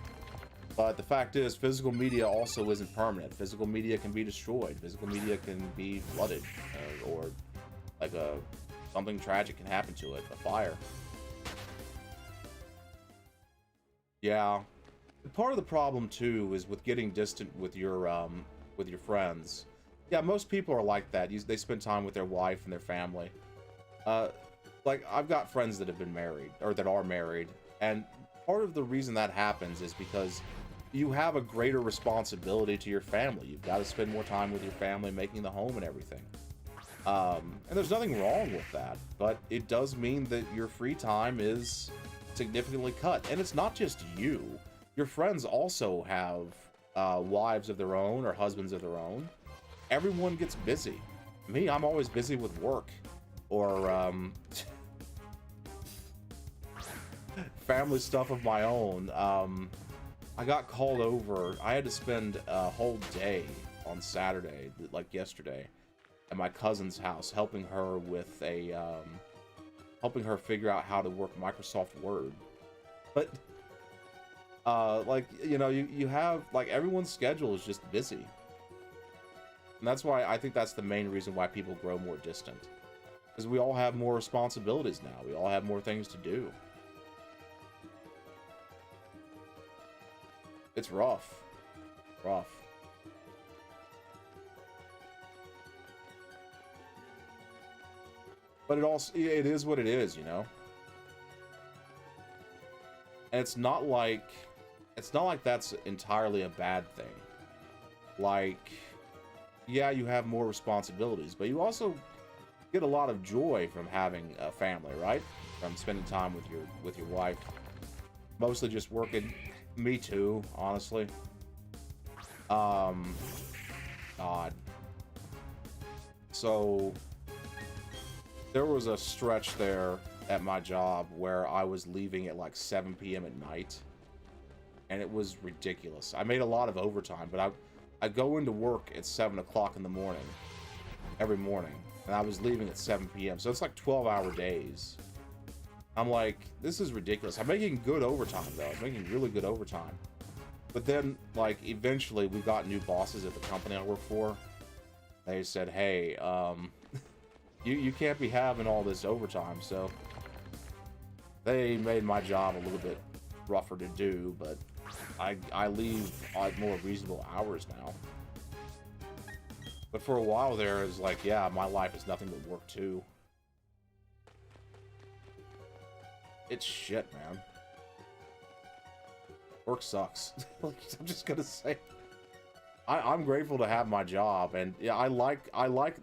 But the fact is, physical media also isn't permanent. Physical media can be destroyed. Physical media can be flooded, or like something tragic can happen to it, a fire. Yeah, part of the problem too is with getting distant with your friends. Yeah, most people are like that. They spend time with their wife and their family. Like, I've got friends that have been married, or that are married, and part of the reason that happens is because you have a greater responsibility to your family. You've got to spend more time with your family, making the home and everything. And there's nothing wrong with that, but it does mean that your free time is significantly cut. And it's not just you. Your friends also have wives of their own or husbands of their own. Everyone gets busy. Me, I'm always busy with work or family stuff of my own. I got called over. I had to spend a whole day on Saturday, like yesterday, at my cousin's house, helping her with helping her figure out how to work Microsoft Word. But like, you know, you have, like, everyone's schedule is just busy. And that's why I think that's the main reason why people grow more distant. Because we all have more responsibilities now. We all have more things to do. It's rough. Rough. But it is what it is, you know? And it's not like that's entirely a bad thing. Like, yeah, you have more responsibilities, but you also get a lot of joy from having a family, right? From spending time with your wife. Mostly just working. Me too, honestly. God. So there was a stretch there at my job where I was leaving at like 7 p.m. at night, and it was ridiculous. I made a lot of overtime, but I go into work at 7 o'clock in the morning, every morning, and I was leaving at 7 p.m. So it's like 12-hour days. I'm like, this is ridiculous. I'm making good overtime, though. I'm making really good overtime. But then, like, eventually we got new bosses at the company I work for. They said, hey, you can't be having all this overtime, so they made my job a little bit rougher to do, but I leave at more reasonable hours now. But for a while there, it was like, yeah, my life is nothing but work, too. It's shit, man. Work sucks. Like, I'm just gonna say. I'm grateful to have my job, and yeah, I like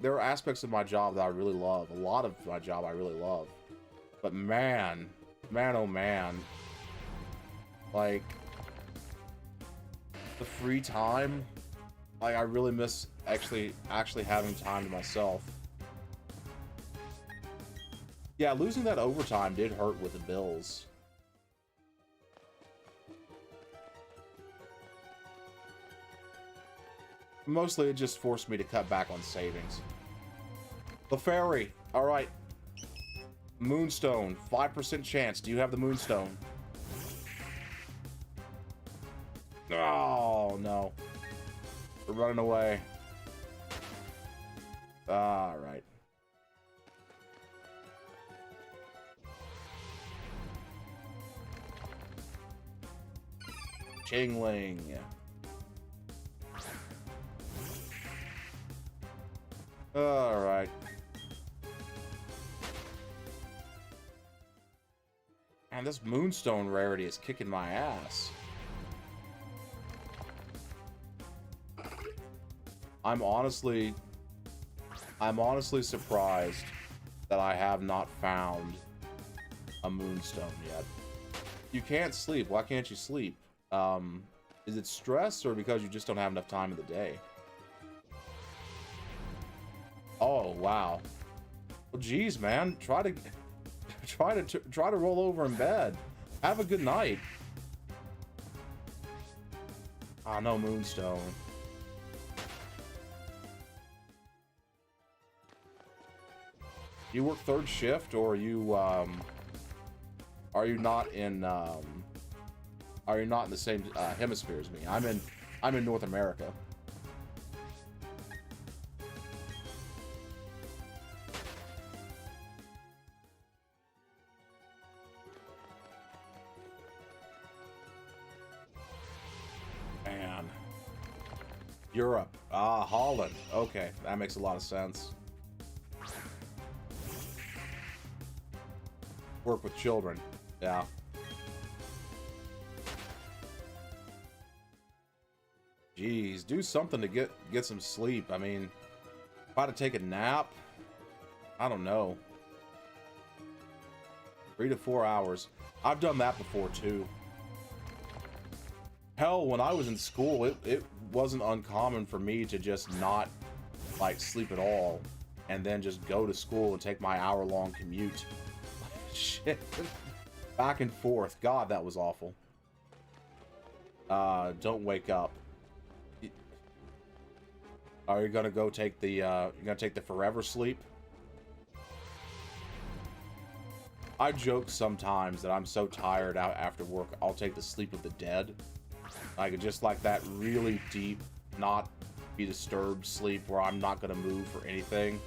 there are aspects of my job that I really love. A lot of my job I really love. But man, oh man. Like, the free time, like, I really miss actually having time to myself. Yeah, losing that overtime did hurt with the bills. Mostly it just forced me to cut back on savings. The fairy. Alright. Moonstone. 5% chance. Do you have the moonstone? Oh, no. We're running away. Alright. Chingling. Alright. Man, this Moonstone rarity is kicking my ass. I'm honestly surprised that I have not found a Moonstone yet. You can't sleep. Why can't you sleep? Is it stress or because you just don't have enough time in the day? Oh, wow. Well, geez, man. Try to roll over in bed. Have a good night. Ah, no Moonstone. You work third shift, or are you not in the same hemisphere as me? I'm in North America. Man. Europe. Ah, Holland. Okay, that makes a lot of sense. Work with children. Yeah. Jeez, do something to get some sleep. I mean, if I had to take a nap, I don't know. 3 to 4 hours. I've done that before too. Hell, when I was in school, it wasn't uncommon for me to just not like sleep at all and then just go to school and take my hour-long commute. Shit. Back and forth. God, that was awful. Don't wake up. Are you gonna go take the you're gonna take the forever sleep? I joke sometimes that I'm so tired out after work, I'll take the sleep of the dead. Like just like that really deep, not be disturbed sleep where I'm not gonna move for anything.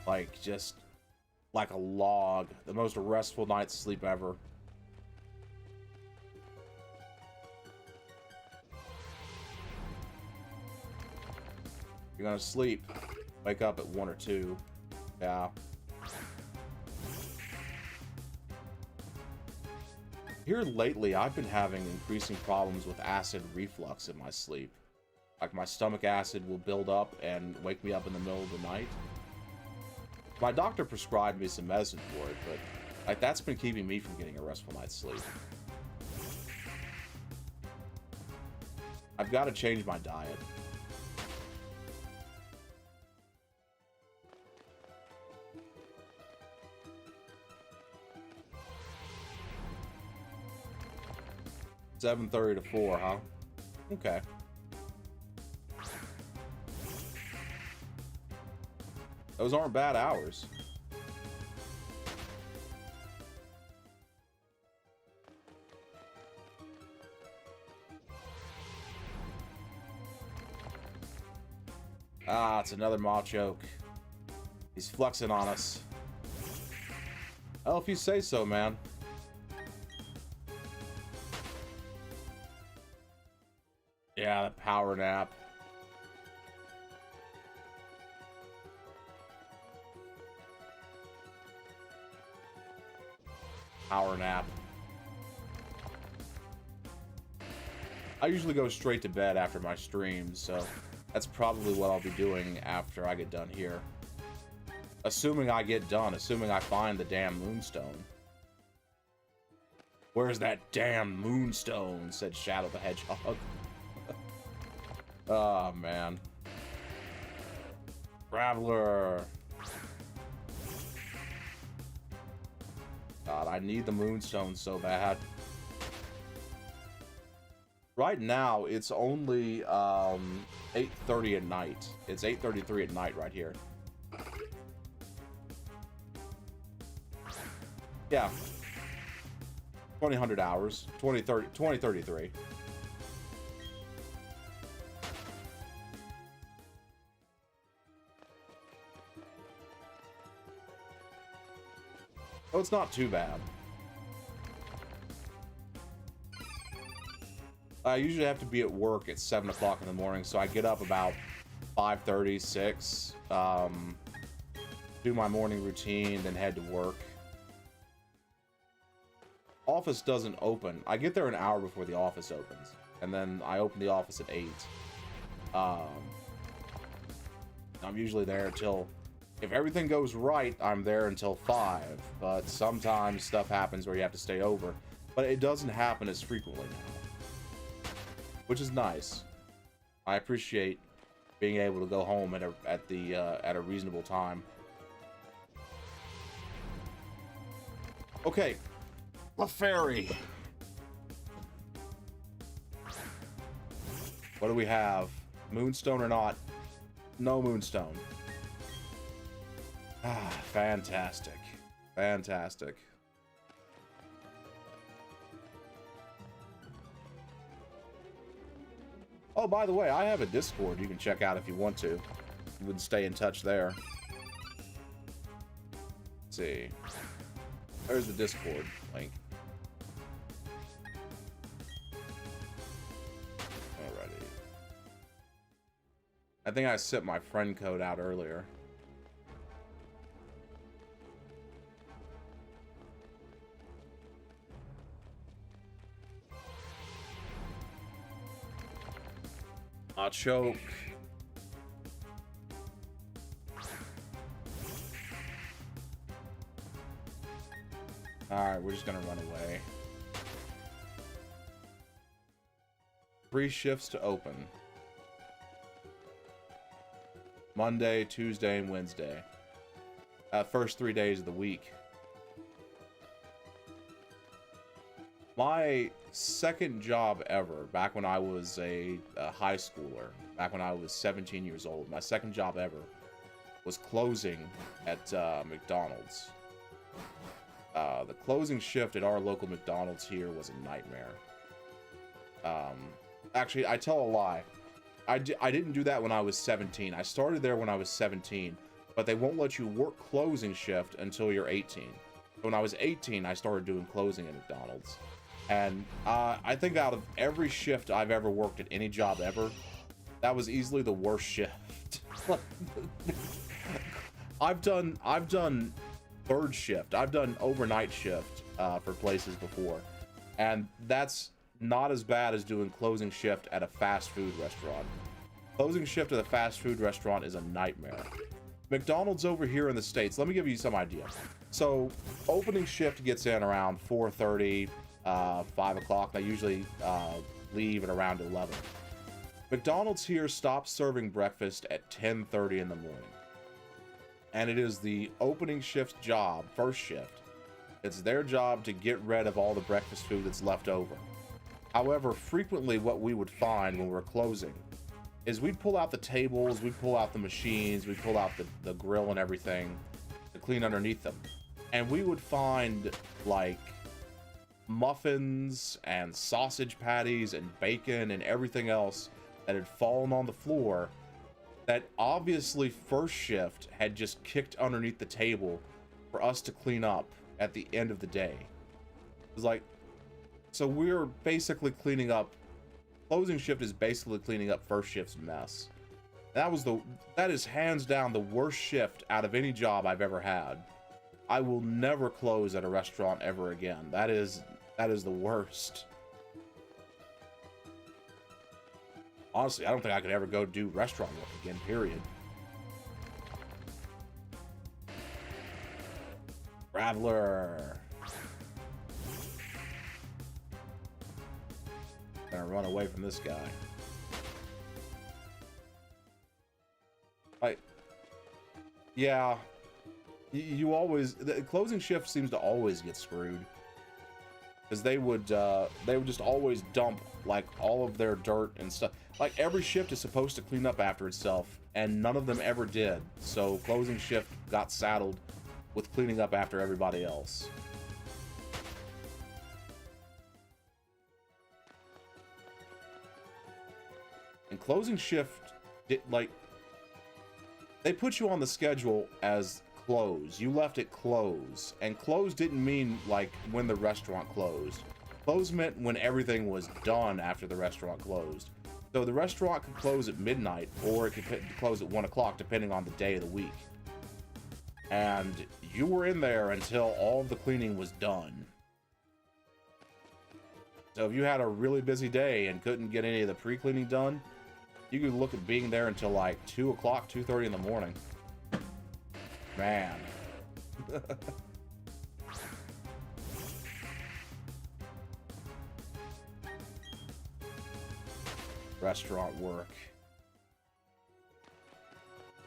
Like just like a log. The most restful night's sleep ever. You're gonna sleep. Wake up at 1 or 2. Yeah. Here lately, I've been having increasing problems with acid reflux in my sleep. Like my stomach acid will build up and wake me up in the middle of the night. My doctor prescribed me some medicine for it, but like that's been keeping me from getting a restful night's sleep. I've got to change my diet. $7:30 to 4, huh? Okay. Those aren't bad hours. Ah, it's another Machoke. He's flexing on us. Oh, if you say so, man. Yeah, the power nap. Power nap. I usually go straight to bed after my streams, so that's probably what I'll be doing after I get done here. Assuming I get done, assuming I find the damn Moonstone. Where's that damn Moonstone? Said Shadow the Hedgehog. Oh, man. Traveler. God, I need the Moonstone so bad. Right now, it's only 8:30 at night. It's 8:33 at night right here. Yeah. 2000 hours. 2033. Oh, it's not too bad. I usually have to be at work at 7 o'clock in the morning, so I get up about 5:30, 6, do my morning routine, then head to work. Office doesn't open. I get there an hour before the office opens, and then I open the office at 8. I'm usually there till, if everything goes right, I'm there until 5, but sometimes stuff happens where you have to stay over, but it doesn't happen as frequently now, which is nice. I appreciate being able to go home at a reasonable time. Okay, LaFerry. What do we have? Moonstone or not? No Moonstone. Ah, fantastic. Fantastic. Oh, by the way, I have a Discord you can check out if you want to. You would stay in touch there. Let's see. There's the Discord link. Alrighty. I think I sent my friend code out earlier. I'll choke. Alright, we're just gonna run away. 3 shifts to open. Monday, Tuesday, and Wednesday. First 3 days of the week. My second job ever, back when I was a high schooler, back when I was 17 years old, my second job ever was closing at McDonald's. The closing shift at our local McDonald's here was a nightmare. Actually, I tell a lie. I didn't do that when I was 17. I started there when I was 17, but they won't let you work closing shift until you're 18. When I was 18, I started doing closing at McDonald's. And I think out of every shift I've ever worked at any job ever, that was easily the worst shift. I've done third shift. I've done overnight shift for places before, and that's not as bad as doing closing shift at a fast food restaurant. Closing shift at a fast food restaurant is a nightmare. McDonald's over here in the States, let me give you some idea. So opening shift gets in around 4:30, 5 o'clock. They usually leave at around 11. McDonald's here stops serving breakfast at 10:30 in the morning. And it is the opening shift's job, first shift. It's their job to get rid of all the breakfast food that's left over. However, frequently what we would find when we're closing is we'd pull out the tables, we'd pull out the machines, we'd pull out the grill and everything to clean underneath them. And we would find like muffins and sausage patties and bacon and everything else that had fallen on the floor that obviously first shift had just kicked underneath the table for us to clean up at the end of the day. It was like, so we're basically cleaning up, closing shift is basically cleaning up first shift's mess. That is hands down the worst shift out of any job I've ever had. I will never close at a restaurant ever again. That is the worst. Honestly, I don't think I could ever go do restaurant work again, period. Traveler. Gonna run away from this guy. Like, yeah. You always, the closing shift seems to always get screwed. Because they would just always dump like all of their dirt and stuff. Like every shift is supposed to clean up after itself, and none of them ever did. So closing shift got saddled with cleaning up after everybody else. And closing shift, they put you on the schedule as close. You left it close, and close didn't mean like when the restaurant closed. Close meant when everything was done after the restaurant closed. So the restaurant could close at midnight, or it could close at 1 o'clock, depending on the day of the week. And you were in there until all of the cleaning was done. So if you had a really busy day and couldn't get any of the pre-cleaning done, you could look at being there until like 2 o'clock, 2:30 in the morning. Man. Restaurant work.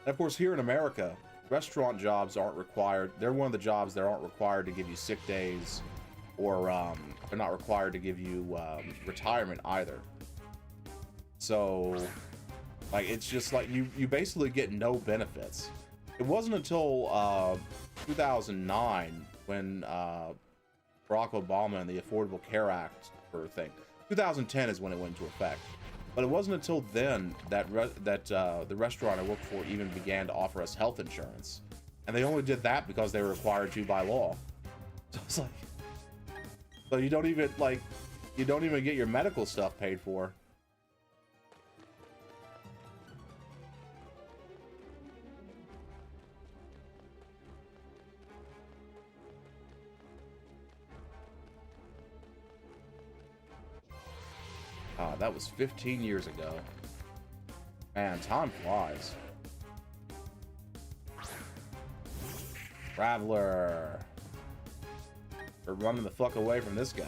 And of course, here in America, restaurant jobs aren't required. They're one of the jobs that aren't required to give you sick days, or they're not required to give you retirement either. So, like, it's just like you basically get no benefits. It wasn't until 2009 when Barack Obama and the Affordable Care Act for thing. 2010 is when it went into effect. But it wasn't until then that the restaurant I worked for even began to offer us health insurance. And they only did that because they were required to by law. So it's like, so you don't even get your medical stuff paid for. That was 15 years ago. Man, time flies. Traveler. We're running the fuck away from this guy.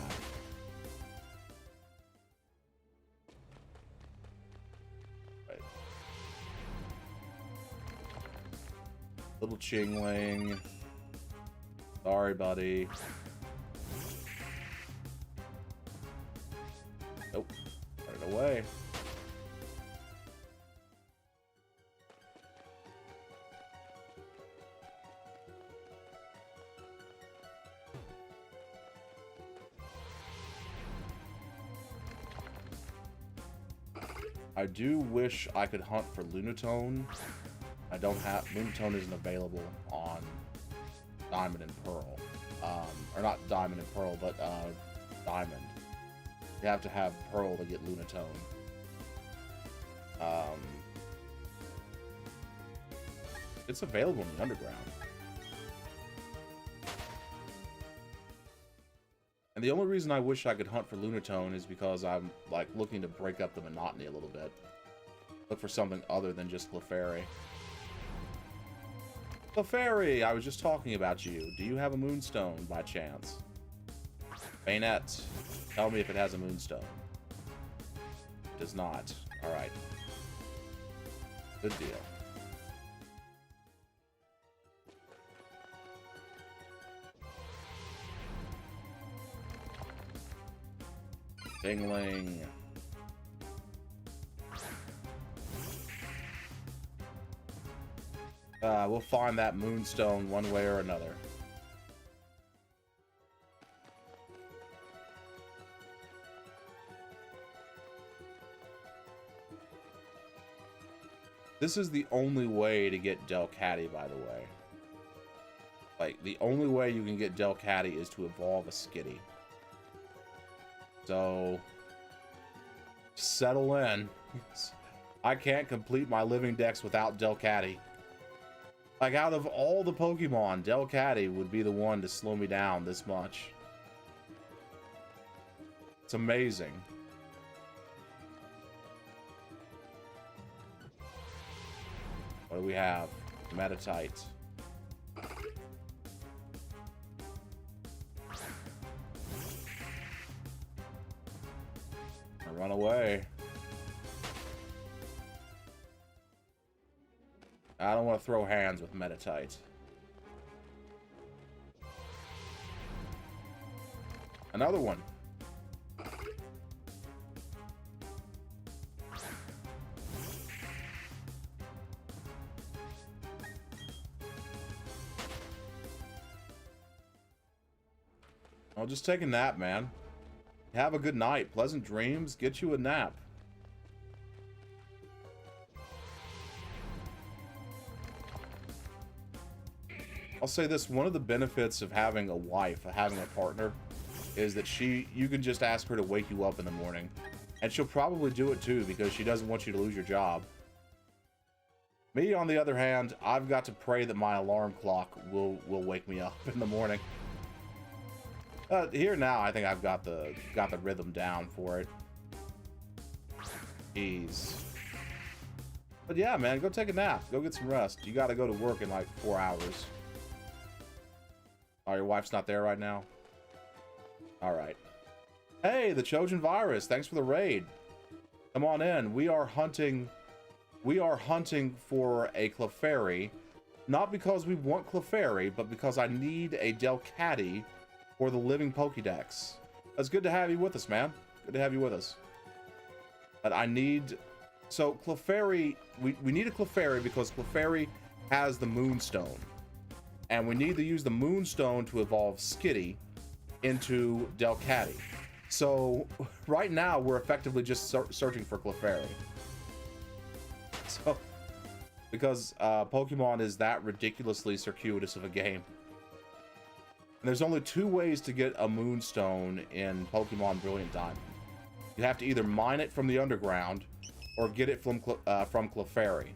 Right. Little Chingling. Sorry, buddy. Nope. Put it away. I do wish I could hunt for Lunatone. I don't have... Lunatone isn't available on Diamond and Pearl. Or not Diamond and Pearl, but Diamond. You have to have Pearl to get Lunatone. It's available in the underground. And the only reason I wish I could hunt for Lunatone is because I'm, like, looking to break up the monotony a little bit. Look for something other than just Clefairy. Clefairy! I was just talking about you. Do you have a Moonstone, by chance? Bayonet, tell me if it has a Moonstone. It does not. Alright. Good deal. Dingling. We'll find that Moonstone one way or another. This is the only way to get Delcatty, by the way. Like, the only way you can get Delcatty is to evolve a Skitty. So, settle in. I can't complete my living dex without Delcatty. Like, out of all the Pokemon, Delcatty would be the one to slow me down this much. It's amazing. What do we have? Metatite. Run away. I don't want to throw hands with Metatite. Another one. I'll just take a nap, man. Have a good night. Pleasant dreams. Get you a nap. I'll say this, one of the benefits of having a wife, having a partner, is that you can just ask her to wake you up in the morning, and she'll probably do it too because she doesn't want you to lose your job. Me, on the other hand, I've got to pray that my alarm clock will wake me up in the morning. Here now, I think I've got the rhythm down for it. Jeez. But yeah, man, go take a nap. Go get some rest. You got to go to work in like 4 hours. Oh, your wife's not there right now? All right. Hey, the Trojan Virus. Thanks for the raid. Come on in. We are hunting for a Clefairy. Not because we want Clefairy, but because I need a Delcatty for the living Pokedex. It's good to have you with us, man. Good to have you with us. But I need... So, Clefairy... We need a Clefairy because Clefairy has the Moonstone. And we need to use the Moonstone to evolve Skitty into Delcatty. So, right now, we're effectively just searching for Clefairy. So, because Pokemon is that ridiculously circuitous of a game. And there's only 2 ways to get a Moonstone in Pokemon Brilliant Diamond. You have to either mine it from the underground, or get it from Clefairy.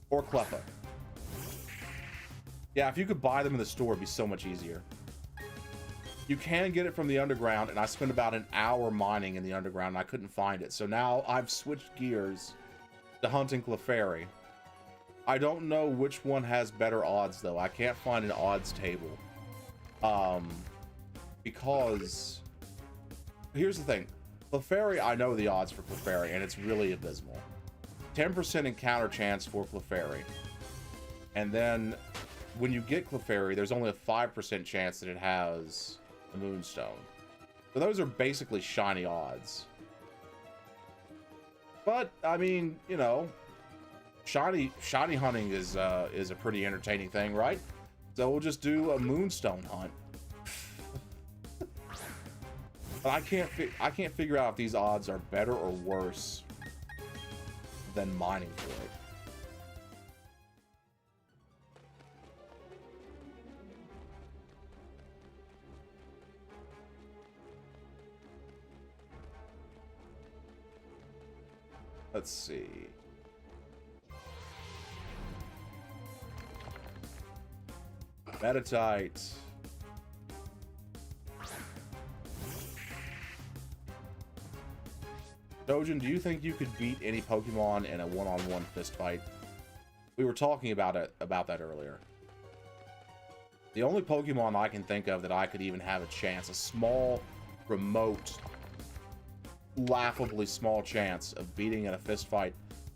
Or Cleffa. Yeah, if you could buy them in the store, it'd be so much easier. You can get it from the underground, and I spent about an hour mining in the underground, and I couldn't find it. So now I've switched gears to hunting Clefairy. I don't know which one has better odds, though. I can't find an odds table. Because... Here's the thing. Clefairy, I know the odds for Clefairy, and it's really abysmal. 10% encounter chance for Clefairy. And then, when you get Clefairy, there's only a 5% chance that it has the Moonstone. So those are basically shiny odds. But, I mean, you know, shiny hunting is a pretty entertaining thing, right? So we'll just do a Moonstone hunt. But I can't figure out if these odds are better or worse than mining for it. Let's see. Metatite. Trojan, do you think you could beat any Pokemon in a one-on-one fist fight? We were talking about that earlier. The only Pokemon I can think of that I could even have a chance, a small, remote, laughably small chance of beating in a fist fight,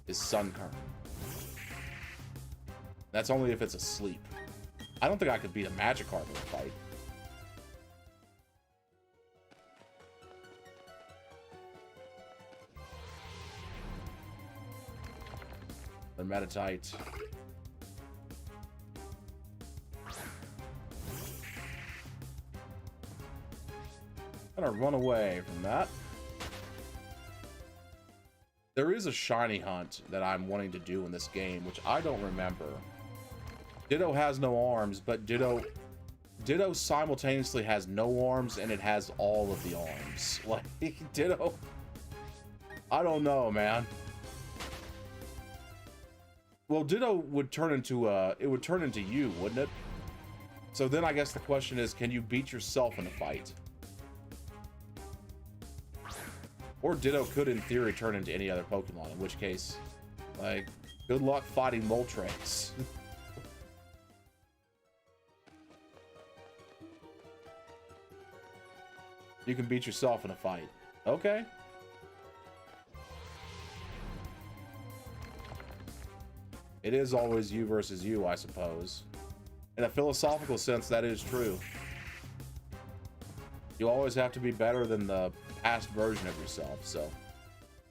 is Sunkern. That's only if it's asleep. I don't think I could beat a Magikarp in a fight. The Metatite. I'm gonna run away from that. There is a shiny hunt that I'm wanting to do in this game, which I don't remember. Ditto has no arms, but Ditto simultaneously has no arms and it has all of the arms. Like, Ditto... I don't know, man. Well, Ditto would turn into you, wouldn't it? So then I guess the question is, can you beat yourself in a fight? Or Ditto could, in theory, turn into any other Pokemon, in which case, like, good luck fighting Moltres. You can beat yourself in a fight. Okay. It is always you versus you, I suppose. In a philosophical sense, that is true. You always have to be better than the past version of yourself, so...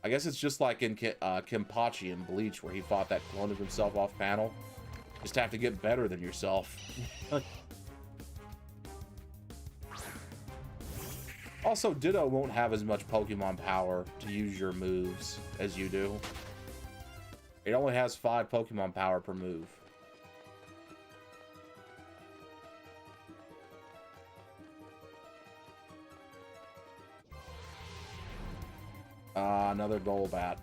I guess it's just like in Kenpachi in Bleach, where he fought that clone of himself off panel. Just have to get better than yourself. Also, Ditto won't have as much Pokemon power to use your moves as you do. It only has 5 Pokemon power per move. Another Golbat.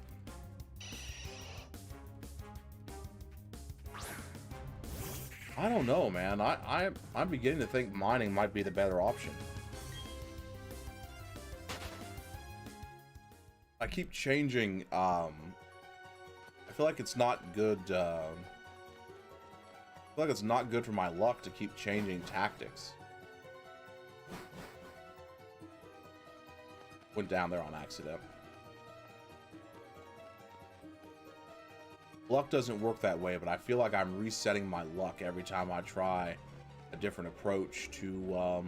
I don't know, man. I'm beginning to think mining might be the better option. I keep changing, I feel like it's not good, I feel like it's not good for my luck to keep changing tactics. Went down there on accident. Luck doesn't work that way, but I feel like I'm resetting my luck every time I try a different approach to,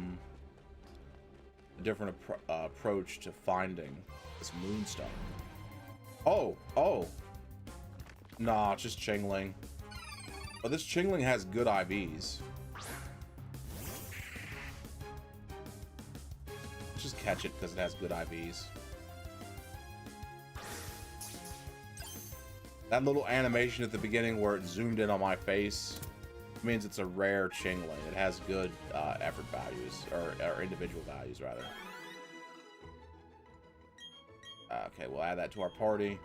approach to finding this moonstone. Oh! Nah, it's just Chingling. But this Chingling has good IVs. Let's just catch it because it has good IVs. That little animation at the beginning where it zoomed in on my face means it's a rare Chingling. It has good effort values, or individual values, rather. Okay, we'll add that to our party.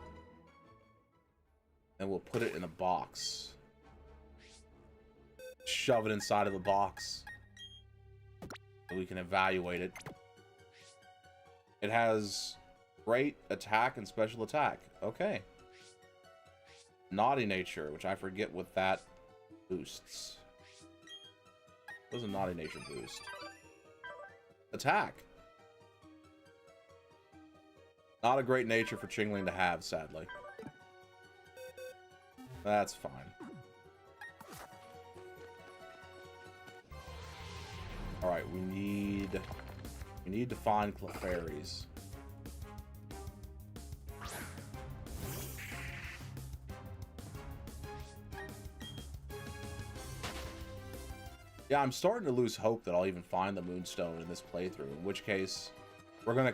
And we'll put it in a box. Shove it inside of a box. So we can evaluate it. It has great attack and special attack. Okay. Naughty nature, which I forget what that boosts. What does a naughty nature boost? Attack. Not a great nature for Chingling to have, sadly. That's fine. Alright, we need to find Clefairies. Yeah, I'm starting to lose hope that I'll even find the Moonstone in this playthrough, in which case, we're gonna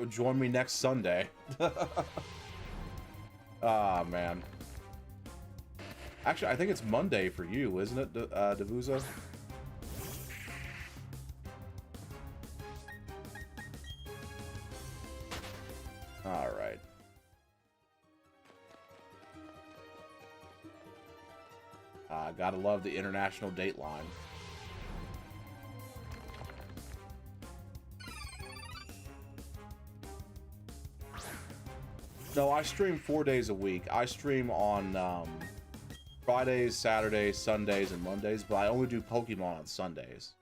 join me next Sunday. Ah, man. Actually, I think it's Monday for you, isn't it, Devuza? Alright. Gotta love the international dateline. No, I stream 4 days a week. I stream on Fridays, Saturdays, Sundays, and Mondays, but I only do Pokemon on Sundays.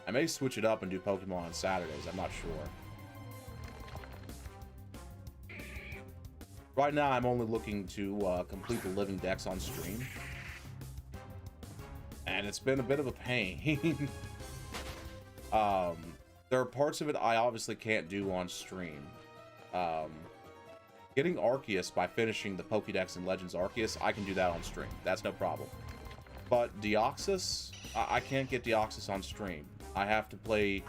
I may switch it up and do Pokemon on Saturdays, I'm not sure. Right now, I'm only looking to complete the living decks on stream. And it's been a bit of a pain. There are parts of it I obviously can't do on stream. Getting Arceus by finishing the Pokedex and Legends Arceus, I can do that on stream. That's no problem. But Deoxys, I can't get Deoxys on stream. I have to play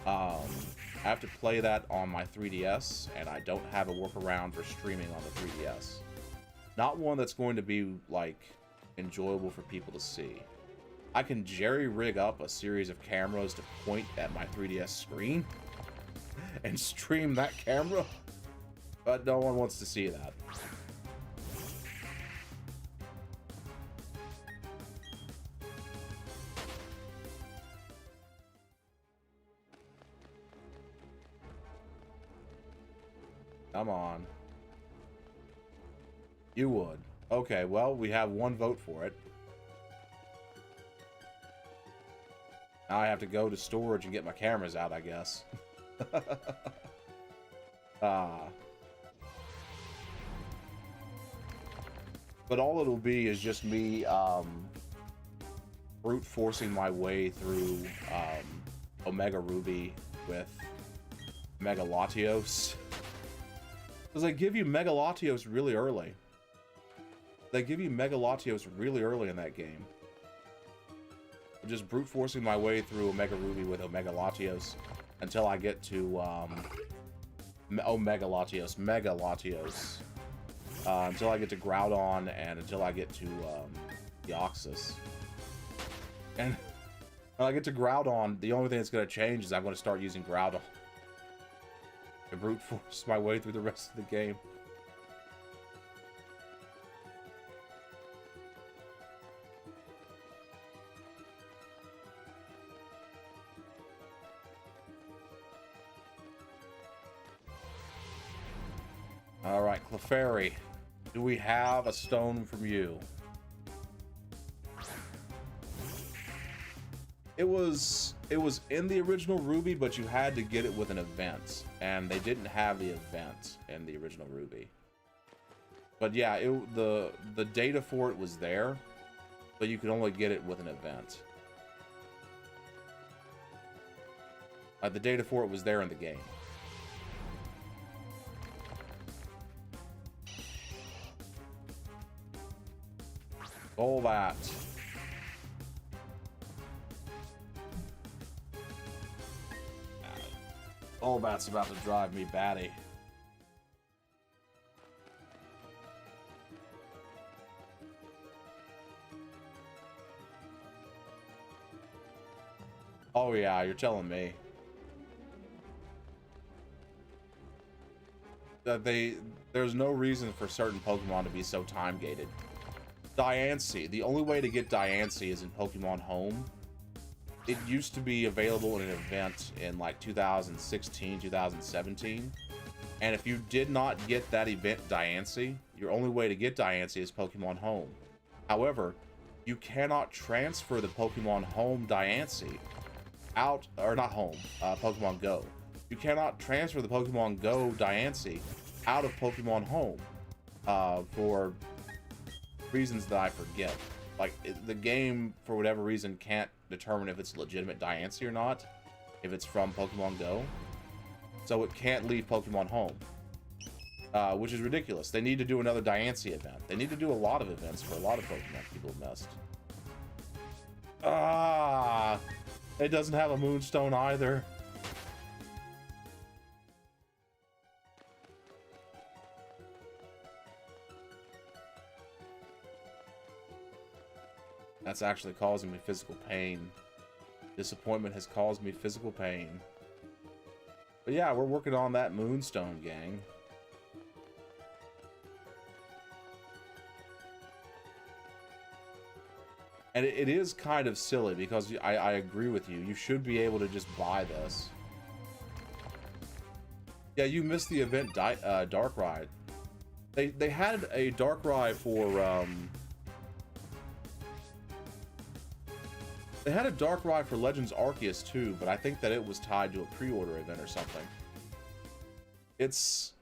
that on my 3DS, and I don't have a workaround for streaming on the 3DS. Not one that's going to be, like, enjoyable for people to see. I can jerry-rig up a series of cameras to point at my 3DS screen and stream that camera, but no one wants to see that. Come on. You would. Okay, well, we have one vote for it. Now I have to go to storage and get my cameras out, I guess. But all it'll be is just me brute forcing my way through Omega Ruby with Mega Latios. Because they give you Mega Latios really early. They give you Mega Latios really early in that game. I'm just brute forcing my way through Omega Ruby with Omega Latios until I get to Mega Latios. Until I get to Groudon and until I get to Deoxys. And When I get to Groudon, the only thing that's going to change is I'm going to start using Groudon to brute force my way through the rest of the game. Alright, Clefairy. Do we have a stone from you? It was in the original Ruby, but you had to get it with an event, and they didn't have the event in the original Ruby. But yeah, the data for it was there, but you could only get it with an event. The data for it was there in the game. All that. All that's about to drive me batty. Oh yeah, you're telling me. That there's no reason for certain Pokemon to be so time gated. Diancie, the only way to get Diancie is in Pokemon Home. It used to be available in an event in like 2016, 2017. And if you did not get that event Diancie, your only way to get Diancie is Pokemon Home. However, you cannot transfer the Pokemon Home Diancie out, or not Home, Pokemon Go. You cannot transfer the Pokemon Go Diancie out of Pokemon Home for reasons that I forget. Like, the game, for whatever reason, can't determine if it's legitimate Diancie or not, if it's from Pokemon Go. So it can't leave Pokemon Home, which is ridiculous. They need to do another Diancie event. They need to do a lot of events for a lot of Pokemon people have missed. Ah, it doesn't have a Moonstone either. That's actually causing me physical pain. Disappointment has caused me physical pain. But yeah, we're working on that Moonstone, gang. And it is kind of silly because I agree with you. You should be able to just buy this. Yeah, you missed the event Darkrai. They had a Darkrai for they had a Darkrai for Legends Arceus too, but I think that it was tied to a pre-order event or something. It's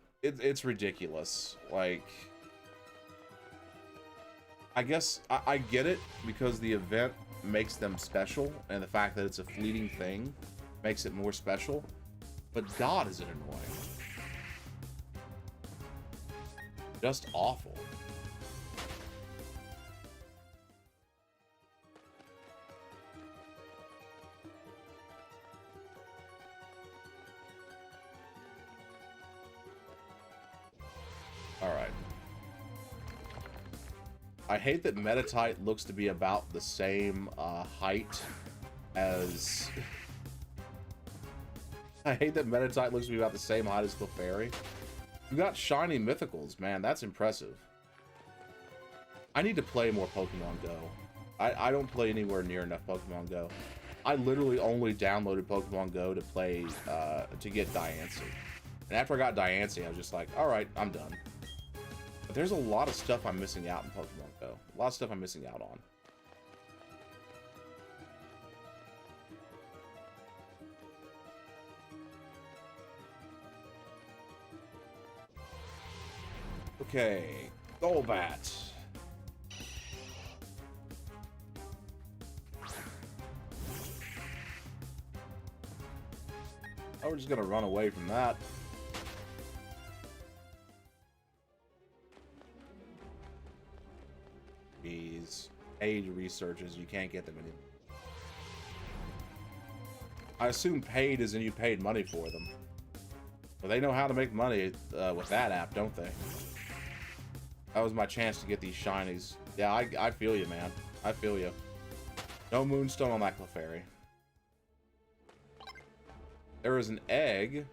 ridiculous. Like, I guess I get it because the event makes them special, and the fact that it's a fleeting thing makes it more special. But God, is it annoying. Just awful. Alright. I hate that Metatite looks to be about the same height as... I hate that Metatite looks to be about the same height as Clefairy. You got shiny mythicals, man. That's impressive. I need to play more Pokemon Go. I don't play anywhere near enough Pokemon Go. I literally only downloaded Pokemon Go to play, to get Diancie. And after I got Diancie, I was just like, alright, I'm done. But there's a lot of stuff I'm missing out in Pokemon Go. A lot of stuff I'm missing out on. Okay, Golbat. Oh, we're just gonna run away from that. These paid researches, you can't get them anymore. I assume paid is in you paid money for them. But they know how to make money with that app, don't they? That was my chance to get these shinies. Yeah, I feel you, man. I feel you. No Moonstone on that Clefairy. There is an egg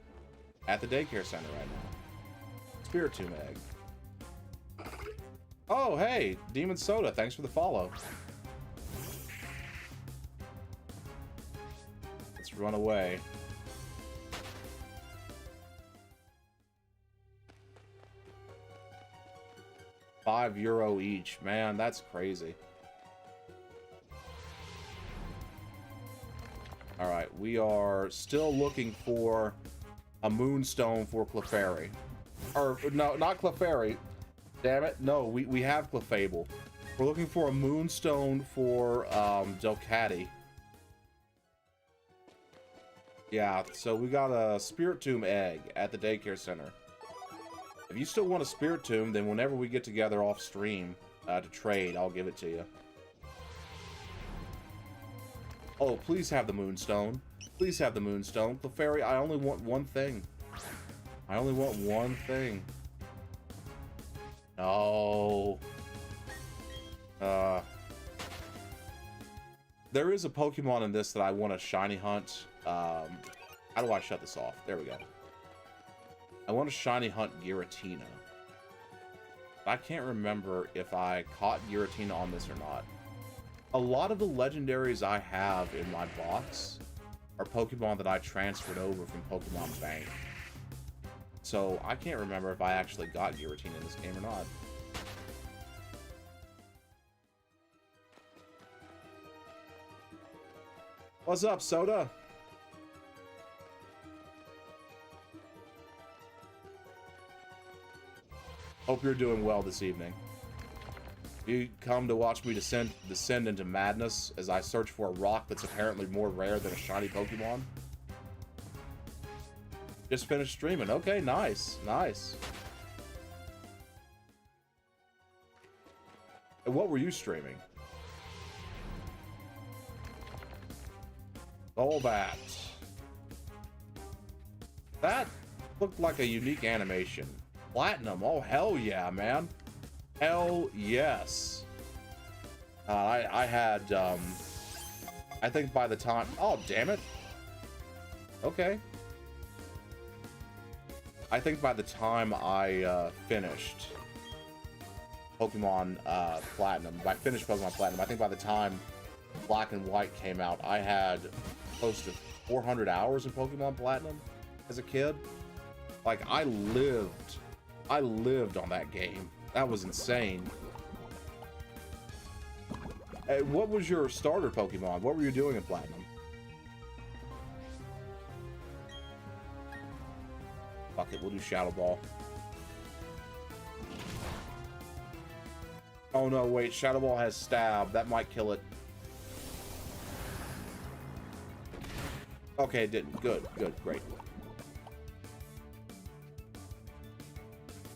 at the daycare center right now. Spiritomb egg. Oh, hey, Demon Soda, thanks for the follow. Let's run away. €5 each. Man, that's crazy. Alright, we are still looking for a moonstone for Clefairy. Or, no, not Clefairy. Damn it. No, we have Clefable. We're looking for a moonstone for Delcatty. Yeah, so we got a Spiritomb egg at the daycare center. If you still want a Spiritomb, then whenever we get together off stream to trade, I'll give it to you. Oh, please have the moonstone. Please have the moonstone. Clefairy, I only want one thing. I only want one thing. No. There is a Pokemon in this that I want to shiny hunt. How do I shut this off? There we go. I want to shiny hunt Giratina. I can't remember if I caught Giratina on this or not. A lot of the legendaries I have in my box are Pokemon that I transferred over from Pokemon Bank. So I can't remember if I actually got Giratina in this game or not. What's up, Soda? Hope you're doing well this evening. You come to watch me descend into madness as I search for a rock that's apparently more rare than a shiny Pokemon? Just finished streaming. Okay, nice, nice. And what were you streaming? All that. That looked like a unique animation. Platinum. Oh, hell yeah, man. Hell yes. I had, I think by the time... Oh, damn it. Okay. I think by the time I finished Pokemon Platinum, I think by the time Black and White came out, I had close to 400 hours in Pokemon Platinum as a kid. Like, I lived on that game. That was insane. Hey, what was your starter Pokemon? What were you doing in Platinum? Fuck it, we'll do Shadow Ball. Oh no, wait, Shadow Ball has Stab. That might kill it. Okay, it didn't. Good, good, great.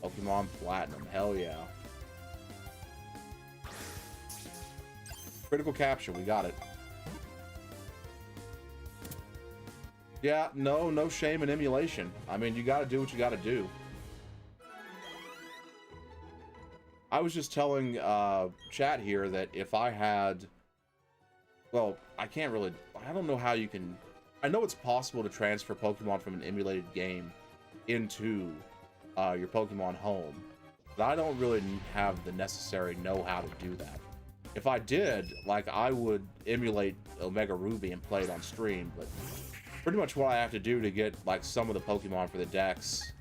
Pokemon Platinum, hell yeah. Critical capture, we got it. Yeah, no shame in emulation. I mean, you gotta do what you gotta do. I was just telling chat here that if I had... Well, I don't know how you can... I know it's possible to transfer Pokemon from an emulated game into your Pokemon home, but I don't really have the necessary know-how to do that. If I did, like, I would emulate Omega Ruby and play it on stream, but pretty much what I have to do to get, like, some of the Pokemon for the Dex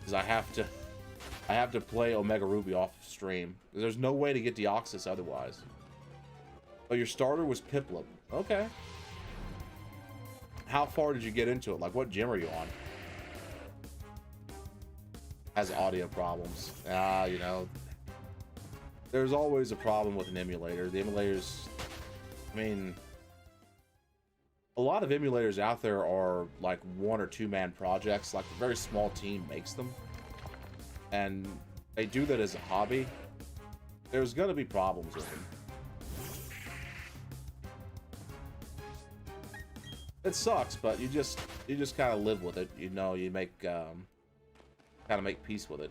is I have to play Omega Ruby off stream. There's no way to get Deoxys otherwise. Oh, your starter was Piplup. Okay. How far did you get into it? Like, what gym are you on? Has audio problems. You know, there's always a problem with an emulator. The emulators, I mean, a lot of emulators out there are like 1 or 2 man projects. Like, a very small team makes them, and they do that as a hobby. There's gonna be problems with them. It sucks, but you just kind of live with it. You know, you make kind of make peace with it.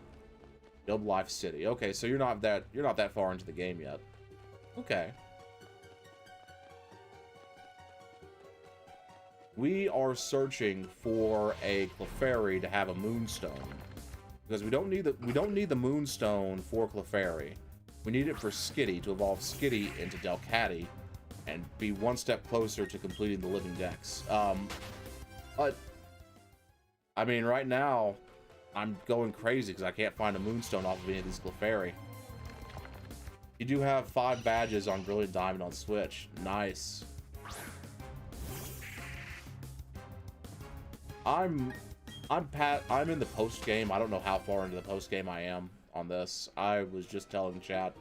Build Life City. Okay, so you're not that far into the game yet. Okay. we are searching for a Clefairy to have a Moonstone. Because we don't need the Moonstone for Clefairy. We need it for Skitty to evolve Skitty into Delcatty and be one step closer to completing the Living Dex. But I mean, right now I'm going crazy because I can't find a Moonstone off of any of these Clefairy. You do have 5 badges on Brilliant Diamond on Switch. Nice. I'm in the post game. I don't know how far into the post game I am on this. I was just telling chat,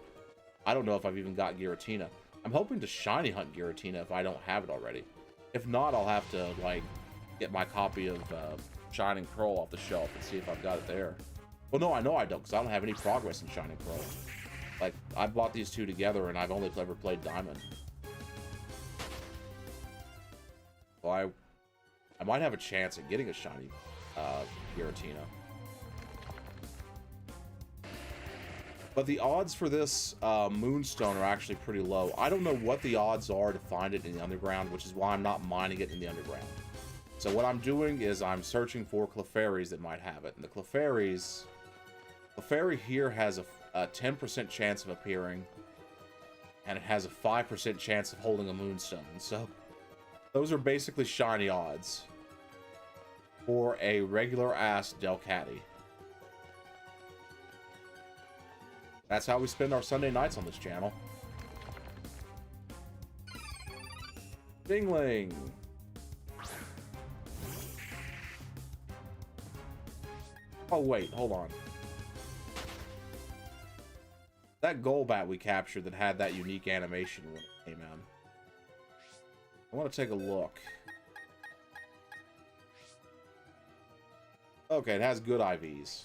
I don't know if I've even got Giratina. I'm hoping to shiny hunt Giratina if I don't have it already. If not, I'll have to like get my copy of Shining Pearl off the shelf and see if I've got it there. Well, no, I know I don't, because I don't have any progress in Shining Pearl. Like, I bought these two together and I've only ever played Diamond. Well, I might have a chance at getting a shiny Giratina. But the odds for this Moonstone are actually pretty low. I don't know what the odds are to find it in the underground, which is why I'm not mining it in the underground. So what I'm doing is I'm searching for Clefairies that might have it. And the Clefairy here has a 10% chance of appearing, and it has a 5% chance of holding a Moonstone. So those are basically shiny odds for a regular-ass Delcatty. That's how we spend our Sunday nights on this channel. Dingling! Oh wait, hold on. That Golbat we captured that had that unique animation when it came in. I want to take a look. Okay, it has good IVs.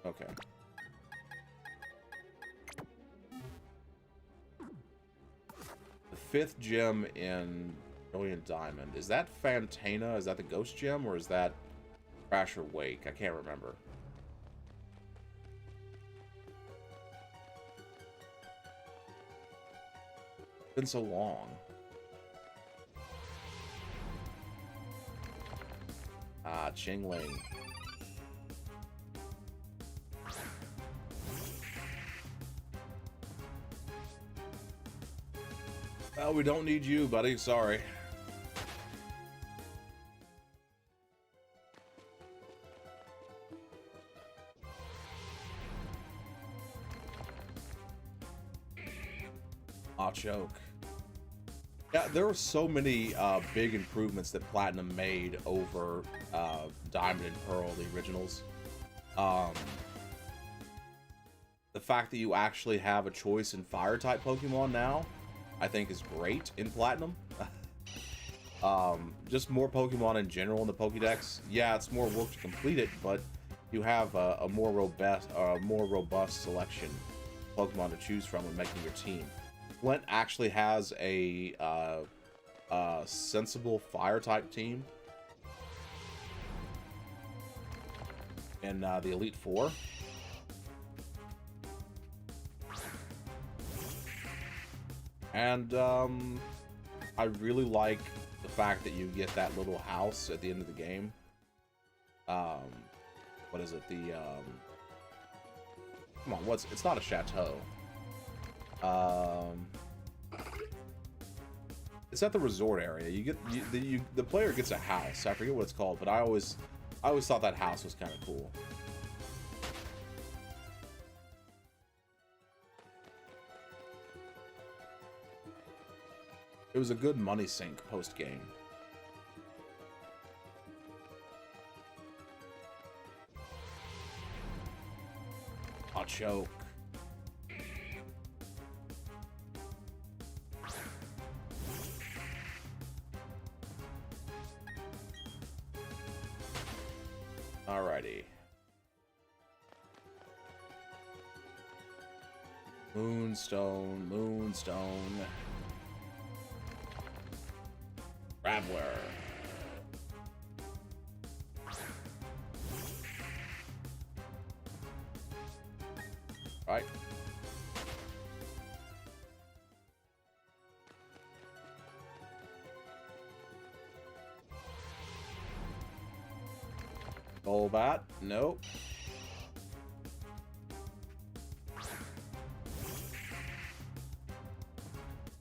Okay. The 5th gem in Brilliant Diamond. Is that Fantana? Is that the Ghost Gem? Or is that Crasher Wake? I can't remember. It's been so long. Ah, Chingling. Well, we don't need you, buddy. Sorry. Choke. Yeah, there were so many big improvements that Platinum made over Diamond and Pearl, the originals. The fact that you actually have a choice in Fire-type Pokemon now, I think is great in Platinum. Just more Pokemon in general in the Pokedex. Yeah, it's more work to complete it, but you have a more robust selection of Pokemon to choose from when making your team. Flint actually has a sensible Fire-type team in the Elite Four. And I really like the fact that you get that little house at the end of the game. What is it? The come on, it's not a chateau. It's at the resort area. The player gets a house. I forget what it's called, but I always thought that house was kind of cool. It was a good money sink post game. I'll choke. Alrighty. Moonstone, Moonstone. Traveler. Right. Golbat. Nope.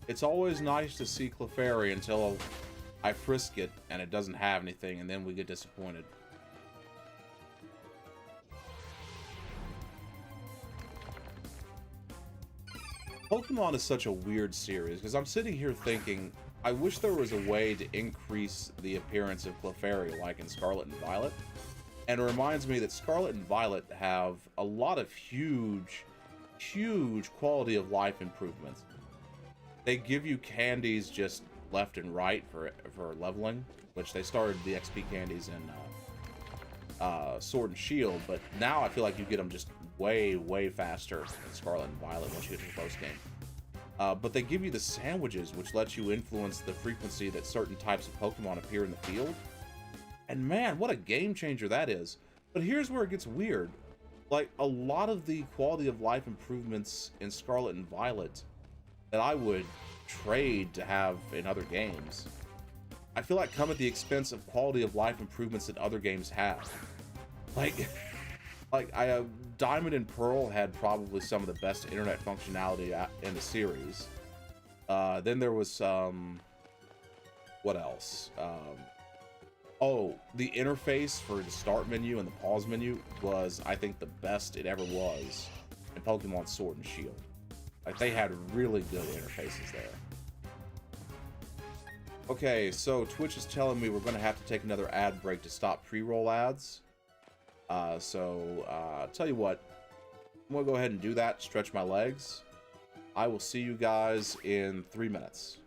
It's always nice to see Clefairy until I frisk it and it doesn't have anything, and then we get disappointed. Pokemon is such a weird series, because I'm sitting here thinking, I wish there was a way to increase the appearance of Clefairy like in Scarlet and Violet. And it reminds me that Scarlet and Violet have a lot of huge quality of life improvements. They give you candies just left and right for leveling, which they started the XP candies in Sword and Shield, but now I feel like you get them just way faster in Scarlet and Violet once you get to the post game. But they give you the sandwiches, which lets you influence the frequency that certain types of Pokemon appear in the field. And man, what a game changer that is. But here's where it gets weird. Like, a lot of the quality of life improvements in Scarlet and Violet that I would trade to have in other games, I feel like come at the expense of quality of life improvements that other games have. Like Diamond and Pearl had probably some of the best internet functionality in the series. Then there was what else? Oh, the interface for the start menu and the pause menu was, I think, the best it ever was in Pokemon Sword and Shield. Like, they had really good interfaces there. Okay, so Twitch is telling me we're going to have to take another ad break to stop pre-roll ads. Tell you what, I'm going to go ahead and do that, stretch my legs. I will see you guys in 3 minutes.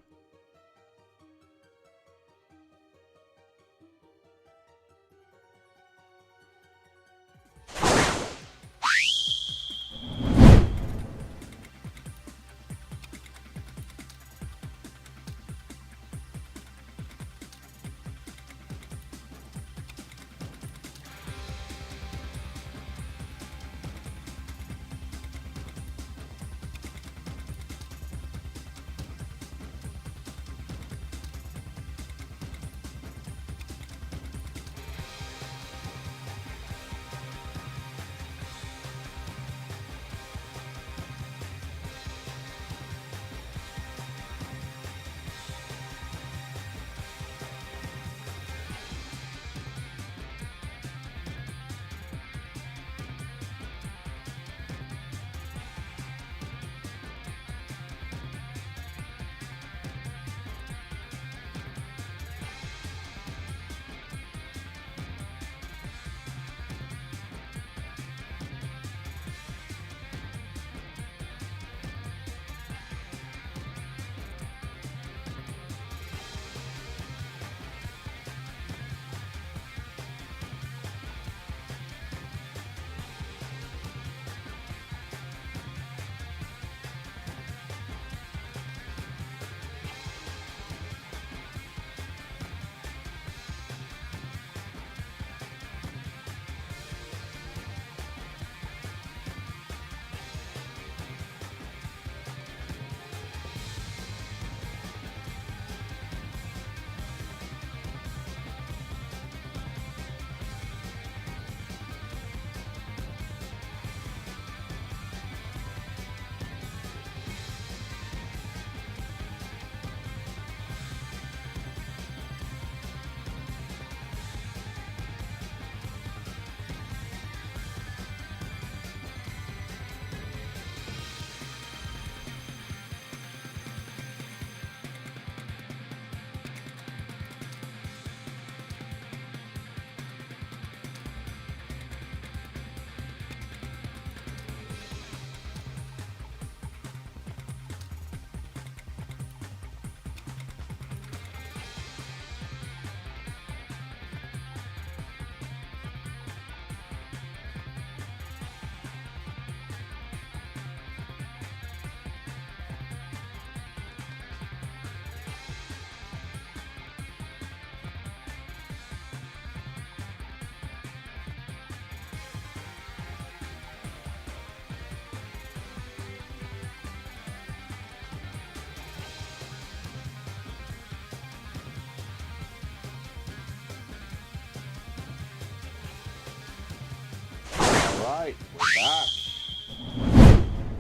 Alright, we're back.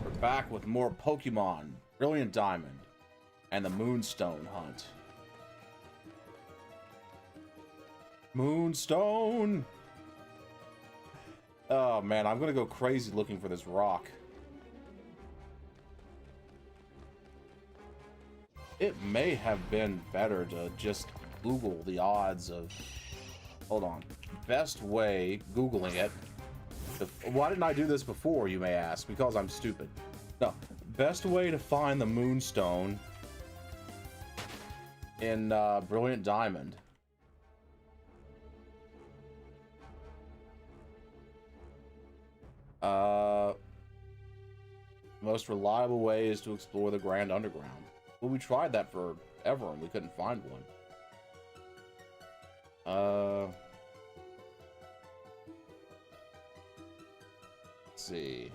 We're back with more Pokemon, Brilliant Diamond, and the Moonstone Hunt. Moonstone! Oh man, I'm gonna go crazy looking for this rock. It may have been better to just Google the odds of... Hold on. Best way, Googling it. Why didn't I do this before, you may ask? Because I'm stupid. No. Best way to find the Moonstone in Brilliant Diamond. Most reliable way is to explore the Grand Underground. Well, we tried that forever and we couldn't find one. Let's see.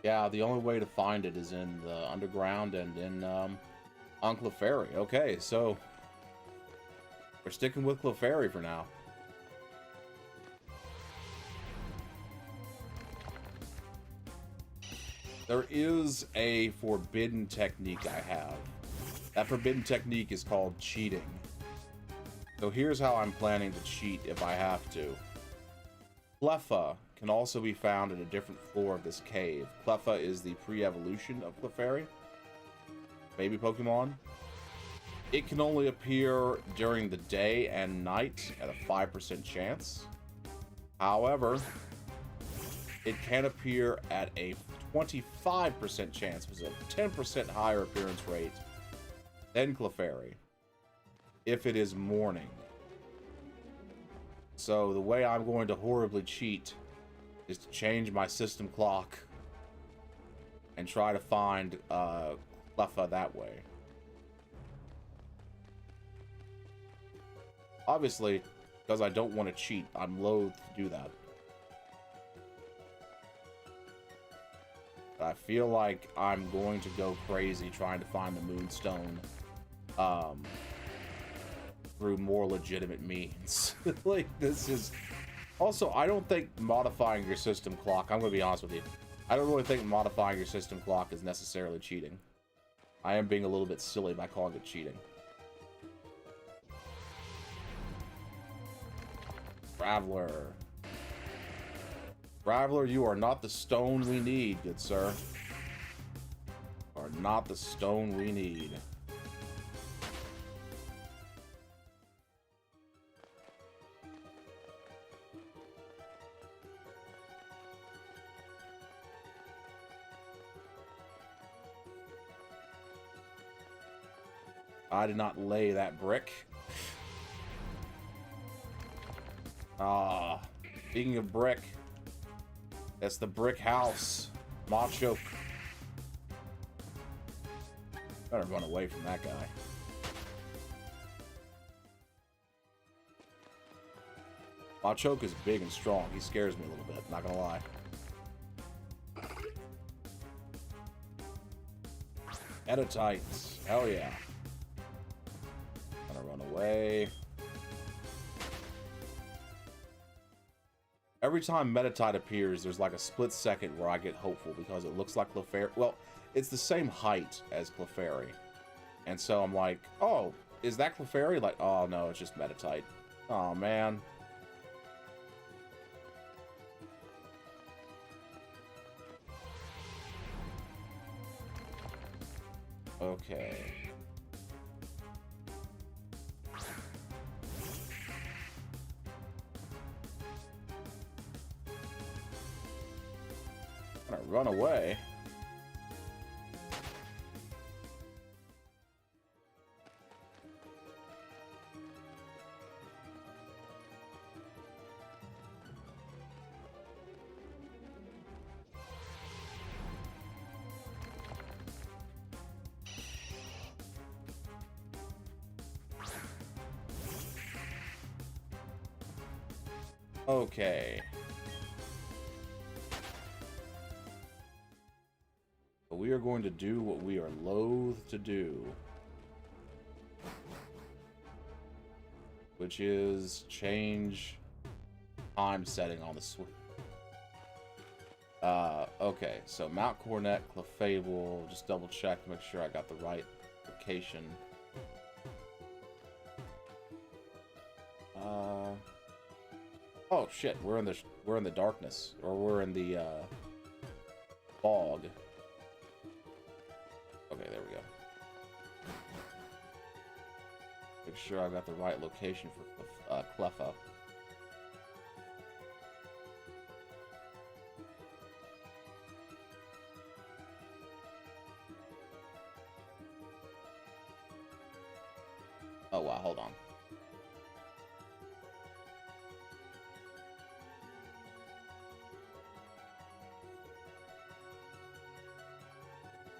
Yeah, the only way to find it is in the underground and in on Clefairy. Okay, so we're sticking with Clefairy for now. There is a forbidden technique I have. That forbidden technique is called cheating. So here's how I'm planning to cheat if I have to. Cleffa can also be found in a different floor of this cave. Cleffa is the pre-evolution of Clefairy, baby Pokemon. It can only appear during the day and night at a 5% chance. However, it can appear at a 25% chance, which is a 10% higher appearance rate than Clefairy, if it is morning. So the way I'm going to horribly cheat is to change my system clock and try to find Cleffa that way. Obviously, because I don't want to cheat, I'm loath to do that. But I feel like I'm going to go crazy trying to find the Moonstone through more legitimate means. Like, this is... Also, I don't think modifying your system clock, I'm going to be honest with you, I don't really think modifying your system clock is necessarily cheating. I am being a little bit silly by calling it cheating. Traveler. Traveler, you are not the stone we need, good sir. You are not the stone we need. I did not lay that brick. Ah, speaking of brick, that's the brick house. Machoke. Better run away from that guy. Machoke is big and strong. He scares me a little bit, not gonna lie. Meditites. Hell yeah. Gonna run away. Every time Meditite appears, there's like a split second where I get hopeful because it looks like Clefairy. Well, it's the same height as Clefairy. And so I'm like, oh, is that Clefairy? Like, oh no, it's just Meditite. Oh man. Okay. I'm gonna run away. Okay. But we are going to do what we are loath to do, which is change time setting on the Switch. Okay, so Mount Cornet, Clefable, just double check to make sure I got the right location. Oh shit, we're in the darkness, or we're in the fog. Okay, there we go. Make sure I got the right location for Cleffa. Oh wow, hold on.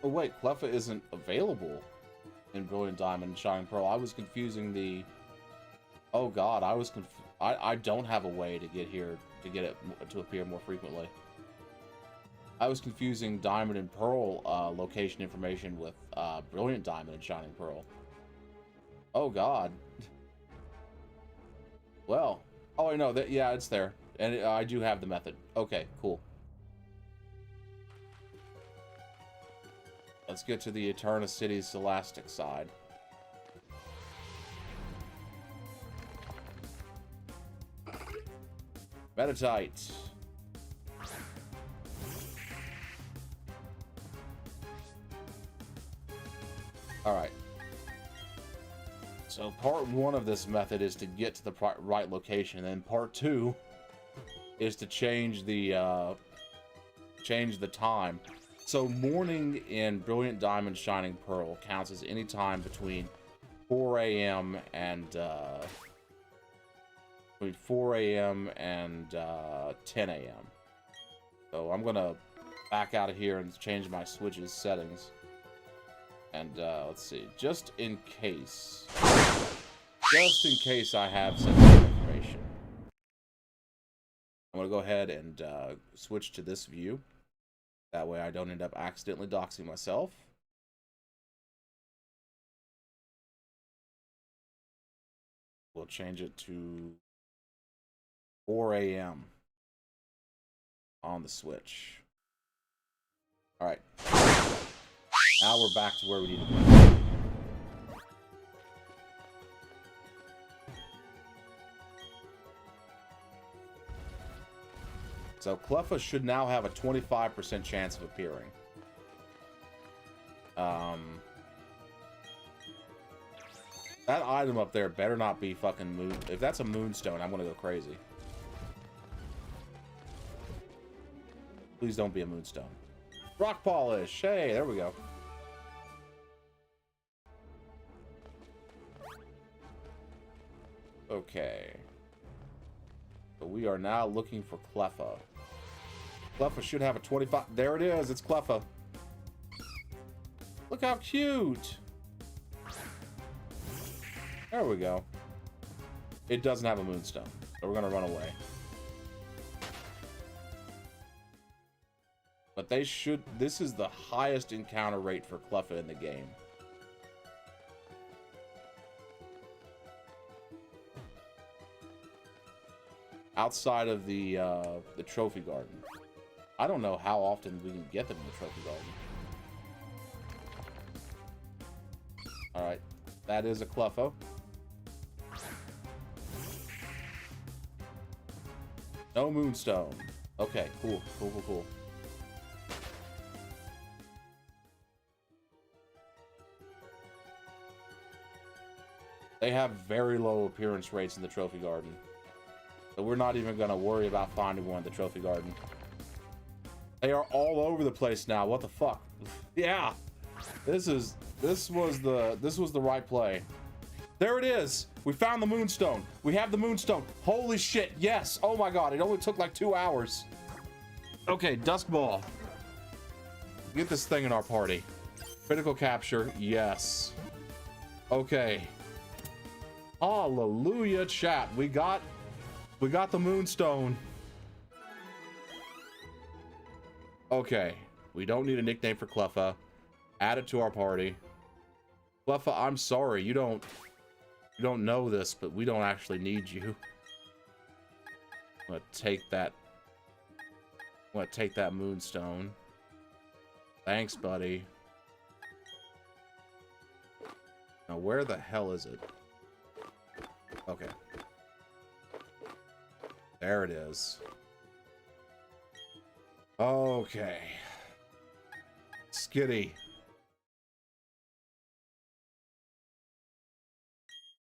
Oh wait, Cleffa isn't available in Brilliant Diamond and Shining Pearl. I was confusing the... Oh god, I don't have a way to get here, to get it to appear more frequently. I was confusing Diamond and Pearl location information with Brilliant Diamond and Shining Pearl. Oh god. Well, oh I know that, yeah, it's there. And I do have the method. Okay, cool. Let's get to the Eterna City's Scholastic side. Metatite. Alright. So part 1 of this method is to get to the right location, and then part 2 is to change the time. So morning in Brilliant Diamond Shining Pearl counts as any time between 4 a.m. and 10 a.m. So I'm gonna back out of here and change my Switch's settings. And let's see, just in case I have sensitive information, I'm gonna go ahead and switch to this view. That way I don't end up accidentally doxing myself. We'll change it to 4 a.m. on the Switch. Alright. Now we're back to where we need to be. So Cleffa should now have a 25% chance of appearing. That item up there better not be fucking moon. If that's a moonstone, I'm gonna go crazy. Please don't be a moonstone. Rock polish. Hey, there we go. Okay. So we are now looking for Cleffa. Cleffa should have a 25. There it is. It's Cleffa. Look how cute. There we go. It doesn't have a moonstone, so we're gonna run away. But they should. This is the highest encounter rate for Cleffa in the game. Outside of the trophy garden. I don't know how often we can get them in the trophy garden. Alright, that is a Cleffa. No moonstone. Okay, cool. They have very low appearance rates in the trophy garden. So we're not even gonna worry about finding one in the trophy garden. They are all over the place now. What the fuck? Yeah. This was the right play. There it is. We found the moonstone. We have the moonstone. Holy shit. Yes. Oh my god. It only took like 2 hours. Okay, Dusk Ball. Get this thing in our party. Critical capture. Yes. Okay. Hallelujah, chat. We got We got the Moonstone. Okay. We don't need a nickname for Cleffa. Add it to our party. Cleffa, I'm sorry. You don't know this, but we don't actually need you. I'm gonna take that Moonstone. Thanks, buddy. Now, where the hell is it? Okay. There it is. Okay. Skitty.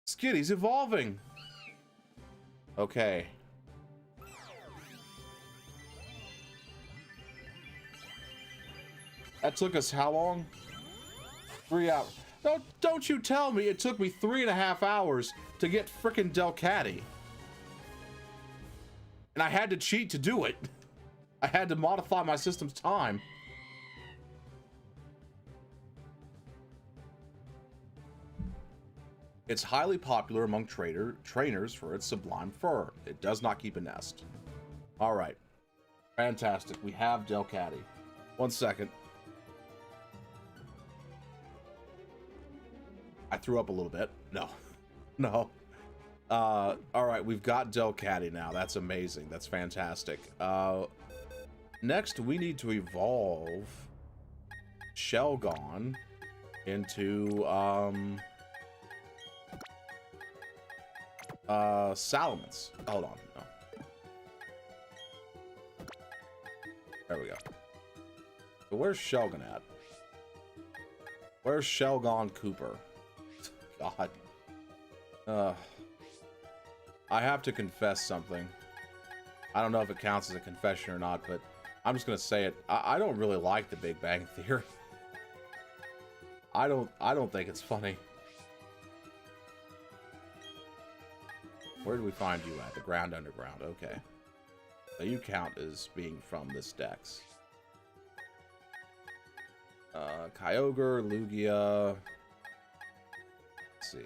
Skitty's evolving. Okay. That took us how long? 3 hours. Don't you tell me it took me 3.5 hours to get frickin' Delcatty. And I had to cheat to do it. I had to modify my system's time. It's highly popular among trainers for its sublime fur. It does not keep a nest. All right. Fantastic. We have Delcatty. 1 second. I threw up a little bit. No. No. All right. We've got Delcatty now. That's amazing. That's fantastic. Next, we need to evolve Shelgon into Salamence. Hold on. No. There we go. So where's Shelgon at? Where's Shelgon Cooper? God. I have to confess something. I don't know if it counts as a confession or not, but I'm just gonna say it. I don't really like The Big Bang Theory. I don't think it's funny. Where do we find you at? The ground underground. Okay. So you count as being from this Dex. Kyogre, Lugia. Let's see.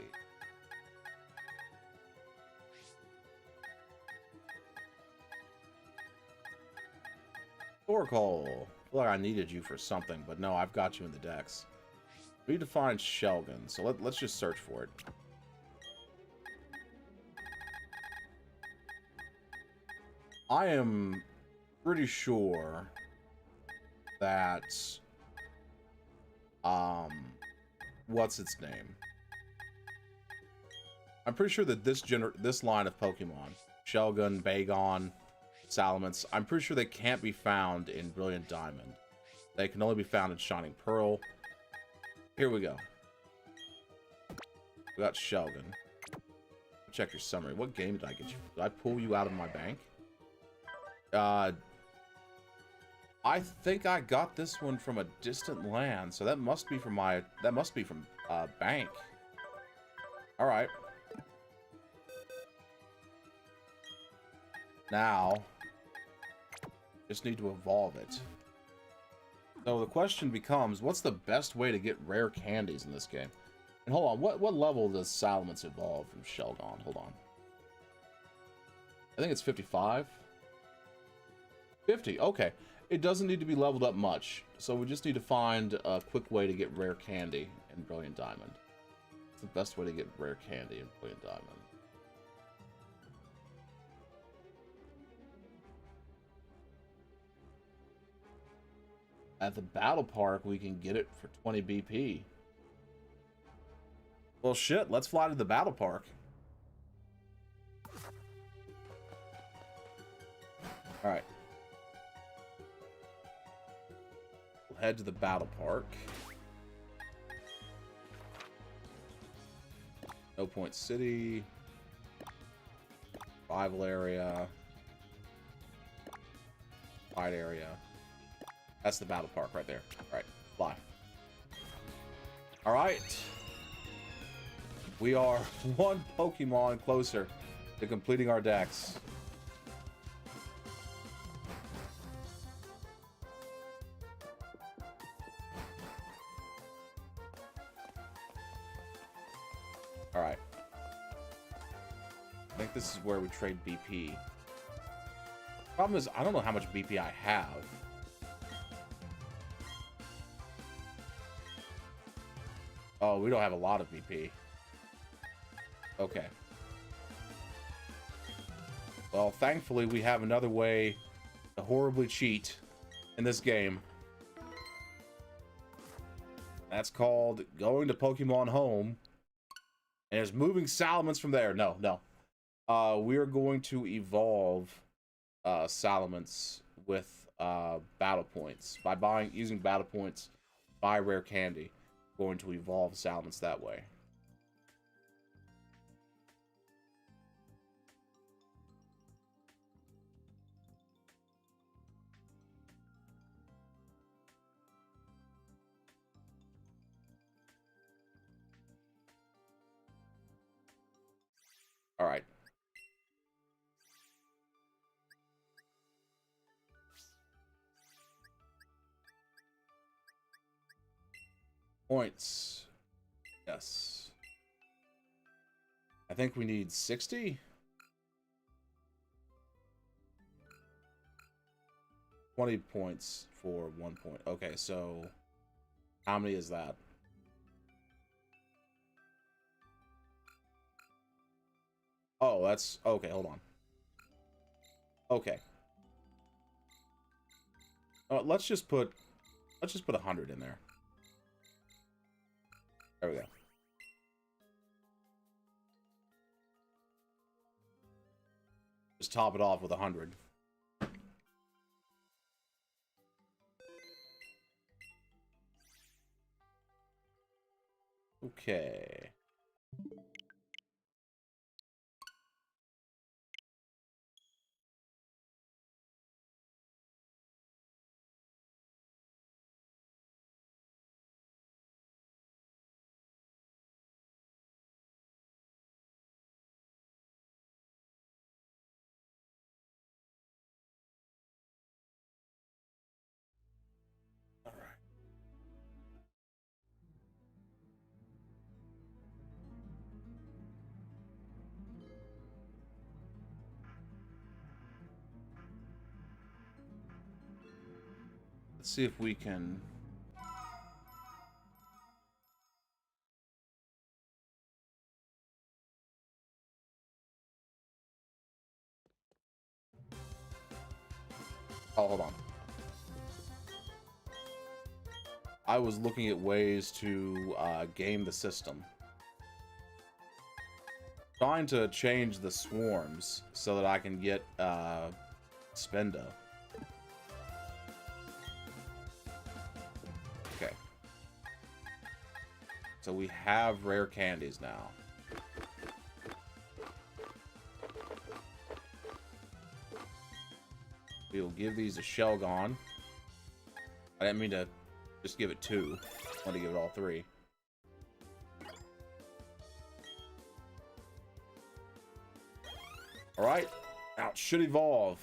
Oracle. I feel like I needed you for something, but no, I've got you in the Dex. We need to find Shelgon, so let's just search for it. I am pretty sure that what's its name? I'm pretty sure that this line of Pokemon, Shelgon, Bagon, Salamence, I'm pretty sure they can't be found in Brilliant Diamond. They can only be found in Shining Pearl. Here we go. We got Shelgon. Check your summary. What game did I get you? Did I pull you out of my bank? I think I got this one from a distant land, so that must be from bank. All right. Now, just need to evolve it. So the question becomes, what's the best way to get rare candies in this game? And hold on, what level does Salamence evolve from Shelgon? Hold on. I think it's 55. 50, okay. It doesn't need to be leveled up much, so we just need to find a quick way to get rare candy in Brilliant Diamond. It's the best way to get rare candy in Brilliant Diamond. At the Battle Park, we can get it for 20 BP. Well, shit, let's fly to the Battle Park. Alright. We'll head to the Battle Park. No Point City. Rival area. Wide area. That's the Battle Park right there. Alright, fly. Alright. We are one Pokemon closer to completing our Dex. Alright. think this is where we trade BP. Problem is, I don't know how much BP I have. Oh, we don't have a lot of BP. Okay. Well, thankfully, we have another way to horribly cheat in this game. That's called going to Pokemon Home. And it's moving Salamence from there. No. We are going to evolve Salamence with battle points. By using battle points, buy rare candy. We're going to evolve Salamence that way. All right. Points. Yes. I think we need 60. 20 points for 1 point. Okay, so how many is that? Oh, that's okay. Hold on. Okay. Let's just put 100 in there. There we go. Just top it off with 100. Okay. All right. Let's see if we can. Oh, hold on. I was looking at ways to game the system. Trying to change the swarms so that I can get Spenda. Okay. So we have rare candies now. We will give these a Shelgon. I didn't mean to just give it 2. I want to give it all 3. Alright. Now it should evolve.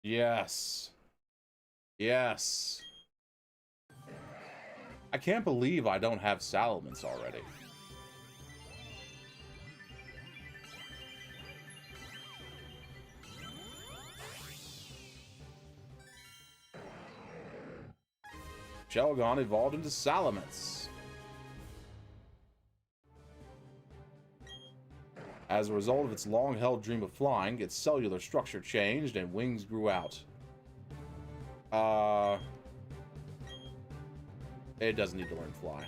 Yes. Yes. I can't believe I don't have Salamence already. Shelgon evolved into Salamence. As a result of its long-held dream of flying, its cellular structure changed and wings grew out. It doesn't need to learn fly.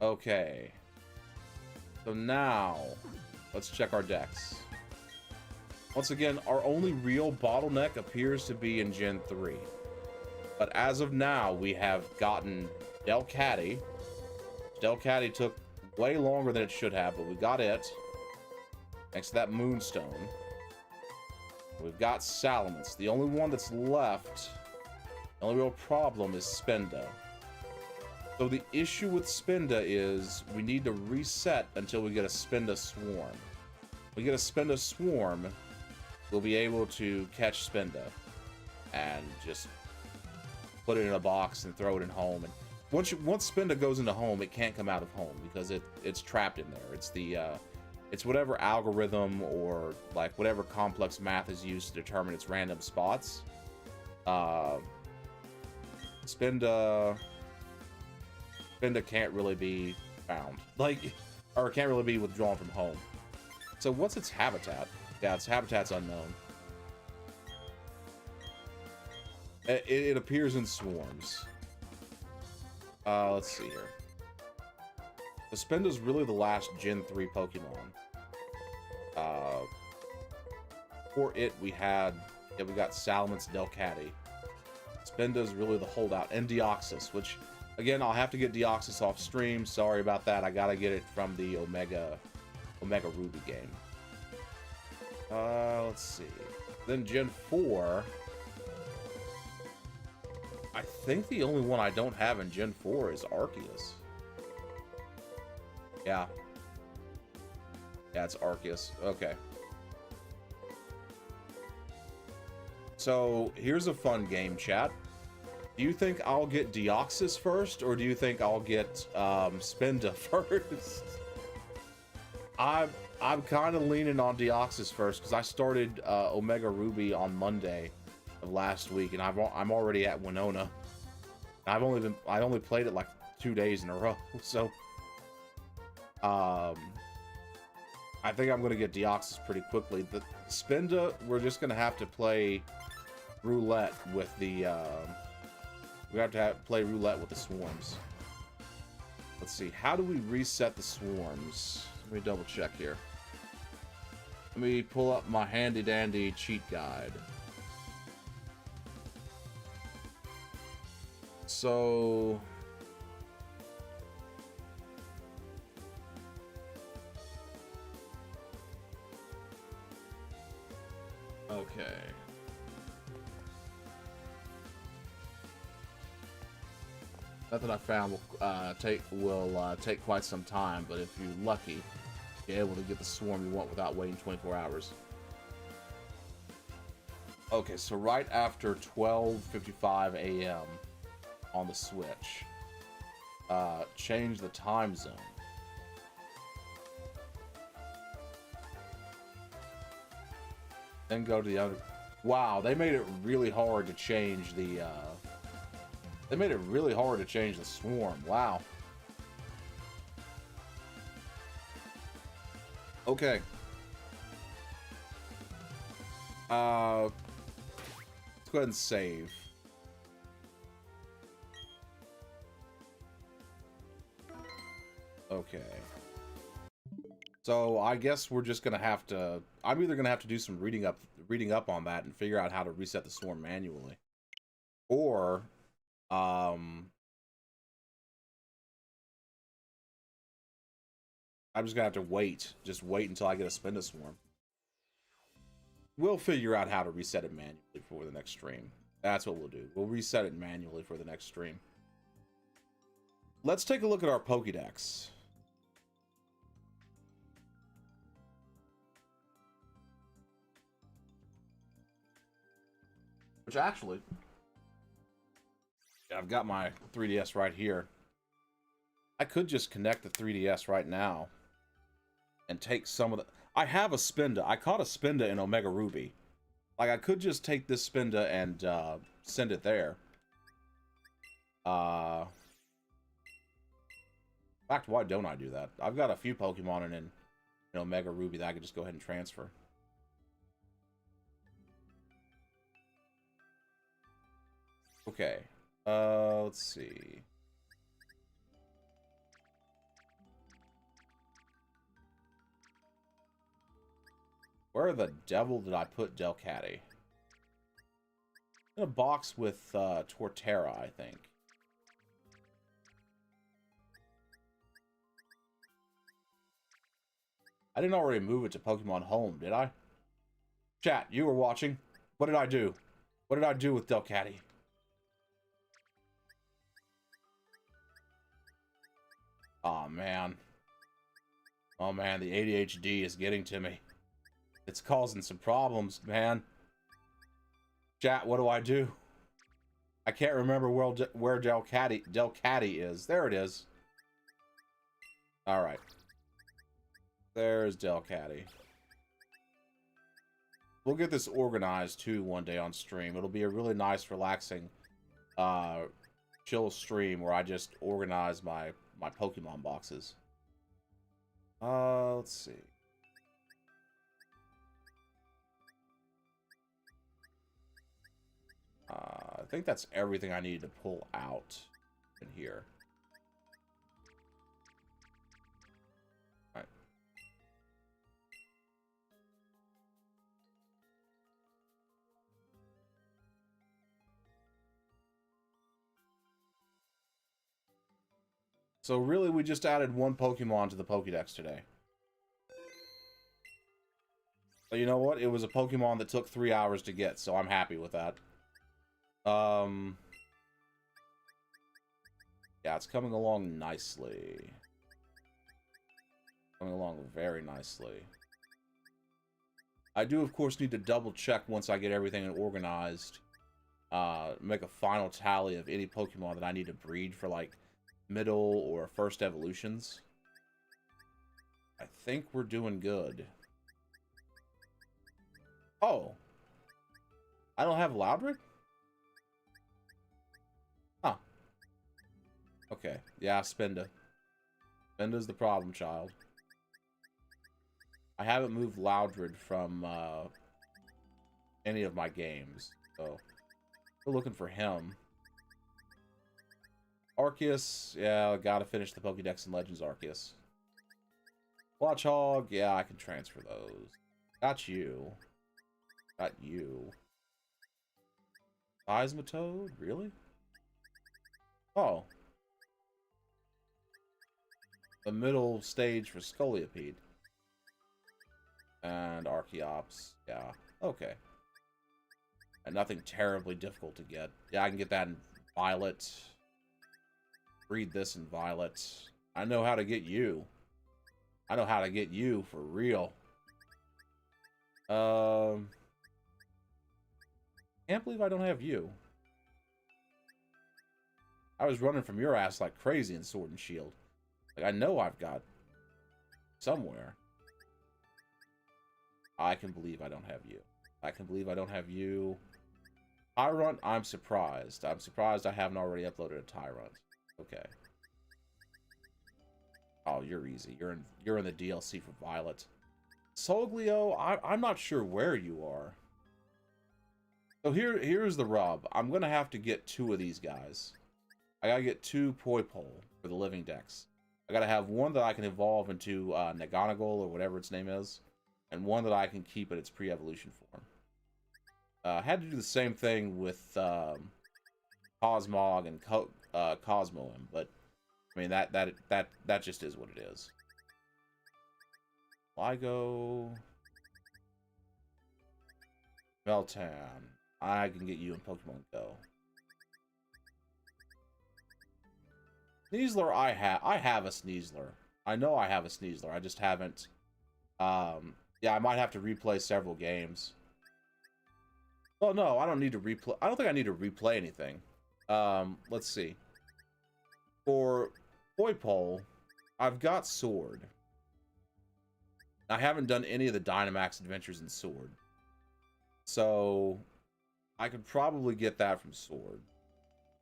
Okay. So now, let's check our decks. Once again, our only real bottleneck appears to be in Gen 3. But as of now, we have gotten Delcatty. Delcatty took way longer than it should have, but we got it. Thanks to that Moonstone. We've got Salamence. The only one that's left, the only real problem is Spenda. So the issue with Spenda is we need to reset until we get a Spenda Swarm. When we get a Spenda Swarm, we'll be able to catch Spenda and just put it in a box and throw it in home. And once Spinda goes into home, it can't come out of home because it's trapped in there. It's the it's whatever algorithm or like whatever complex math is used to determine its random spots. Spinda can't really be found, like, or can't really be withdrawn from home. So what's its habitat? Yeah, its habitat's unknown. It appears in swarms. Let's see here. The Spinda's really the last Gen 3 Pokemon. For it, we got Salamence, Delcatty. Spinda's really the holdout, and Deoxys, which, again, I'll have to get Deoxys off stream. Sorry about that. I gotta get it from the Omega Ruby game. Let's see. Then Gen 4. I think the only one I don't have in Gen 4 is Arceus. Yeah. Yeah, it's Arceus. Okay. So, here's a fun game, chat. Do you think I'll get Deoxys first, or do you think I'll get Spinda first? I'm kind of leaning on Deoxys first, because I started Omega Ruby on Monday of last week, and I'm already at Winona. I only played it like 2 days in a row, so I think I'm gonna get Deoxys pretty quickly. The Spinda, we're just gonna have to play roulette with the we have to play roulette with the swarms. Let's see, how do we reset the swarms? Let me double check here. Let me pull up my handy dandy cheat guide. So okay. That I found will take quite some time, but if you're lucky, you're able to get the swarm you want without waiting 24 hours. Okay, so right after 12:55 a.m. on the Switch, change the time zone. Then go to the other. Wow, they made it really hard to change the. They made it really hard to change the swarm. Wow. Okay. Let's go ahead and save. Okay. So I guess we're just gonna have to. I'm either gonna have to do some reading up on that and figure out how to reset the swarm manually, or I'm just gonna have to wait. Just wait until I get a Spinda swarm. We'll figure out how to reset it manually for the next stream. That's what we'll do. We'll reset it manually for the next stream. Let's take a look at our Pokedex. Which actually, I've got my 3DS right here. I could just connect the 3DS right now and take some of the... I have a Spinda. I caught a Spinda in Omega Ruby. Like, I could just take this Spinda and send it there. In fact, why don't I do that? I've got a few Pokemon in Omega Ruby that I could just go ahead and transfer. Okay. Let's see. Where the devil did I put Delcatty? In a box with Torterra, I think. I didn't already move it to Pokemon Home, did I? Chat, you were watching. What did I do? What did I do with Delcatty? Oh, man. Oh, man, the ADHD is getting to me. It's causing some problems, man. Chat, what do I do? I can't remember where Delcatty is. There it is. All right. There's Delcatty. We'll get this organized too one day on stream. It'll be a really nice, relaxing, chill stream where I just organize my Pokemon boxes. Let's see. I think that's everything I need to pull out in here. All right. So really, we just added one Pokemon to the Pokedex today. So you know what? It was a Pokemon that took 3 hours to get, so I'm happy with that. Yeah, it's coming along nicely. Coming along very nicely. I do, of course, need to double check once I get everything organized. Make a final tally of any Pokemon that I need to breed for, like, middle or first evolutions. I think we're doing good. Oh. I don't have Loudred? Huh. Okay. Yeah, Spinda. Spinda's the problem child. I haven't moved Loudred from any of my games, so we're looking for him. Arceus, yeah, gotta finish the Pokedex and Legends Arceus. Watchog, yeah, I can transfer those. Got you. Got you. Seismitoad? Really? Oh. The middle stage for Scolipede. And Archeops. Yeah. Okay. And nothing terribly difficult to get. Yeah, I can get that in Violet. Breed this in Violet. I know how to get you. I know how to get you for real. Can't believe I don't have you. I was running from your ass like crazy in Sword and Shield. Like, I know I've got somewhere. I can believe I don't have you. I can believe I don't have you. Tyrant, I'm surprised. I'm surprised I haven't already uploaded a Tyrant. Okay. Oh, you're easy. You're in the DLC for Violet. Solglio, I'm not sure where you are. So here's the rub. I'm gonna have to get 2 of these guys. I gotta get 2 Poipole for the living dex. I gotta have one that I can evolve into Naganagol or whatever its name is, and one that I can keep at its pre-evolution form. I had to do the same thing with Cosmog and Cosmoem, but I mean that just is what it is. Ligo, Meltan. I can get you in Pokemon Go. Sneasler, I have a Sneasler. I know I have a Sneasler. I just haven't. Yeah, I might have to replay several games. Well, no, I don't need to replay. I don't think I need to replay anything. Let's see. For Poipole, I've got Sword. I haven't done any of the Dynamax adventures in Sword. So, I could probably get that from Sword.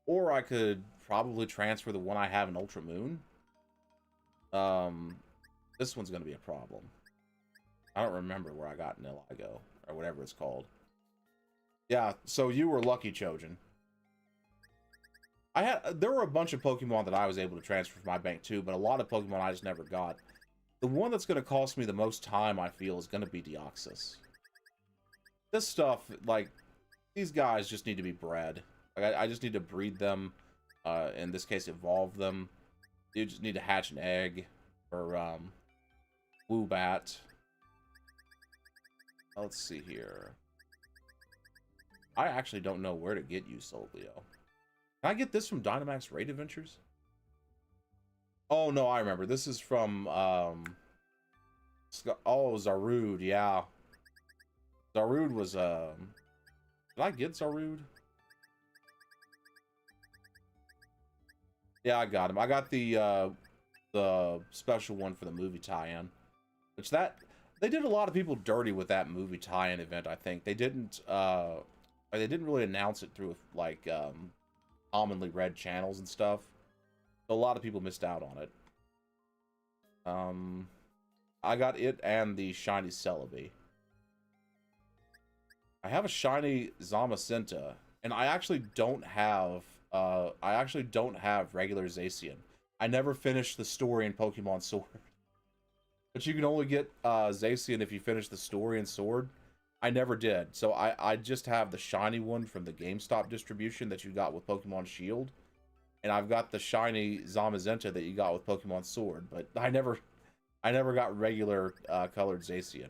Or I could probably transfer the one I have in Ultra Moon. This one's going to be a problem. I don't remember where I got Niligo, or whatever it's called. Yeah, so you were lucky, Chojin. There were a bunch of Pokemon that I was able to transfer from my bank too, but a lot of Pokemon I just never got. The one that's going to cost me the most time, I feel, is going to be Deoxys. This stuff, like, these guys just need to be bred. Like, I just need to breed them, in this case, evolve them. You just need to hatch an egg, or, Woobat. Let's see here. I actually don't know where to get you, Solglio. Can I get this from Dynamax Raid Adventures? Oh, no, I remember. This is from, oh, Zarude, yeah. Zarude was, did I get Zarude? Yeah, I got him. I got the special one for the movie tie-in, which they did a lot of people dirty with that movie tie-in event. I think they didn't really announce it through like commonly read channels and stuff. So a lot of people missed out on it. I got it and the shiny Celebi. I have a shiny Zamazenta, and I actually don't have regular Zacian. I never finished the story in Pokemon Sword. But you can only get Zacian if you finish the story in Sword. I never did. So I just have the shiny one from the GameStop distribution that you got with Pokemon Shield. And I've got the shiny Zamazenta that you got with Pokemon Sword, but I never got regular colored Zacian.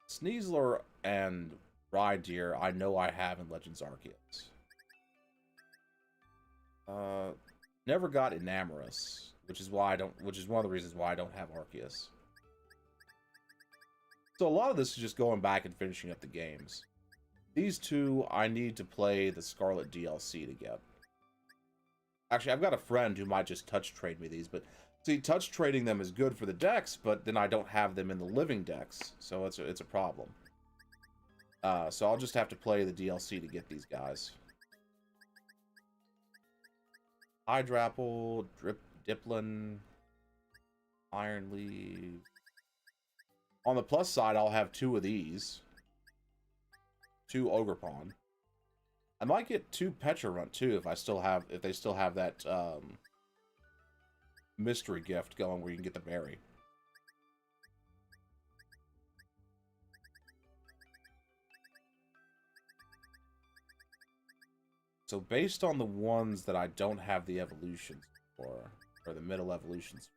Sneasler and Rhydeer, I know I have in Legends Arceus. Never got Enamorous, which is one of the reasons why I don't have Arceus. So a lot of this is just going back and finishing up the games. These two, I need to play the Scarlet DLC to get. Actually, I've got a friend who might just touch trade me these, but see, touch trading them is good for the decks, but then I don't have them in the living decks, so it's a problem. So I'll just have to play the DLC to get these guys. Hydrapple, Diplin, Iron Leaf. On the plus side, I'll have 2 of these. 2 Ogerpon. I might get 2 Pecharunt too if they still have that mystery gift going where you can get the berry. So based on the ones that I don't have the evolutions for, or the middle evolutions,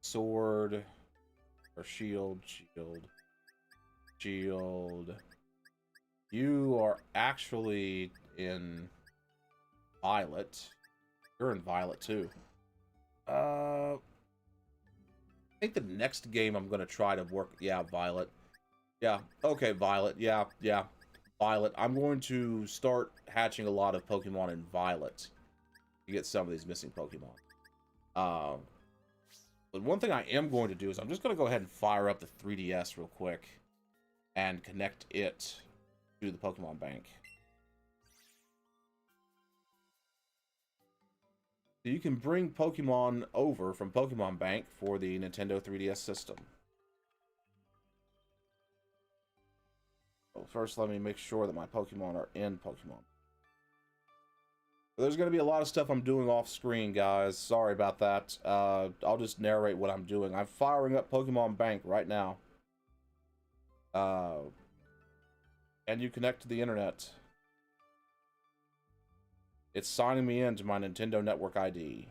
Sword, or Shield. You are actually in Violet. You're in Violet too. I think the next game I'm gonna try to work. Yeah, Violet. Yeah. Okay, Violet. Yeah. Violet. I'm going to start hatching a lot of Pokemon in Violet to get some of these missing Pokemon. But one thing I am going to do is I'm just going to go ahead and fire up the 3DS real quick and connect it to the Pokemon Bank. So you can bring Pokemon over from Pokemon Bank for the Nintendo 3DS system. Well, first, let me make sure that my Pokemon are in Pokemon. There's going to be a lot of stuff I'm doing off screen, guys. Sorry about that. I'll just narrate what I'm doing. I'm firing up Pokemon Bank right now. And you connect to the internet. It's signing me into my Nintendo Network ID.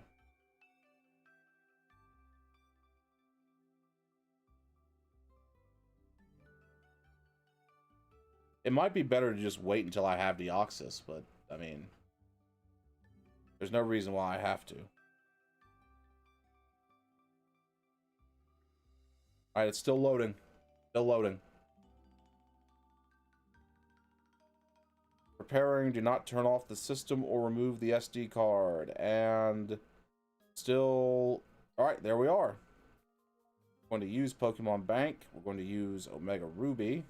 It might be better to just wait until I have Deoxys, but, I mean, there's no reason why I have to. Alright, it's still loading. Still loading. Preparing, do not turn off the system or remove the SD card. And still... Alright, there we are. We're going to use Pokemon Bank. We're going to use Omega Ruby.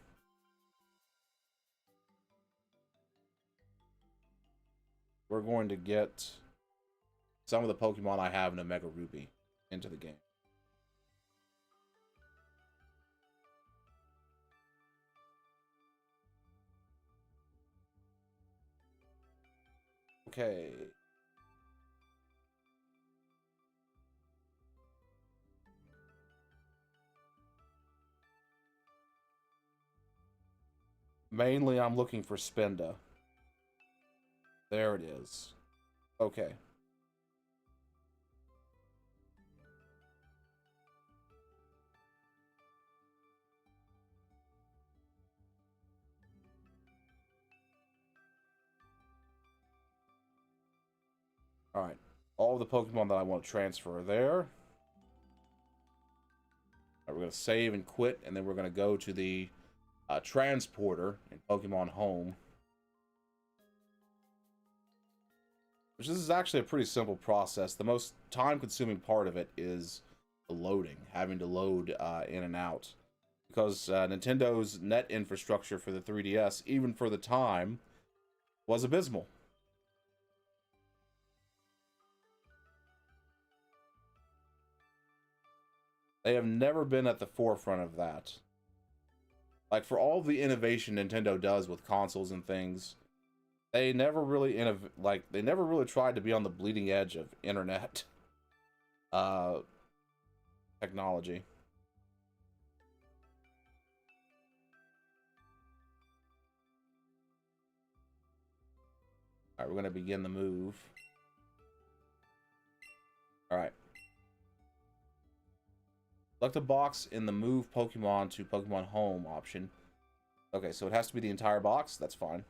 We're going to get some of the Pokemon I have in Omega Ruby into the game. Okay. Mainly, I'm looking for Spinda. There it is. Okay. Alright. All the Pokemon that I want to transfer are there. Right, we're going to save and quit, and then we're going to go to the transporter in Pokemon Home. Which this is actually a pretty simple process. The most time-consuming part of it is the loading, having to load in and out. Because Nintendo's net infrastructure for the 3DS, even for the time, was abysmal. They have never been at the forefront of that. Like, for all the innovation Nintendo does with consoles and things, they never really they never really tried to be on the bleeding edge of internet technology. All right, we're going to begin the move. All right. Select a box in the Move Pokemon to Pokemon Home option. Okay, so it has to be the entire box. That's fine.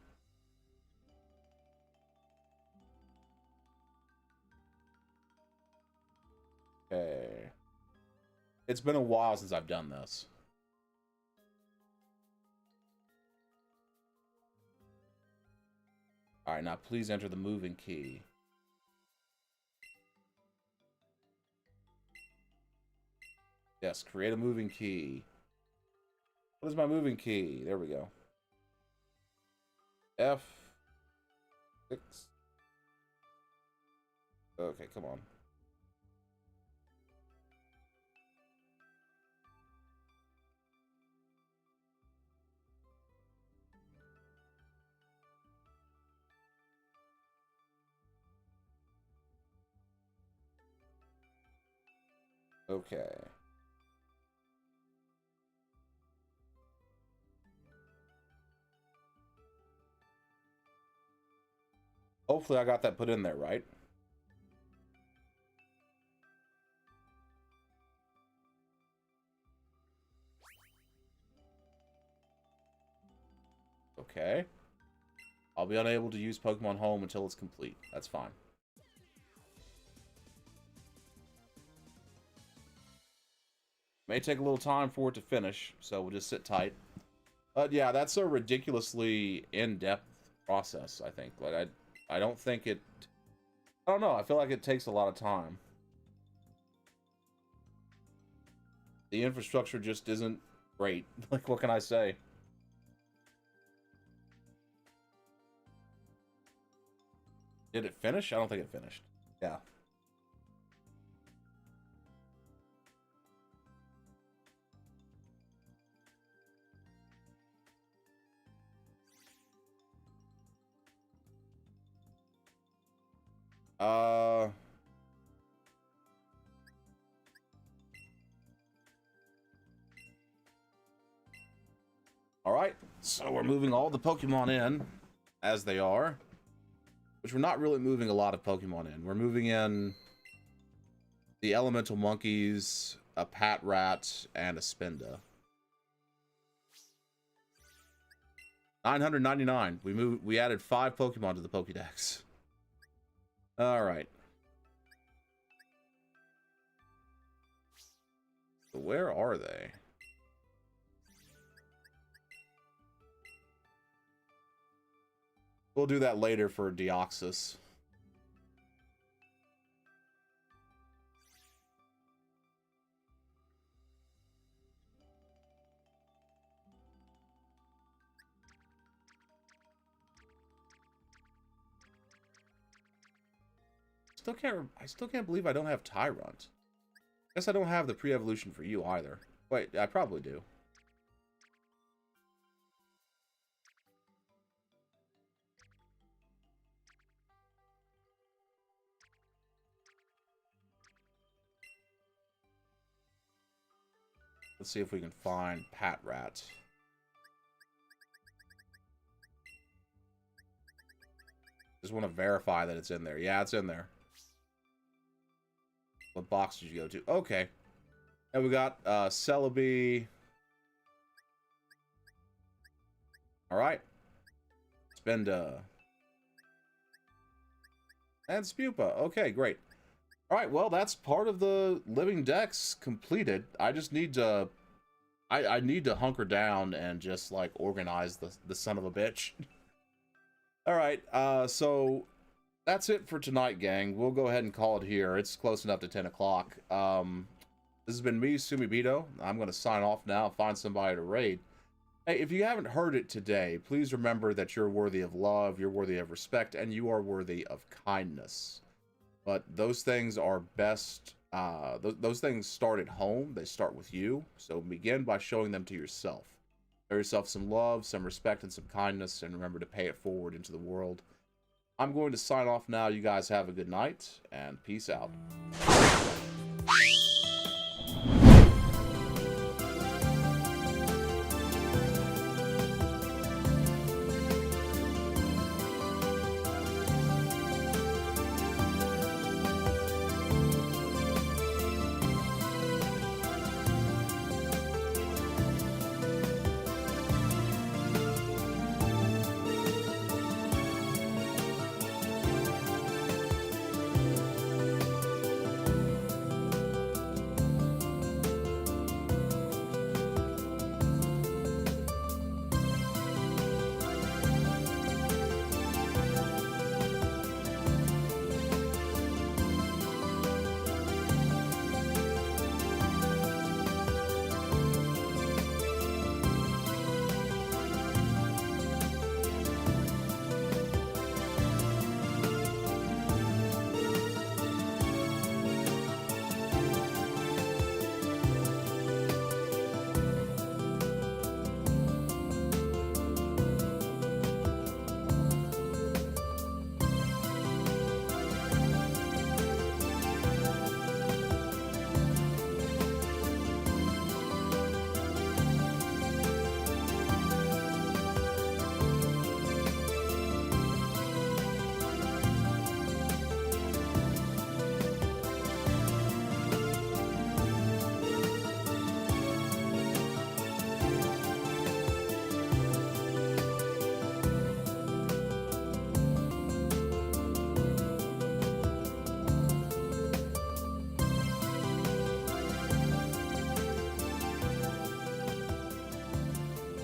Okay. It's been a while since I've done this. All right, now please enter the moving key. Yes, create a moving key. What is my moving key? There we go. F6. Okay, come on. Okay. Hopefully I got that put in there, right? Okay. I'll be unable to use Pokemon Home until it's complete. That's fine. May take a little time for it to finish, so we'll just sit tight. But yeah, that's a ridiculously in-depth process, I think. Like, I don't think it... I don't know, I feel like it takes a lot of time. The infrastructure just isn't great. Like, what can I say? Did it finish? I don't think it finished. Yeah. Alright, so we're moving all the Pokemon in, as they are. Which we're not really moving a lot of Pokemon in. We're moving in the Elemental Monkeys, a Patrat, and a Spinda. 999. We added 5 Pokemon to the Pokedex. Alright. So where are they? We'll do that later for Deoxys. I still can't believe I don't have Tyrant. Guess I don't have the pre-evolution for you either. Wait, I probably do. Let's see if we can find Patrat. Just want to verify that it's in there. Yeah, it's in there. What box did you go to? Okay. And we got Celebi. Alright. Spinda. And Spupa. Okay, great. Alright, well, that's part of the living dex completed. I just need to... I need to hunker down and just, like, organize the son of a bitch. Alright, so... that's it for tonight, gang. We'll go ahead and call it here. It's close enough to 10 o'clock. This has been me, Sumibito. I'm going to sign off now, find somebody to raid. Hey, if you haven't heard it today, please remember that you're worthy of love, you're worthy of respect, and you are worthy of kindness. But those things are best, those things start at home. They start with you. So begin by showing them to yourself. Show yourself some love, some respect, and some kindness, and remember to pay it forward into the world. I'm going to sign off now. You guys have a good night, and peace out.